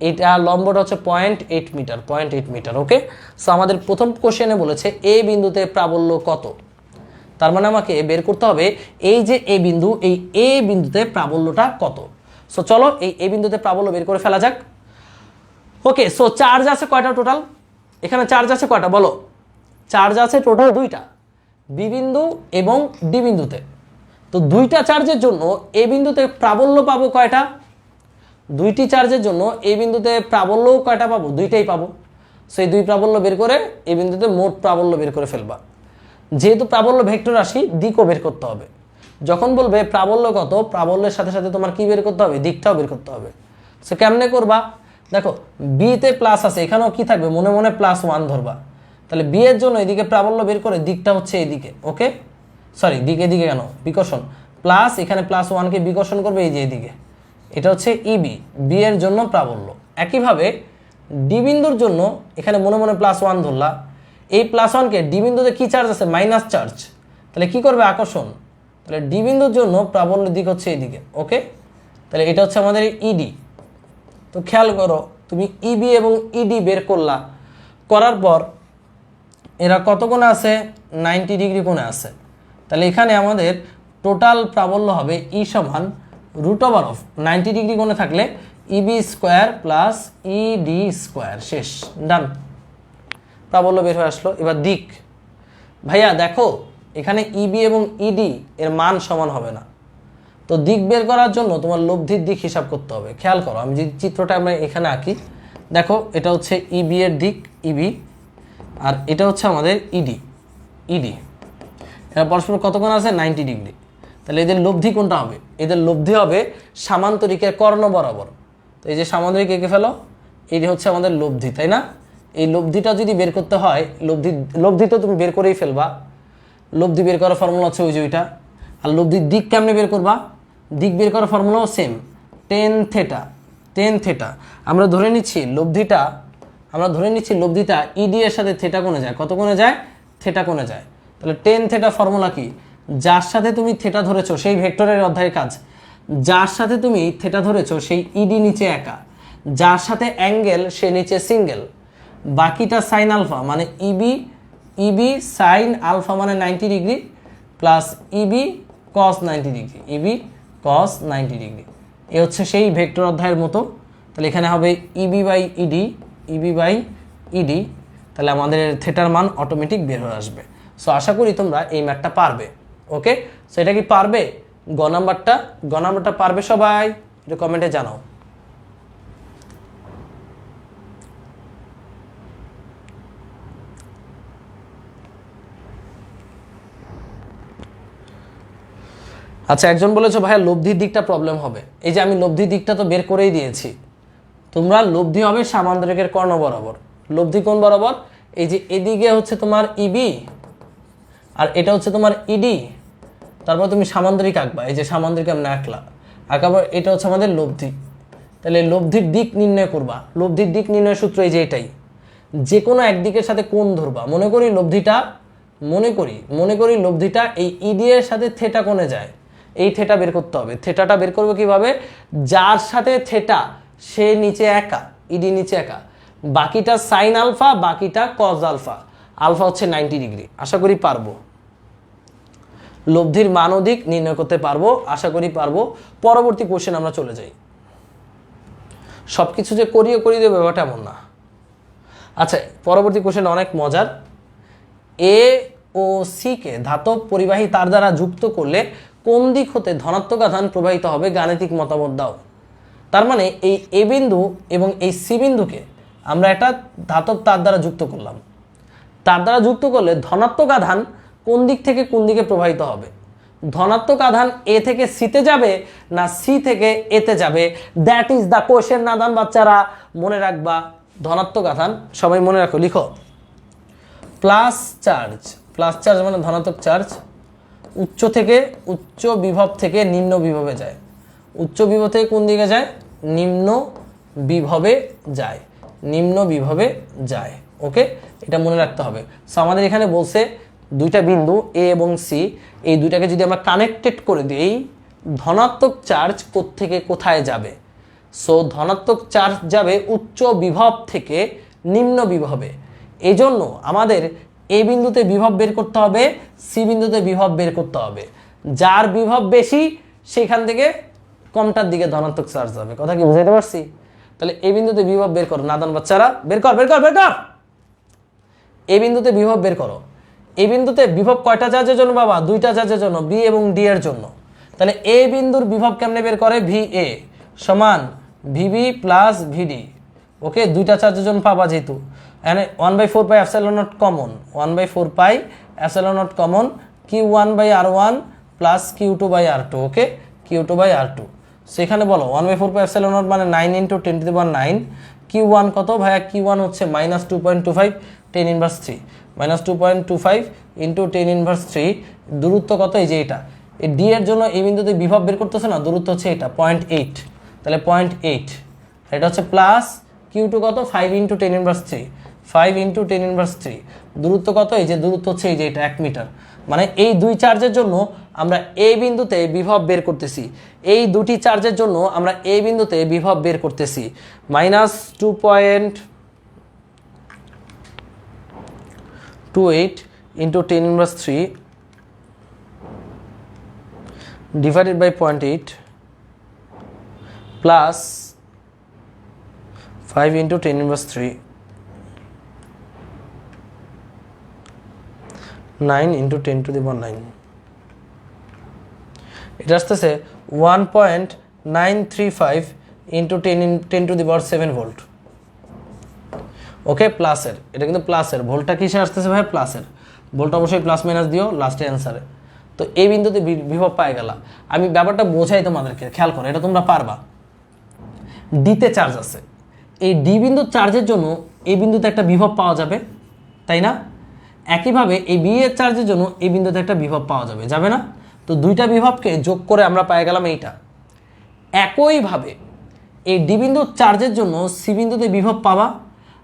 এটা লম্বটা হচ্ছে 0.8 মিটার, 0.8 মিটার। ওকে, সো আমাদের প্রথম কোশ্চেনে বলেছে এ বিন্দুতে প্রাবল্য কত। তার মানে আমাকে বের করতে হবে এই যে এ বিন্দু, এই এ বিন্দুতে প্রাবল্যটা কত। সো চলো এই এ বিন্দুতে প্রাবল্য বের করে ফেলা যাক। ওকে, সো চার্জ আছে কয়টা টোটাল? এখানে চার্জ আছে কয়টা বলো? চার্জ আছে টোটাল 2টা, বি বিন্দু এবং ডি বিন্দুতে। তো 2টা চার্জের জন্য এ বিন্দুতে প্রাবল্য পাবো কয়টা? 2টি চার্জের জন্য এই বিন্দুতে প্রাবল্যও কয়টা পাবো? 2টাই পাবো। সেই 2 প্রাবল্য বের করে এই বিন্দুতে মোট প্রাবল্য বের করে ফেলবা। যেহেতু প্রাবল্য ভেক্টর রাশি, দিকও বের করতে হবে। যখন বলবে প্রাবল্য কত, প্রাবল্যের সাথে সাথে তোমার কি বের করতে হবে? দিকটাও বের করতে হবে। সো কেমনে করবা? দেখো বিতে প্লাস আছে, এখানেও কি থাকবে? মনে মনে +1 ধরবা। তাহলে বি এর জন্য এদিকে প্রাবল্য বের করে দিকটা হচ্ছে এদিকে। ওকে, সরি দিকে দিকে কেন, বিকর্ষণ প্লাস, এখানে +1কে বিকর্ষণ করবে এই যে এদিকে, এটা হচ্ছে ইবি, বি এর জন্য প্রাবল্য। একইভাবে ডি বিন্দুর জন্য এখানে মনে মনে +1 ধরলা, এই +1কে ডি বিন্দুতে কি চার্জ আছে? মাইনাস চার্জ, তাহলে কি করবে? আকর্ষণ। তাহলে ডি বিন্দুর জন্য প্রাবল্যের দিক হচ্ছে এইদিকে। ওকে, তাহলে এটা হচ্ছে আমাদের ইডি। তো খেয়াল করো, তুমি ইবি এবং ইডি বের করলা, করার পর এরা কত কোণে আছে? 90 ডিগ্রি কোণে আছে। তাহলে এখানে আমাদের টোটাল প্রাবল্য হবে ই সমান √90 ডিগ্রি কোণে থাকলে ইবি স্কোয়ার প্লাস ইডি স্কোয়ার। শেষ, ডান, প্রাবল্য বের হয়ে আসলো। এবার দিক, ভাইয়া দেখো এখানে ইবি এবং ইডি এর মান সমান হবে না, তো দিক বের করার জন্য তোমার লব্ধির দিক হিসাব করতে হবে। খেয়াল করো, আমি যে চিত্রটা আমরা এখানে আঁকি, দেখো এটা হচ্ছে ইবি এর দিক, ইবি, আর এটা হচ্ছে আমাদের ইডি, ইডি। এরা পরস্পর কত কোণ আছে? 90 ডিগ্রি। তাহলে এদের লব্ধি কোনটা হবে? এদের লব্ধি হবে সামান্তরিকের কর্ণ বরাবর। তো এই যে সামান্তরিক এঁকে ফেলো, এটি হচ্ছে আমাদের লব্ধি, তাই না? এই লব্ধিটা যদি বের করতে হয়, লব্ধি তো তুমি বের করেই ফেলবা। লব্ধি বের করার ফর্মুলা হচ্ছে ওই যে ওইটা। আর লব্ধির দিক কেমনে বের করবা, দিক বের করার ফর্মুলাও সেম, টেন থেটা। আমরা ধরে নিচ্ছি লব্ধিটা ইডি এর সাথে থেটা কোণে যায়, কত কোণে যায়, থেটা কোণে যায়। তাহলে টেন থেটা ফর্মুলা কি, যার সাথে তুমি থেটা ধরেছো সেই ভেক্টরের অধ্যায়ের কাজ, যার সাথে তুমি থেটা ধরেছো সেই ইডি নিচে একা, যার সাথে অ্যাঙ্গেল সে নিচে সিঙ্গেল, বাকিটা সাইন আলফা মানে ইবি সাইন আলফা মানে 90 ডিগ্রি প্লাস ইবি কস 90 ডিগ্রি, ইবি কস 90 ডিগ্রি। এ হচ্ছে সেই ভেক্টর অধ্যায়ের মতো। তাহলে এখানে হবে ইবি বাই ইডি, তাহলে আমাদের থেটার মান অটোমেটিক বের হয়ে আসবে। সো আশা করি তোমরা এই ম্যাথটা পারবে। ওকে, সো এটা কি পারবে, গ নাম্বারটা পারবে সবাই, এটা কমেন্টে জানাও। আচ্ছা, একজন বলেছো ভাইয়া লব্ধির দিকটা প্রবলেম হবে। এই যে আমি লব্ধির দিকটা তো বের করেই দিয়েছি, তোমরা লব্ধি হবে সামান্তরিকের কর্ণ বরাবর। লব্ধি কোণ বরাবর, এই যে এদিকে হচ্ছে তোমার ইবি আর এটা হচ্ছে তোমার ইডি, তারপর তুমি সামান্তরিক আঁকবা, এই যে সামান্তরিক আমরা আঁকাবার, এটা হচ্ছে আমাদের লব্ধি। তাহলে লব্ধির দিক নির্ণয় করবা, লব্ধির দিক নির্ণয় সূত্র এই যে এটাই, যে কোনো একদিকের সাথে কোণ ধরবা। মনে করি লব্ধিটা এই ইডি এর সাথে থেটা কোণে যায়, এই থেটা বের করতে হবে। থেটাটা বের করবো কিভাবে, যার সাথে থেটা সে নিচে একা, ইডি নিচে একা, বাকিটা সাইন আলফা, বাকিটা কজ আলফা, আলফা হচ্ছে 90 ডিগ্রি। আশা করি পারবো, লব্ধির মান ও দিক নির্ণয় করতে পারবো, আশা করি পারবো। পরবর্তী কোশ্চেন আমরা চলে যাই। সবকিছু যে করিয়ে দেবে ব্যাপারটা এমন না। আচ্ছা, পরবর্তী কোশ্চেন অনেক মজার। এ ও সি কে ধাতব পরিবাহী তার দ্বারা যুক্ত করলে কোন দিক হতে ধনাত্মক আধান প্রবাহিত হবে, গাণিতিক মতামত দাও। তার মানে এই এ বিন্দু এবং এই সি বিন্দুকে আমরা একটা ধাতব তার দ্বারা যুক্ত করলাম। তার দ্বারা যুক্ত করলে ধনাত্মক আধান কোন দিক থেকে কোন দিকে প্রবাহিত হবে, ধনাত্মক আধান এ থেকে সিতে যাবে না সি থেকে এতে যাবে, দ্যাট ইজ দ্য কোশ্চেন। নাদান বাচ্চারা মনে রাখবা, ধনাত্মক আধান সবাই মনে রাখো, লিখো প্লাস চার্জ মানে ধনাত্মক চার্জ, উচ্চ বিভব থেকে নিম্ন বিভবে যায়, উচ্চ বিভব থেকে কোন দিকে যায়, নিম্ন বিভবে যায়। ওকে, এটা মনে রাখতে হবে। সো আমাদের এখানে বলছে দুইটা বিন্দু এ এবং সি, এই দুইটাকে যদি আমরা কানেক্টেড করে দিই, ধনাত্মক চার্জ কোত্থেকে কোথায় যাবে। সো ধনাত্মক চার্জ যাবে উচ্চ বিভব থেকে নিম্ন বিভবে। এই জন্য আমাদের এ বিন্দুতে বিভব বের করতে হবে, সি বিন্দুতে বিভব বের করতে হবে। যার বিভব বেশি সেখান থেকে কমটার দিকে ধনাত্মক চার্জ যাবে। কথা কি বুঝাইতে পারছি? তাহলে এই বিন্দুতে বিভব বের করো, নাদান বাচ্চারা বের কর। এই বিন্দুতে বিভব বের করো। এই বিন্দুতে বিভব কয়টা চার্জের জন্য বাবা? দুইটা চার্জের জন্য, বি এবং ডি এর জন্য। তাহলে এ বিন্দুর বিভব কেমনে বের করে? ভি এ সমান ভিবি প্লাস ভিডি। ওকে, দুইটা চার্জের জন্য পাবা, যেহেতু এখানে 1/4 pi epsilon not common, 1/4 pi epsilon not common, Q1/R1 plus Q2/R2। Okay, Q2/R2। সেখানে বলো 1/4 পাই এপসাইলন নট মানে 9 × 10⁹। Q1 কত ভাইয়া? Q1 হচ্ছে -2.25 10 ইনভার্স 3, -2.25 × 10 ইনভার্স 3। দূরত্ব কত? এই যে এটা। এই ডি এর জন্য এই বিন্দুতে বিভব বের করতেছে না, দূরত্ব হচ্ছে এটা 0.8। তাহলে 0.8, এটা হচ্ছে প্লাস Q2 কত? 5 × 10 ইনভার্স 3, 5 × 10 ইনভার্স 3। দূরত্ব কত? এই যে দূরত্ব হচ্ছে এই যে এটা 1 মিটার। মানে এই দুই চার্জের জন্য আমরা এই বিন্দুতে বিভব বের করতেছি, এই দুটি চার্জের জন্য আমরা এই বিন্দুতে বিভব বের করতেছি -2.28 × 10 inverse 3 divided by 0.8 plus 5 × 10 inverse 3 9 × 10⁹। এটা আসতেছে 1.935 × 10⁷ ভোল্ট। ওকে, প্লাসের, এটা কিন্তু প্লাসের। ভোল্টটা কিসে আসতেছে ভাই? প্লাসের। ভোল্ট অবশ্যই প্লাস মাইনাস দিও লাস্টে অ্যান্সারে। তো এই বিন্দুতে বিভব পাই গেলা। আমি ব্যাপারটা বোঝাই তোমাদেরকে, খেয়াল করো, এটা তোমরা পারবা। ডিতে চার্জ আছে, এই ডি বিন্দুর চার্জের জন্য এই বিন্দুতে একটা বিভব পাওয়া যাবে, তাই না? একইভাবে এই বি এর চার্জের জন্য এই বিন্দুতে একটা বিভব পাওয়া যাবে, যাবে না? তো দুইটা বিভবকে যোগ করে আমরা পেয়ে গেলাম এইটা। একইভাবে এই ডি বিন্দুর চার্জের জন্য সি বিন্দুতে বিভব পাবা,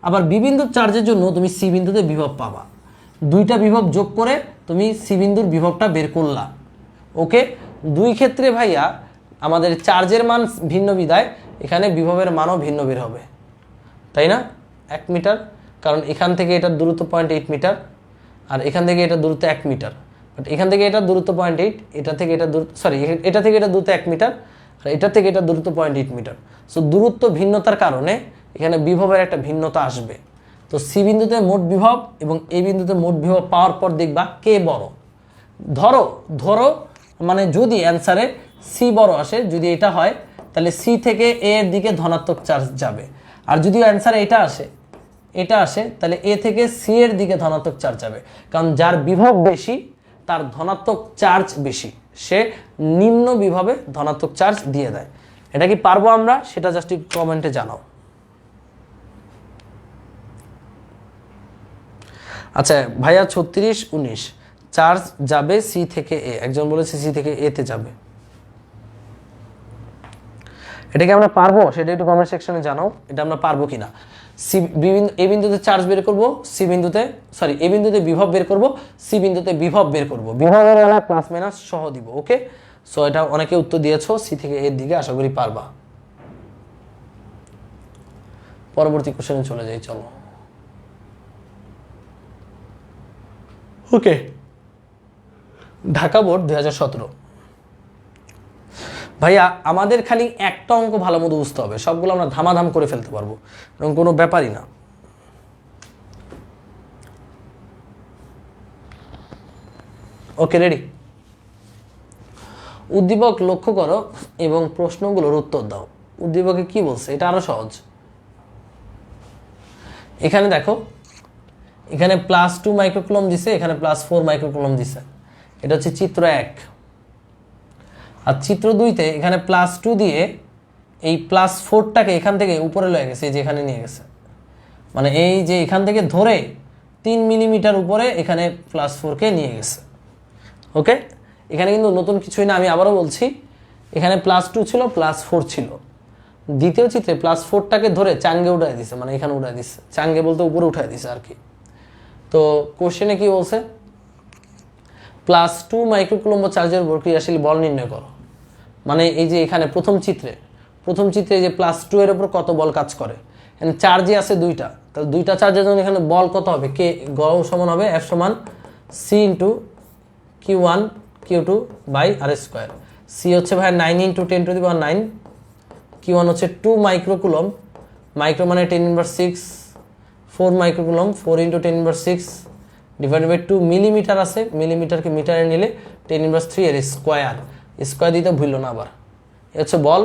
আবার বি বিন্দুর চার্জের জন্য তুমি সি বিন্দুতে বিভব পাবা। দুইটা বিভব যোগ করে তুমি সি বিন্দুর বিভবটা বের করলা। ওকে, দুই ক্ষেত্রে ভাইয়া আমাদের চার্জের মান ভিন্ন বিধায় এখানে বিভবের মানও ভিন্ন বের হবে, তাই না? 1 মিটার, কারণ এখান থেকে এটার দূরত্ব 0.8 মিটার, আর এখান থেকে এটার দূরত্ব 1 মিটার। বাট এখান থেকে এটার দূরত্ব 0.8, এটা থেকে এটা এটা থেকে এটা দূরত্ব 1 মিটার, আর এটা থেকে এটা দূরত্ব 0.8 মিটার। সো দূরত্ব ভিন্নতার কারণে এখানে বিভবের একটা ভিন্নতা আসবে। তো সি বিন্দুতে মোট বিভব এবং এই বিন্দুতে মোট বিভব পাওয়ার পর দেখবা কে বড়। ধরো মানে যদি অ্যান্সারে সি বড় আসে, যদি এটা হয় তাহলে সি থেকে এ এর দিকে ধনাত্মক চার্জ যাবে, আর যদি অ্যান্সারে এটা আসে তাহলে এ থেকে সি এর দিকে ধনাত্মক চার্জ যাবে। কারণ যার বিভব বেশি তার ধনাত্মক চার্জ বেশি, সে নিম্ন বিভবে ধনাত্মক চার্জ দিয়ে দেয়। এটা কি পারবো আমরা? সেটা জাস্ট কমেন্টে জানাও। আচ্ছা ভাইয়া 36-19 চার্জ যাবে সি থেকে এ, একজন বলেছে সি থেকে এ তে যাবে। এটাকে আমরা পারবো সেটা একটু কমেন্ট সেকশনে জানাও, এটা আমরা পারবো কিনা। এ বিন্দুতে চার্জ বের করব, এ বিন্দুতে বিভব বের করব, সি বিন্দুতে বিভব বের করব, বিভবের বেলা প্লাস মাইনাস সহ দিব। ওকে, সো এটা অনেকে উত্তর দিয়েছো সি থেকে এর দিকে, আশা করি পারবা। পরবর্তী কোশ্চেনে চলে যাই, চলো। ওকে, ঢাকা বোর্ড 2017। ভাইয়া আমাদের খালি একটা অঙ্ক ভালো মতো বুঝতে হবে, সবগুলো আমরা ধামাধাম করে ফেলতে পারবো, এরকম কোনো ব্যাপারই না। ওকে, রেডি? উদ্দীপক লক্ষ্য করো এবং প্রশ্নগুলোর উত্তর দাও। উদ্দীপকে কি বলছে, এটা আরো সহজ। এখানে দেখো, এখানে +2 মাইক্রোকুলম দিছে, এখানে +4 মাইক্রোকুলম দিছে। এটা হচ্ছে চিত্র 1। আর চিত্র 2তে এখানে +2 দিয়ে এই +4টাকে এখান থেকে উপরে লয়ে গেছে, এই যে এখানে নিয়ে গেছে, মানে এই যে এখান থেকে ধরে 3 মিলিমিটার উপরে এখানে +4কে নিয়ে গেছে। ওকে, এখানে কিন্তু নতুন কিছুই না, আমি আবারও বলছি, এখানে +2 ছিল, +4 ছিল। দ্বিতীয় চিত্রে +4টাকে ধরে চাঙ্গে উঠাই দিছে, মানে এখানে উঠাই দিচ্ছে, চাঙ্গে বলতে উপরে উঠাই দিছে আর কি। তো কোশ্চেনে কি বলছে, +2 মাইক্রোকুলম্ব চার্জের উপর ক্রিয়াশীল বল নির্ণয় করো। মানে এই যে এখানে প্রথম চিত্রে যে +2 এর উপর কত বল কাজ করে, এখানে চার্জই আছে দুইটা, তাহলে দুইটা চার্জের জন্য এখানে বল কত হবে, কে গ সমান হবে F সমান C into Q1 Q2 by r²। C হচ্ছে ভাই 9 × 10⁹, Q1 হচ্ছে 2 মাইক্রোকুলম, মাইক্রো মানে 10⁻⁶, 4 মাইক্রোকুলম 4 × 10⁻⁶, ডিভাইডেড বাই 2 মিলিমিটার আছে, মিলিমিটারকে মিটারে নিলে 10⁻³ এর স্কোয়ার দিতে ভুললো না আবার। এ হচ্ছে বল।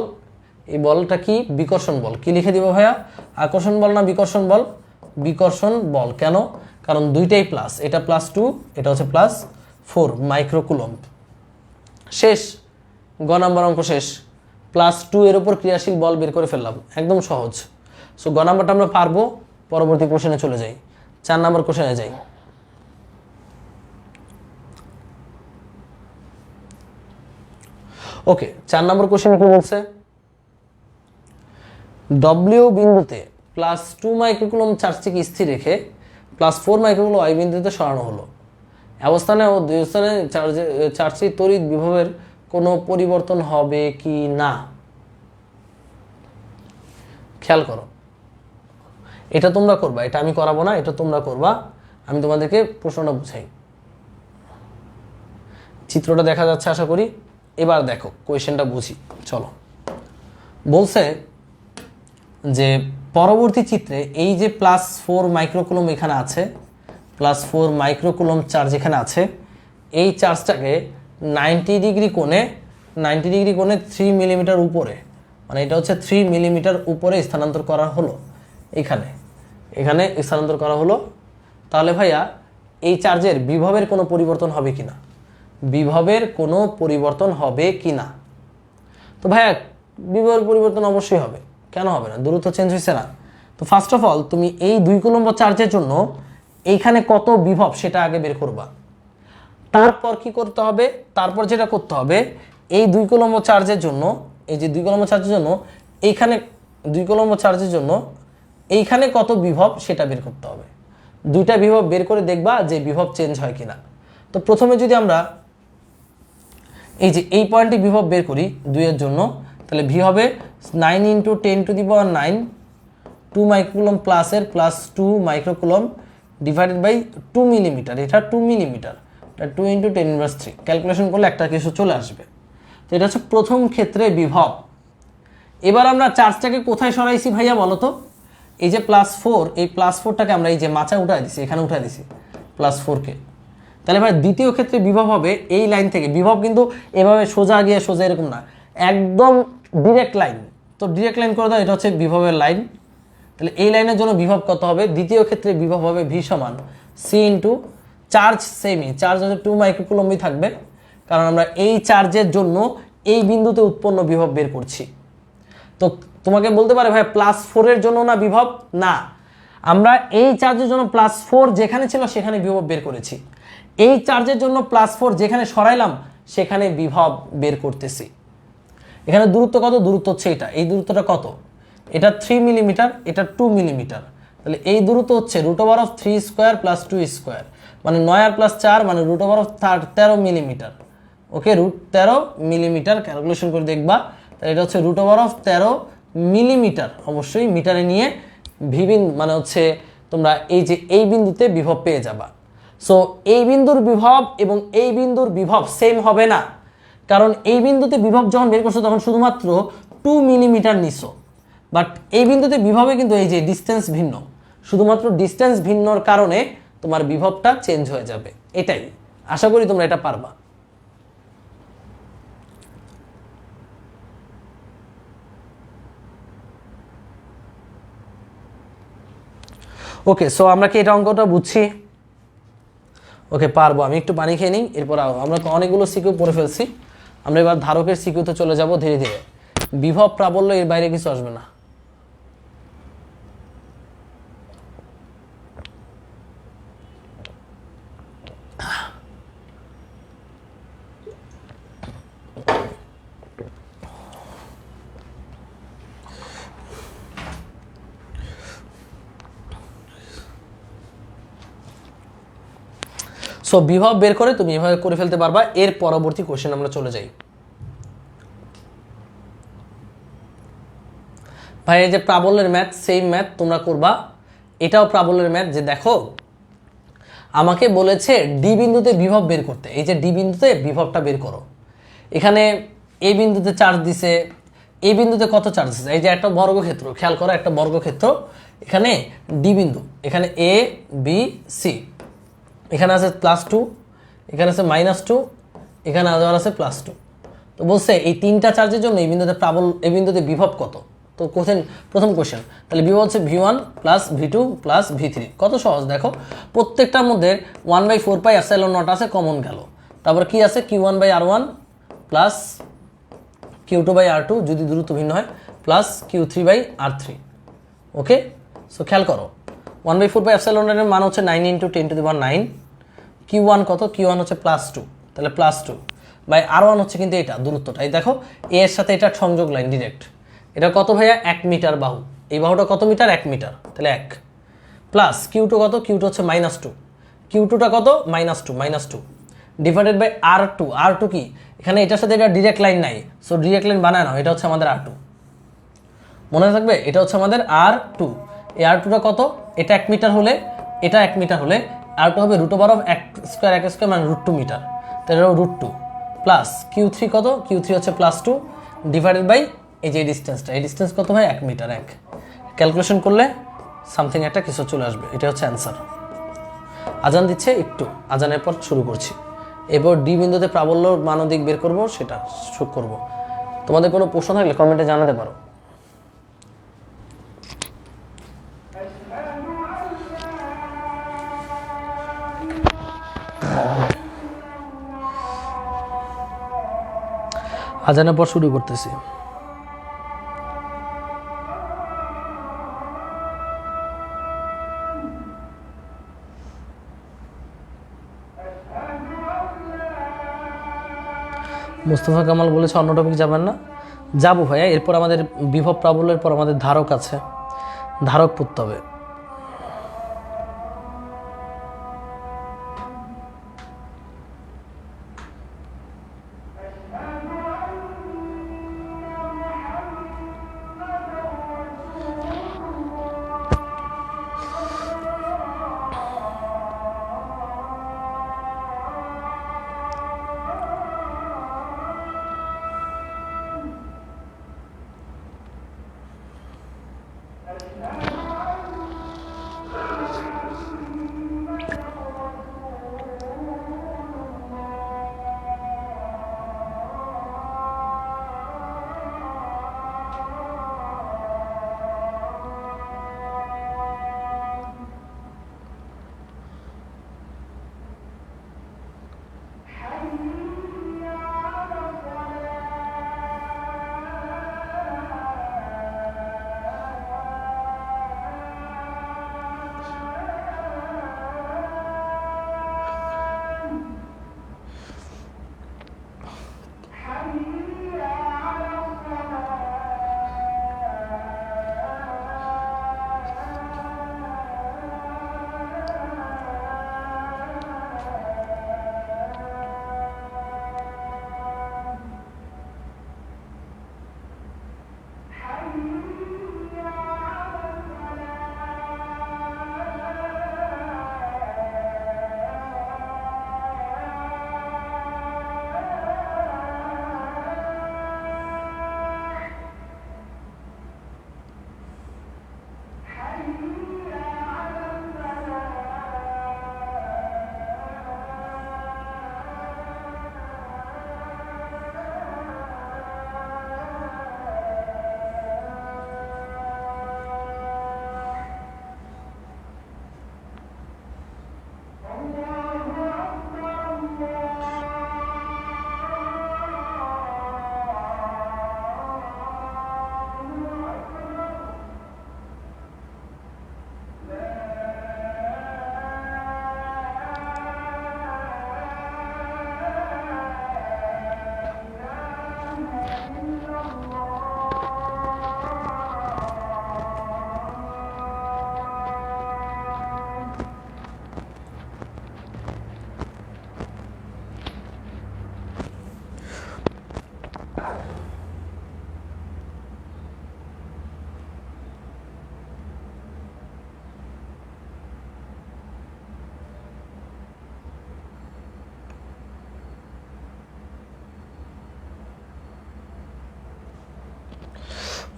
এই বলটা কি, বিকর্ষণ বল। কি লিখে দিব ভাইয়া, আকর্ষণ বল না বিকর্ষণ বল? বিকর্ষণ বল। কেন? কারণ দুইটাই প্লাস, এটা +2, এটা হচ্ছে +4 মাইক্রোকুলম। শেষ, গ নাম্বার অঙ্ক শেষ। +2 এর উপর ক্রিয়াশীল বল বের করে ফেললাম, একদম সহজ। সো গ নাম্বারটা আমরা পারবো। পরবর্তী কোশ্চেনে চলে যাই, 4 নাম্বার কোশ্চেনে যাই। ওকে, 4 নম্বর কোশ্চেনে কি বলছে, ডব্লিউ বিন্দুতে +2 মাইক্রোকুলম চার্জটিকে স্থির রেখে +4 মাইক্রোকুলম ওয়াই বিন্দুতে সরানো হলো। অবস্থানে ও দুই স্থানে চার্জটি তড়িৎ বিভবের কোনো পরিবর্তন হবে কি না? খেয়াল করো, এটা তোমরা করবা, এটা আমি করাবো না, এটা তোমরা করবা। আমি তোমাদেরকে প্রশ্নটা বুঝাই। চিত্রটা দেখা যাচ্ছে আশা করি। এবার দেখো কোয়েশ্চেনটা বুঝি, চলো। বলছে যে পরবর্তী চিত্রে এই যে +4 মাইক্রোকুলম এখানে আছে, +4 মাইক্রোকুলম চার্জ এখানে আছে, এই চার্জটাকে 90 ডিগ্রি কোণে 3 মিলিমিটার উপরে, মানে এটা হচ্ছে 3 মিলিমিটার উপরে স্থানান্তর করা হলো। এখানে স্থানান্তর করা হলো। তাহলে ভাইয়া এই চার্জের বিভবের কোনো পরিবর্তন হবে কিনা, বিভবের কোনো পরিবর্তন হবে কিনা? তো ভাইয়া বিভবের পরিবর্তন অবশ্যই হবে, কেন হবে না? দূরত্ব চেঞ্জ হয়েছে না। তো ফার্স্ট অফ অল তুমি এই 2 কুলম্ব চার্জের জন্য এইখানে কত বিভব সেটা আগে বের করবা। তারপর কি করতে হবে, তারপর যেটা করতে হবে, এই 2 কুলম্ব চার্জের জন্য, এই যে 2 কুলম্ব চার্জের জন্য এইখানে 2 কুলম্ব চার্জের জন্য এইখানে কত বিভব সেটা বের করতে হবে। দুইটা বিভব বের করে দেখবা যে বিভব চেঞ্জ হয় কিনা। তো প্রথমে যদি আমরা এই যে এই পয়েন্টে বিভব বের করি 2 এর জন্য, তাহলে ভি হবে 9 × 10⁹ 2 মাইক্রোকুলম প্লাসের plus 2 microcoulomb divided by 2 millimetre. এটা 2 মিলিমিটার, 2 × 10⁻³ ক্যালকুলেশন করলে একটা কিছু চলে আসবে। তো এটা হচ্ছে প্রথম ক্ষেত্রে বিভব। এবার আমরা চার্জটাকে কোথায় সরাইছি ভাইয়া বলো তো? এই যে +4, এই +4টাকে আমরা এই যে মাচা উঠাই দিছি, এখানে উঠাই দিছি +4কে। তাহলে ভাই দ্বিতীয় ক্ষেত্রে বিভব হবে এই লাইন থেকে। বিভব কিন্তু এভাবে সোজা গিয়ে সোজা এরকম না, একদম ডিরেক্ট লাইন। তো ডিরেক্ট লাইন করে দাও, এটা হচ্ছে বিভবের লাইন। তাহলে এই লাইনের জন্য বিভব কত হবে? দ্বিতীয় ক্ষেত্রে বিভব হবে ভি সমান C into charge, semi charge হচ্ছে 2 মাইক্রোকুলম্বই থাকবে, কারণ আমরা এই চার্জের জন্য এই বিন্দুতে উৎপন্ন বিভব বের করছি। তো তোমাকে বলতে পারে ভাই +4 এর জন্য না বিভব? না, আমরা এই চার্জের জন্য +4 যেখানে ছিল সেখানে বিভব বের করেছি। এই চার্জের জন্য +4 যেখানে সরাইলাম সেখানে বিভব বের করতেছি। এখানে দূরত্ব কত? দূরত্ব হচ্ছে এটা, এই দূরত্বটা কত? এটা 3 মিলিমিটার, এটা 2 মিলিমিটার। তাহলে এই দূরত্ব হচ্ছে √3² + 2², মানে 9 আর +4 মানে √13 মিলিমিটার। ওকে, √13 মিলিমিটার ক্যালকুলেশন করে দেখবা। তাহলে এটা হচ্ছে √13 মিলিমিটার, অবশ্যই মিটারে নিয়ে মানে হচ্ছে তোমরা এই যে এই বিন্দুতে বিভব পেয়ে যাবা। সো এই বিন্দুর বিভব এবং এই বিন্দুর বিভব সেম হবে না, কারণ এই বিন্দুতে বিভব যখন বের করছো তখন শুধুমাত্র 2 মিলিমিটার নিছো, বাট এই বিন্দুতে বিভবে কিন্তু এই যে ডিস্টেন্স ভিন্ন, শুধুমাত্র ডিস্টেন্স ভিন্নর কারণে তোমার বিভবটা চেঞ্জ হয়ে যাবে। এটাই আশা করি তোমরা এটা পারবা। ওকে, সো আমরা কি এটা অঙ্কটা বুঝছি? ওকে, পারবো। আমি একটু পানি খেয়ে নিই, এরপর আমরা অনেকগুলো সিকিউ পড়ে ফেলছি। আমরা এবার ধারকের সিকিউতে চলে যাব ধীরে ধীরে। বিভব প্রাবল্য এর বাইরে কিছু আসবে না। সো বিভব বের করে তুমি এভাবে করে ফেলতে পারবা। এর পরবর্তী কোশ্চেন আমরা চলে যাই। ভাই এই যে প্রাবল্যের ম্যাথ, সেম ম্যাথ তোমরা করবা। এটাও প্রাবল্যের ম্যাথ। যে দেখো আমাকে বলেছে ডি বিন্দুতে বিভব বের করতে। এই যে ডি বিন্দুতে বিভবটা বের করো। এখানে এই বিন্দুতে চার্জ দিছে, এই বিন্দুতে কত চার্জ দিছে? এই যে একটা বর্গক্ষেত্র, খেয়াল করো একটা বর্গক্ষেত্র। এখানে ডি বিন্দু, এখানে এ বি সি, এখানে আছে +2, এখানে আছে -2, এখানে আবার আছে +2। তো বলছে এই তিনটা চার্জের জন্য এই বিন্দুতে এই বিন্দুতে বিভব কত? তো প্রথম কোশ্চেন, তাহলে বিভব হচ্ছে v1 + v2 + v3। কত সহজ দেখো, প্রত্যেকটার মধ্যে 1/4πε0 আছে, কমন গেল। তারপর কি আছে? q1/r1 + q2/r2 যদি দূরত্ব ভিন্ন হয়, প্লাস q3/r3। ওকে, সো খেয়াল করো 1/4πε0 এর মান হচ্ছে 9 × 10⁹। q1 কত? q1 হচ্ছে +2, তাহলে +2/r1 হচ্ছে কিন্তু এটা দূরত্বটা। এই দেখো এ এর সাথে এটা সংযোগ লাইন ডিরেক্ট। এটা কত ভাইয়া? 1 মিটার বাহু। এই বাহুটা কত মিটার? 1 মিটার, তাহলে 1 প্লাস q2 কত? q2 হচ্ছে -2, q2টা কত? -2 ডিভাইডেড বাই r2। r2 কি? এখানে এটার সাথে এটা ডিরেক্ট লাইন নাই, সো ডিরেক্ট লাইন বানায় নাও। এটা হচ্ছে আমাদের r2, মনে থাকবে? এটা হচ্ছে আমাদের r2। এই r2টা কত? এটা 1 মিটার হলে, এটা 1 মিটার হলে r2 হবে √1² মানে √2 মিটার, তাহলে √2 প্লাস q3 কত? q3 হচ্ছে +2 ডিভাইডেড বাই এই যে ডিস্টেন্সটা, এই ডিস্টেন্স কত ভাই? 1 মিটার। 1 ক্যালকুলেশন করলে সামথিং একটা কিছু চলে আসবে। এটা হচ্ছে অ্যান্সার। আজান দিচ্ছে, একটু আজানের পর শুরু করছি। এরপর ডি বিন্দুতে প্রাবল্য মান ও দিক বের করবো, সেটা শুরু করবো। তোমাদের কোনো প্রশ্ন থাকলে কমেন্টে জানাতে পারো। আজানের পর শুরু করতেছি। মুস্তফা কামাল বলেছে অন্য টপিক যাবেন না, যাবো ভাইয়া। এরপর আমাদের বিভব প্রাবল্যের পর আমাদের ধারক আছে, ধারক পড়তে হবে।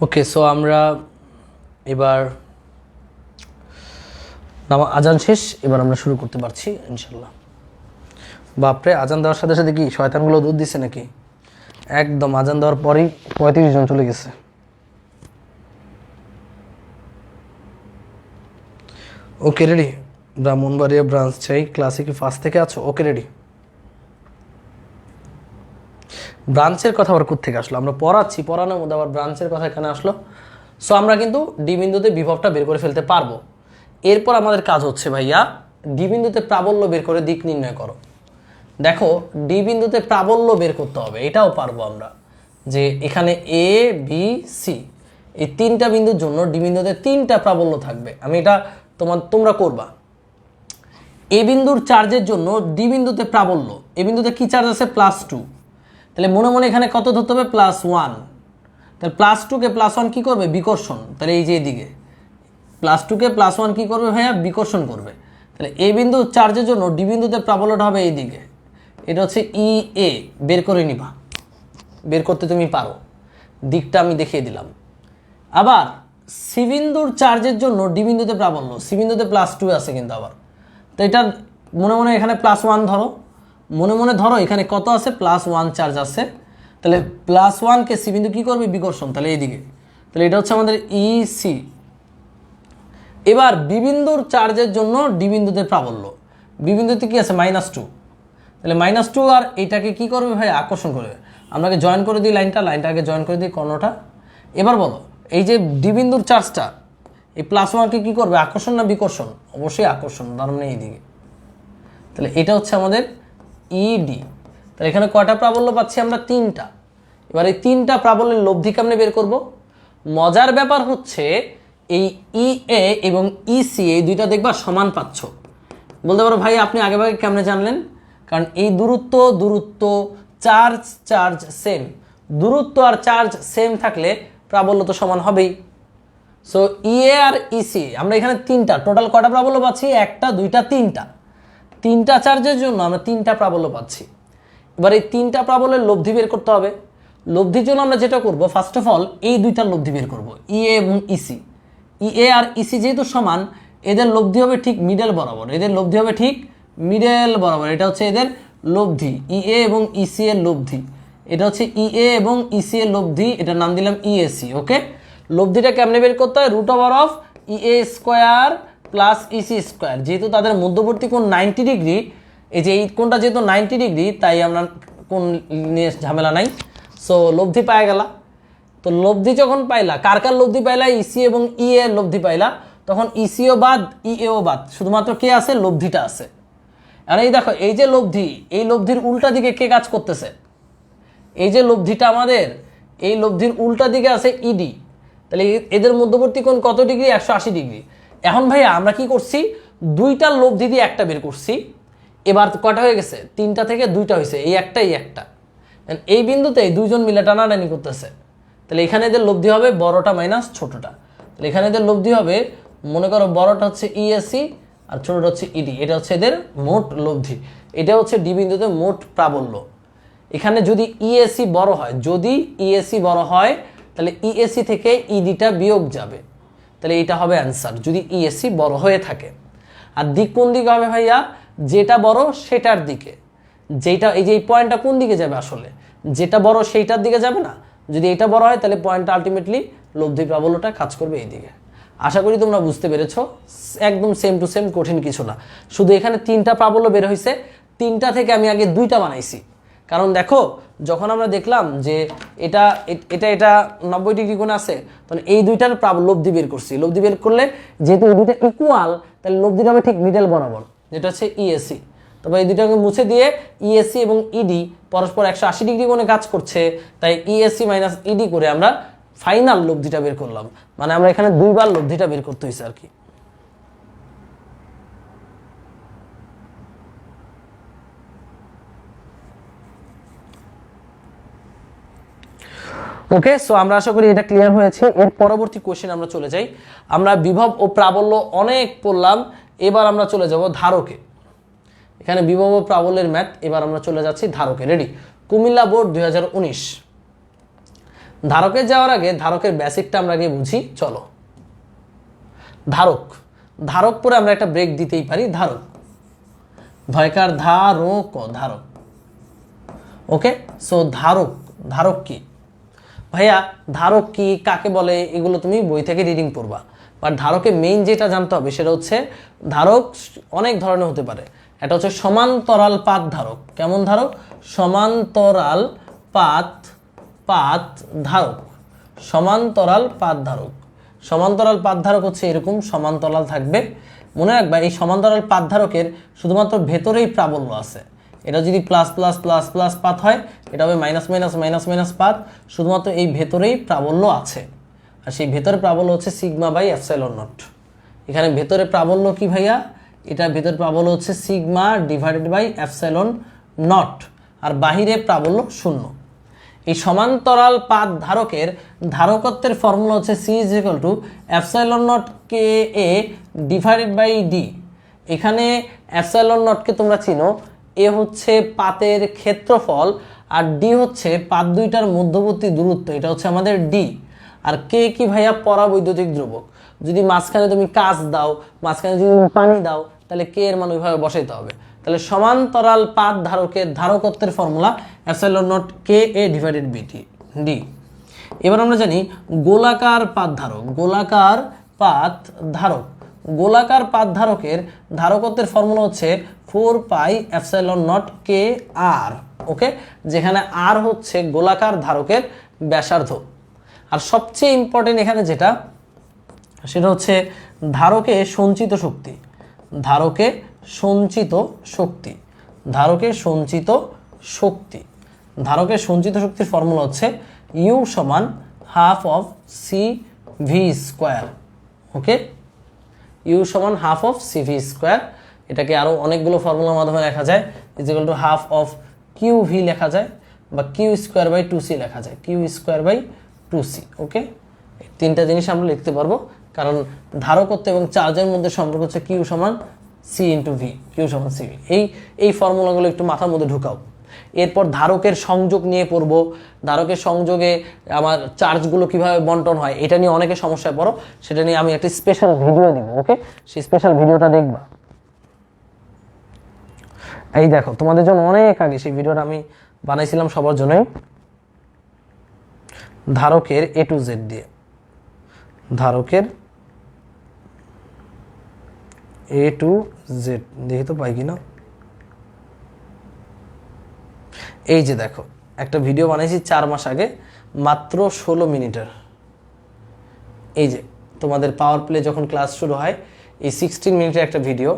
ওকে, সো আমরা এবার আজান শেষ, এবার আমরা শুরু করতে পারছি ইনশাল্লাহ। বাপরে, আজান দেওয়ার সাথে সাথে কি শয়তানগুলো দুধ দিচ্ছে নাকি? একদম আজান দেওয়ার পরেই 35 জন চলে গেছে। Okay ready? ব্রাহ্মণবাড়িয়া ব্রাঞ্চ চাই, ক্লাসিকে ফার্স্ট থেকে আছো? Okay ready? ব্রাঞ্চের কথা আবার কোত্থেকে আসলো? আমরা পড়াচ্ছি, পড়ানোর মধ্যে আবার ব্রাঞ্চের কথা এখানে আসলো। সো আমরা কিন্তু ডি বিন্দুতে বিভবটা বের করে ফেলতে পারবো। এরপর আমাদের কাজ হচ্ছে ভাইয়া ডি বিন্দুতে প্রাবল্য বের করে দিক নির্ণয় করো। দেখো, ডি বিন্দুতে প্রাবল্য বের করতে হবে, এটাও পারবো আমরা, যে এখানে এ বি সি এই তিনটা বিন্দুর জন্য ডি বিন্দুতে তিনটা প্রাবল্য থাকবে। আমি এটা তোমরা করবা। এ বিন্দুর চার্জের জন্য ডি বিন্দুতে প্রাবল্য, এ বিন্দুতে কি চার্জ আছে? +2। তাহলে মনে মনে এখানে কত ধরতে হবে? +1। তাহলে +2 কে +1 কি করবে? বিকর্ষণ। তাহলে এই যে এদিকে +2 কে +1 কি করবে ভাইয়া? বিকর্ষণ করবে। তাহলে এ বিন্দু চার্জের জন্য ডি বিন্দুতে প্রাবল্যটা হবে এইদিকে, এটা হচ্ছে ই এ। বের করে নিবা, বের করতে তুমি পারো, দিকটা আমি দেখিয়ে দিলাম। আবার সি বিন্দুর চার্জের জন্য ডি বিন্দুতে প্রাবল্য, সি বিন্দুতে +2 আছে কিন্তু আবার। তো এটা মনে মনে এখানে +1 ধরো, মনে মনে ধরো এখানে কত আছে? +1 চার্জ আছে। তাহলে +1 কে সি বিন্দু কী করবে? বিকর্ষণ। তাহলে এইদিকে, তাহলে এটা হচ্ছে আমাদের ই সি। এবার বি বিন্দুর চার্জের জন্য ডি বিন্দুতে প্রাবল্য, বি বিন্দুতে কি আছে? -2। তাহলে -2 আর এইটাকে কি করবে ভাই? আকর্ষণ করবে। আমরা আগে জয়েন করে দিই লাইনটা আগে জয়েন করে দিই কর্ণটা। এবার বলো, এই যে ডি বিন্দুর চার্জটা এই +1কে কি করবে? আকর্ষণ না বিকর্ষণ? অবশ্যই আকর্ষণ, তার মানে এইদিকে। তাহলে এটা হচ্ছে আমাদের ইডি। তাহলে এখানে কয়টা প্রাবল্য পাচ্ছি আমরা? 3টা। এবার এই 3টা প্রাবল্যের লব্ধি কেমনে বের করব? মজার ব্যাপার হচ্ছে এই ইএ এবং ইসি এই দুইটা দেখবা সমান পাচ্ছ। বলতে পারো ভাই আপনি আগে ভাগে কেমনে জানলেন? কারণ এই দূরত্ব চার্জ সেম, দূরত্ব আর চার্জ সেম থাকলে প্রাবল্য তো সমান হবেই। সো ইএ আর ইসি আমরা এখানে 3টা, টোটাল কটা প্রাবল্য পাচ্ছি? 1টা 2টা 3টা চার্জের জন্য আমরা 3টা প্রাবল্য পাচ্ছি। এবার এই 3টা প্রাবল্যের লব্ধি বের করতে হবে। লব্ধির জন্য আমরা যেটা করব, ফার্স্ট অফ অল এই দুইটার লব্ধি বের করব, ইএ এবং ইসি। ইএ আর ইসি যেহেতু সমান, এদের লব্ধি হবে ঠিক মিডল বরাবর, এদের লব্ধি হবে ঠিক মিডল বরাবর। এটা হচ্ছে এদের লব্ধি, ইএ এবং ইসি এর লব্ধি। এটা হচ্ছে ইএ এবং ইসি এর লব্ধি, এটার নাম দিলাম ইএসি। ওকে, লব্ধিটা কেমনে বের করতে হয়? Root over of EA square plus EC square. যেহেতু তাদের মধ্যবর্তী কোণ 90 ডিগ্রি, এই যে এই কোণটা যেহেতু 90 ডিগ্রি, তাই আমরা কোণ নিয়ে ঝামেলা নাই। সো লব্ধি পাওয়া গেলা। তো লব্ধি যখন পাইলা, কার কার লব্ধি পাইলা? ইসি এবং ই এর লব্ধি পাইলা। তখন ইসিও বাদ, ইএও বাদ, শুধুমাত্র কে আছে? লব্ধিটা আছে। আর এই দেখো, এই যে লব্ধি, এই লব্ধির উল্টা দিকে কে কাজ করতেছে? এই যে লব্ধিটা আমাদের, এই লব্ধির উল্টা দিকে আছে ইডি। তাহলে এদের মধ্যবর্তী কোণ কত ডিগ্রি? 180 ডিগ্রি। এখন ভাইয়া আমরা কি করছি? দুইটার লব্ধি দিয়ে একটা বের করছি। এবার কয়টা হয়ে গেছে? 3টা থেকে 2টা হয়েছে, এই একটা। এই বিন্দুতে দুইজন মিলে টানাটানি করতেছে। তাহলে এখানে এদের লব্ধি হবে বড়টা মাইনাস ছোটটা। তাহলে এখানে এদের লব্ধি হবে, মনে করো বড়টা হচ্ছে ইএসি আর ছোটটা হচ্ছে ইডি। এটা হচ্ছে এদের মোট লব্ধি। এটা হচ্ছে ডি বিন্দুতে মোট প্রাবল্য। এখানে যদি ইএসি বড় হয়, তাহলে ইএসি থেকে ইডিটা বিয়োগ যাবে। তাহলে এটা হবে অ্যান্সার, যদি ইএসি বড় হয়ে থাকে। আর দিক কোন দিকে হবে ভাইয়া? যেটা বড় সেটার দিকে। যেটা এই যে এই পয়েন্টটা কোন দিকে যাবে? আসলে যেটা বড় সেইটার দিকে যাবে না? যদি এটা বড় হয় তাহলে পয়েন্টটা আলটিমেটলি লব্ধি প্রাবল্যটা কাজ করবে এই দিকে। আশা করি তোমরা বুঝতে পেরেছো। একদম সেম টু সেম, কঠিন কিছু না। শুধু এখানে 3টা প্রাবল্য বের হয়েছে, 3টা থেকে আমি আগে 2টা বানাইছি। কারণ দেখো, যখন আমরা দেখলাম যে এটা 90 ডিগ্রি কোণে আছে, তখন এই দুইটার লব্ধি বের করছি। লব্ধি বের করলে যেহেতু এই দুইটা ইকুয়াল, তাহলে লব্ধিটা হবে ঠিক মিডল বরাবর, যেটা হচ্ছে ইএসি। তবে এই দুইটাকে মুছে দিয়ে ইএসি এবং ইডি পরস্পর 180 ডিগ্রি কোণে কাজ করছে, তাই ইএসি মাইনাস ইডি করে আমরা ফাইনাল লব্ধিটা বের করলাম। মানে আমরা এখানে 2বার লব্ধিটা বের করতে হয়েছে আর কি। ওকে, সো আমরা আশা করি এটা ক্লিয়ার হয়েছে। এর পরবর্তী কোশ্চেন আমরা চলে যাই। আমরা বিভব ও প্রাবল্য অনেক পড়লাম, এবার আমরা চলে যাব ধারকে। এখানে বিভব ও প্রাবল্যের ম্যাথ, এবার আমরা চলে যাচ্ছি ধারকে। রেডি? কুমিল্লা বোর্ড 2019। ধারকে যাওয়ার আগে ধারকের বেসিকটা আমরা আগে বুঝি, চলো। ধারক পরে আমরা একটা ব্রেক দিতেই পারি। ধারক, ভয়কার ধারক। ওকে, সো ধারক কি ভাইয়া? ধারক কি, কাকে বলে, এগুলো তুমি বই থেকে রিডিং পড়বা। বাট ধারকে মেইন যেটা জানতে হবে সেটা হচ্ছে, ধারক অনেক ধরনের হতে পারে। এটা হচ্ছে সমান্তরাল পাত ধারক। কেমন ধারক? সমান্তরাল পাত ধারক। সমান্তরাল পাত ধারক হচ্ছে এরকম সমান্তরাল থাকবে। মনে রাখবা, এই সমান্তরাল পাত ধারকের শুধুমাত্র ভেতরেই প্রাবল্য আছে। এটা যদি প্লাস প্লাস প্লাস প্লাস পাত হয়, এটা হবে মাইনাস মাইনাস মাইনাস মাইনাস পাত। শুধুমাত্র এই ভেতরেই প্রাবল্য আছে, আর সেই ভেতরে প্রাবল্য হচ্ছে সিগমা বাই এপসাইলন নট। এখানে ভেতরে প্রাবল্য কি ভাইয়া? এটা ভেতরে প্রাবল্য হচ্ছে sigma divided by epsilon naught, আর বাহিরে প্রাবল্য 0। এই সমান্তরাল পাত ধারকের ধারকত্বের ফর্মুলা হচ্ছে C is equal to epsilon naught K A divided by D. এখানে এপসাইলন নটকে তোমরা চিনো, এ হচ্ছে পাতের ক্ষেত্রফল, আর ডি হচ্ছে পাত দুইটার মধ্যবর্তী দূরত্ব, এটা হচ্ছে আমাদের ডি। আর কে কি ভাইয়া? পরাবৈদ্যুতিক ধ্রুবক। যদি মাঝখানে তুমি কাঁচ দাও, মাঝখানে যদি পানি দাও, তাহলে কে এর মান ওইভাবে বসাইতে হবে। তাহলে সমান্তরাল পাত ধারকের ধারকত্বের formula epsilon naught K A divided by D. এবার আমরা জানি গোলাকার পাত ধারকের ধারকত্বের ফর্মুলা হচ্ছে 4 পাই এপসাইলন নট কে আর। ওকে, যেখানে আর হচ্ছে গোলাকার ধারকের ব্যাসার্ধ। আর সবচেয়ে ইম্পর্টেন্ট এখানে যেটা, সেটা হচ্ছে ধারকে সঞ্চিত শক্তি। শক্তি। ধারকের সঞ্চিত শক্তির ফর্মুলা হচ্ছে ইউ সমান half of C V square. Okay, U সমান half of C V square. এটাকে আরও অনেকগুলো ফর্মুলার মাধ্যমে লেখা যায়, is equal to half of Q V লেখা যায়, বা Q square by two C লেখা যায়, Q square by two C. Okay, তিনটা জিনিস আমরা লিখতে পারবো, কারণ ধারকত্ব এবং চার্জের মধ্যে সম্পর্ক হচ্ছে কিউ সমান সি ইন্টু ভি, কিউ সমান সি ভি। এই ফর্মুলাগুলো একটু মাথার মধ্যে ঢুকাও। এরপর ধারকের সংযোগ নিয়ে পড়বো, ধারকের সংযোগে আমার চার্জগুলো কিভাবে বন্টন হয় এটা নিয়ে অনেকে সমস্যায় পড়ো, সেটা নিয়ে আমি একটা স্পেশাল ভিডিও দিব। ওকে, সেই স্পেশাল ভিডিওটা দেখবা। এই দেখো, তোমাদের জন্য অনেক আগে সেই ভিডিওটা আমি বানাইছিলাম সবার জন্যই, ধারকের এ টু জেড দিয়ে, ধারকের এ টু জেড। দেখি তো পাই কিনা। এই যে দেখো, একটা ভিডিও বানাইছি 4 মাস আগে, মাত্র 16 মিনিটের। এই যে তোমাদের পাওয়ার প্লে যখন ক্লাস শুরু হয়, এই 16 মিনিটের একটা ভিডিও,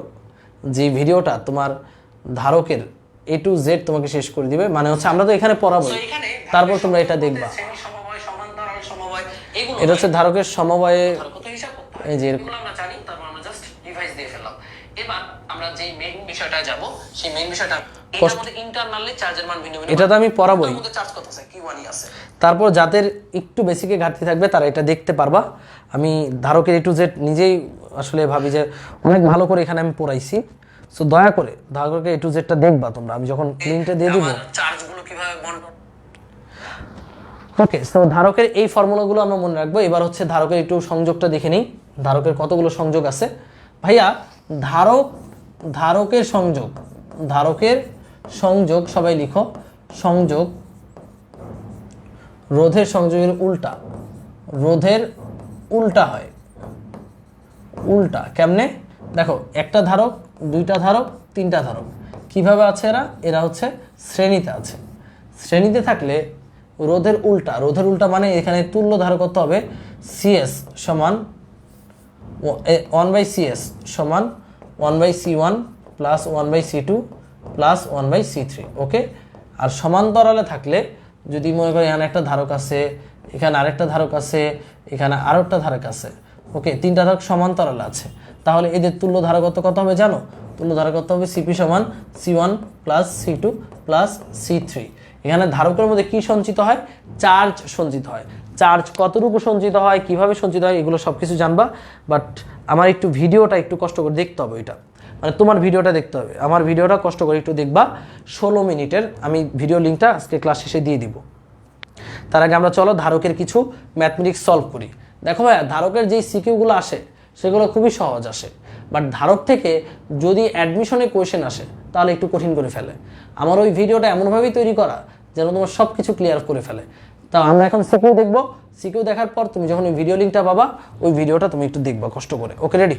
যে ভিডিওটা তোমার ধারকের এ টু জেড তোমাকে শেষ করে দিবে। মানে হচ্ছে আমরা তো এখানে পড়াবো, তারপর তোমরা এটা দেখবা। এটা হচ্ছে ধারকের সমবায়ে, এই যে এটা তো আমি পড়াবোই। তারপর যাদের একটু বেসিকে ঘাটতি থাকবে তারা এটা দেখতে পারবা। আমি ধারকের এ টু জেড নিজেই আসলে ভাবি যে অনেক ভালো করে এখানে আমি পড়াইছি। সো দয়া করে ধারকের এ টু জেডটা দেখবা তোমরা, আমি যখন লিংকটা দিয়ে দিব। ওকে, সো ধারকের এই ফর্মুলাগুলো আমরা মনে রাখবো। এবার হচ্ছে ধারকের একটু সংযোগটা দেখে নিই, ধারকের কতগুলো সংযোগ আছে। ভাইয়া ধারকের সংযোগ সবাই লিখো, সংযোগ রোধের সংযোগের উল্টা, রোধের উল্টা হয়। উল্টা কেমনে দেখো, একটা ধারক, দুইটা ধারক, তিনটা ধারক, কিভাবে আছে এরা হচ্ছে শ্রেণীতে আছে। শ্রেণীতে থাকলে রোধের উল্টা মানে এখানে তুল্য ধারকত্ব হবে সিএস সমান 1/CS সমান 1/C1 plus 1/C2 plus 1/C3। ওকে, আর সমান্তরালে থাকলে যদি মনে করি এখানে একটা ধারক আছে, এখানে আরেকটা ধারক আছে, এখানে আরো একটা ধারক আছে, ওকে, তিনটা ধারক সমান্তরালে আছে, তাহলে এদের তুল্য ধারকত্ব কত হবে জানো? তুল্য ধারকত্ব হবে সিপি সমান C1 plus C2 plus C3। এখানে ধারকের মধ্যে কি সঞ্চিত হয়? চার্জ সঞ্চিত হয়। চার্জ কতটুকু সঞ্চিত হয়, কিভাবে সঞ্চিত হয়, এগুলো সব কিছু জানবা। বাট আমার একটু ভিডিওটা একটু কষ্ট করে দেখতে হবে, এটা মানে তোমার ভিডিওটা দেখতে হবে, আমার ভিডিওটা কষ্ট করে একটু দেখবা। 16 মিনিটের আমি ভিডিও লিঙ্কটা আজকে ক্লাস শেষে দিয়ে দিব। তার আগে আমরা চলো ধারকের কিছু ম্যাথমেটিক্স সলভ করি। দেখো ভাইয়া, ধারকের যেই সিকিউগুলো আসে সেগুলো খুবই সহজ আসে, বাট ধারক থেকে যদি অ্যাডমিশনে কোয়েশ্চেন আসে তাহলে একটু কঠিন করে ফেলে। আমার ওই ভিডিওটা এমনভাবেই তৈরি করা যেন তোমার সব কিছু ক্লিয়ার করে ফেলে। তা আমরা এখন সিকিউ দেখবো। সিকিউ দেখার পর তুমি যখন ওই ভিডিও লিঙ্কটা পাবা, ওই ভিডিওটা তুমি একটু দেখবা কষ্ট করে। ওকে, রেডি?